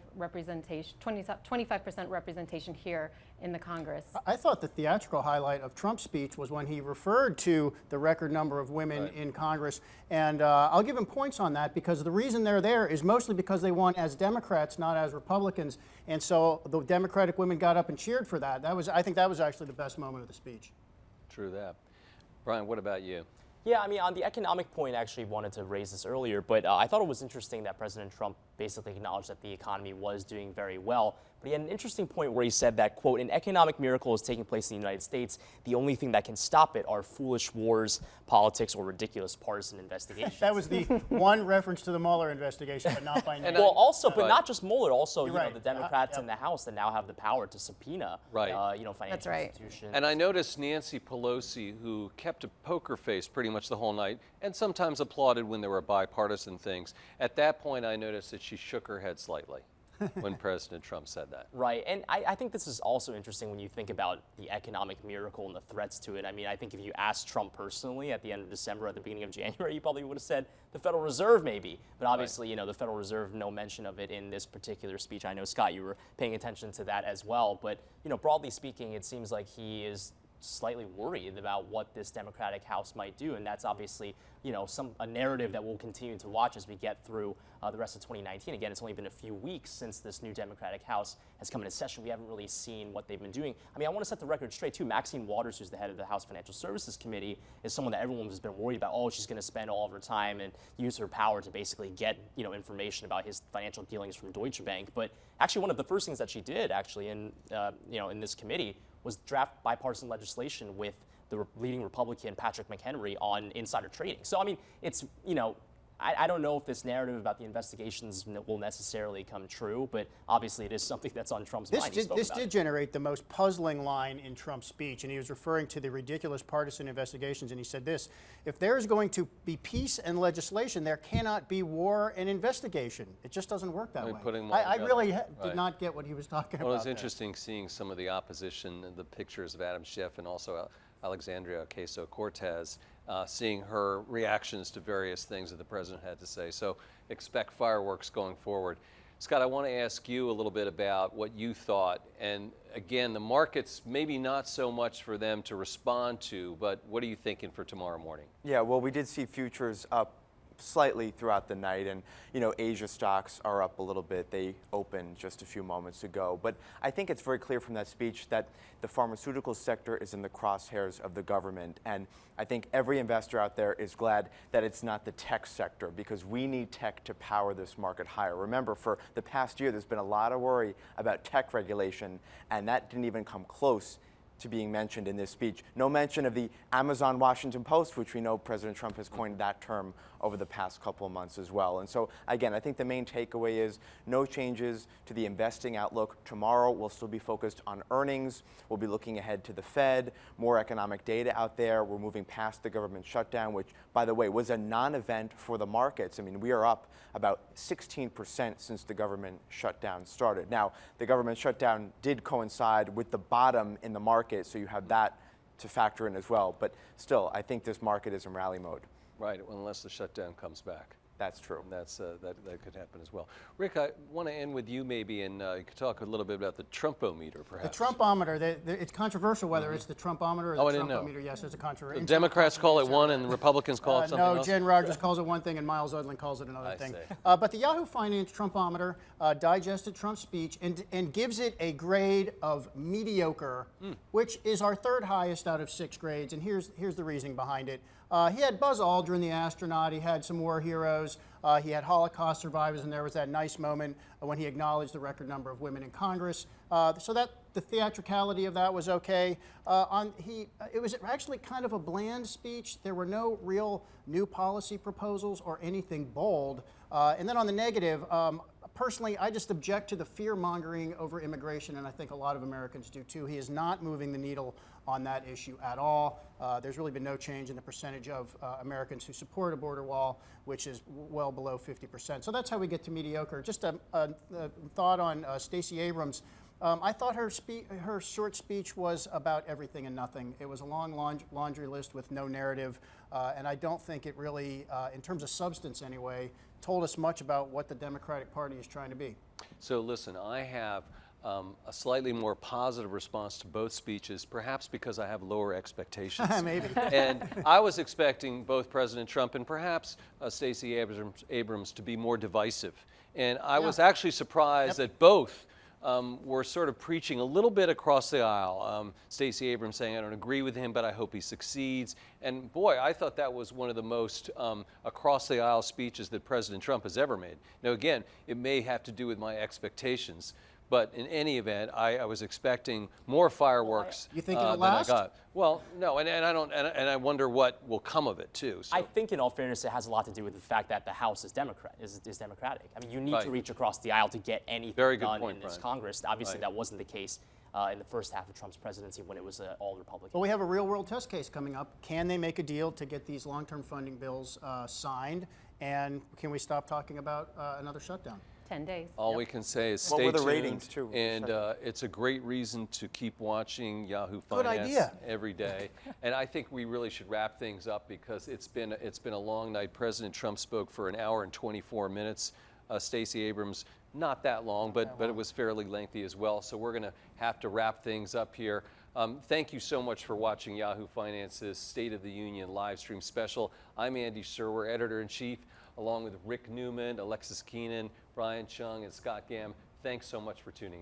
representation here in the Congress. I thought the theatrical highlight of Trump's speech was when he referred to the record number of women in Congress. And I'll give him points on that because the reason they're there is mostly because they won as Democrats, not as Republicans. And so the Democratic women got up and cheered for that. I think that was actually the best moment of the speech. True that. Brian, what about you? Yeah, I mean, on the economic point, I actually wanted to raise this earlier, but I thought it was interesting that President Trump basically acknowledged that the economy was doing very well. But he had an interesting point where he said that, quote, an economic miracle is taking place in the United States. The only thing that can stop it are foolish wars, politics, or ridiculous partisan investigations. That was the one reference to the Mueller investigation, but not by name. Well, also, but not just Mueller, also, you know, right. the Democrats in the House that now have the power to subpoena, you know, financial That's right. institutions. And I noticed Nancy Pelosi, who kept a poker face pretty much the whole night and sometimes applauded when there were bipartisan things. At that point, I noticed that she shook her head slightly when President Trump said that. Right, and I think this is also interesting when you think about the economic miracle and the threats to it. I mean, I think if you asked Trump personally at the end of December, at the beginning of January, he probably would have said the Federal Reserve maybe. But obviously, you know, the Federal Reserve, no mention of it in this particular speech. I know, Scott, you were paying attention to that as well. But, you know, broadly speaking, it seems like he is slightly worried about what this Democratic House might do, and that's obviously, a narrative that we'll continue to watch as we get through the rest of 2019. Again, it's only been a few weeks since this new Democratic House has come into session. We haven't really seen what they've been doing. I mean, I want to set the record straight too. Maxine Waters, who's the head of the House Financial Services Committee, is someone that everyone has been worried about. Oh, she's going to spend all of her time and use her power to basically get, information about his financial dealings from Deutsche Bank. But actually, one of the first things that she did, actually, in this committee, was draft bipartisan legislation with the leading Republican Patrick McHenry on insider trading. So, I mean, it's, I don't know if this narrative about the investigations will necessarily come true, but obviously it is something that's on Trump's mind. This did generate the most puzzling line in Trump's speech, and he was referring to the ridiculous partisan investigations, and he said this: if there is going to be peace and legislation, there cannot be war and investigation. It just doesn't work that way. I really did not get what he was talking about. Well, it was interesting seeing some of the opposition, the pictures of Adam Schiff and also Alexandria Ocasio-Cortez, seeing her reactions to various things that the president had to say. So expect fireworks going forward. Scott, I want to ask you a little bit about what you thought. And again, the markets, maybe not so much for them to respond to, but what are you thinking for tomorrow morning? Yeah, well, we did see futures up slightly throughout the night, and Asia stocks are up a little bit. They opened just a few moments ago, but I think it's very clear from that speech that the pharmaceutical sector is in the crosshairs of the government, and I think every investor out there is glad that it's not the tech sector, because we need tech to power this market higher. Remember, for the past year, there's been a lot of worry about tech regulation, and that didn't even come close to being mentioned in this speech. No mention of the Amazon Washington Post, which we know President Trump has coined that term over the past couple of months as well. And so, again, I think the main takeaway is no changes to the investing outlook. Tomorrow, we'll still be focused on earnings. We'll be looking ahead to the Fed, more economic data out there. We're moving past the government shutdown, which, by the way, was a non-event for the markets. I mean, we are up about 16% since the government shutdown started. Now, the government shutdown did coincide with the bottom in the market, so you have that to factor in as well. But still, I think this market is in rally mode. Right, unless the shutdown comes back. That's true. And that could happen as well. Rick, I want to end with you maybe, and you could talk a little bit about the Trumpometer, perhaps. The Trumpometer, it's controversial whether it's the Trumpometer or the Trumpometer. Yes, there's a controversy. The Democrats call it one and the Republicans call it something else? No, Jen Rogers calls it one thing and Miles Udland calls it another thing. But the Yahoo Finance Trumpometer digested Trump's speech and gives it a grade of mediocre, which is our third highest out of 6 grades. And here's the reasoning behind it. He had Buzz Aldrin, the astronaut. He had some war heroes. He had Holocaust survivors, and there was that nice moment when he acknowledged the record number of women in Congress. So that the theatricality of that was okay. It was actually kind of a bland speech. There were no real new policy proposals or anything bold. And then on the negative, personally, I just object to the fear-mongering over immigration, and I think a lot of Americans do too. He is not moving the needle on that issue at all. There's really been no change in the percentage of Americans who support a border wall, which is well below 50%. So that's how we get to mediocre. Just a thought on Stacy Abrams. I thought her short speech was about everything and nothing. It was a long laundry list with no narrative, and I don't think it really, in terms of substance anyway, told us much about what the Democratic Party is trying to be. So listen, I have a slightly more positive response to both speeches, perhaps because I have lower expectations. Maybe. And I was expecting both President Trump and perhaps Stacy Abrams to be more divisive. And I was actually surprised that both were sort of preaching a little bit across the aisle. Stacy Abrams saying, I don't agree with him, but I hope he succeeds. And boy, I thought that was one of the most across the aisle speeches that President Trump has ever made. Now, again, it may have to do with my expectations, but in any event, I was expecting more fireworks you think it'll than last? I got. Well, no, and I wonder what will come of it too. So. I think, in all fairness, it has a lot to do with the fact that the House is Democratic. I mean, you need to reach across the aisle to get anything done in this Congress. Obviously, that wasn't the case in the first half of Trump's presidency when it was all Republican. Well, we have a real-world test case coming up. Can they make a deal to get these long-term funding bills signed? And can we stop talking about another shutdown? 10 days. All we can say is stay tuned. What were the ratings, too? And it's a great reason to keep watching Yahoo Good Finance idea. every day. And I think we really should wrap things up because it's been a long night. President Trump spoke for an hour and 24 minutes. Stacy Abrams, not that long, but it was fairly lengthy as well. So we're going to have to wrap things up here. Thank you so much for watching Yahoo Finance's State of the Union live stream special. I'm Andy Serwer, editor-in-chief, along with Rick Newman, Alexis Keenan, Brian Chung, and Scott Gamm. Thanks so much for tuning in.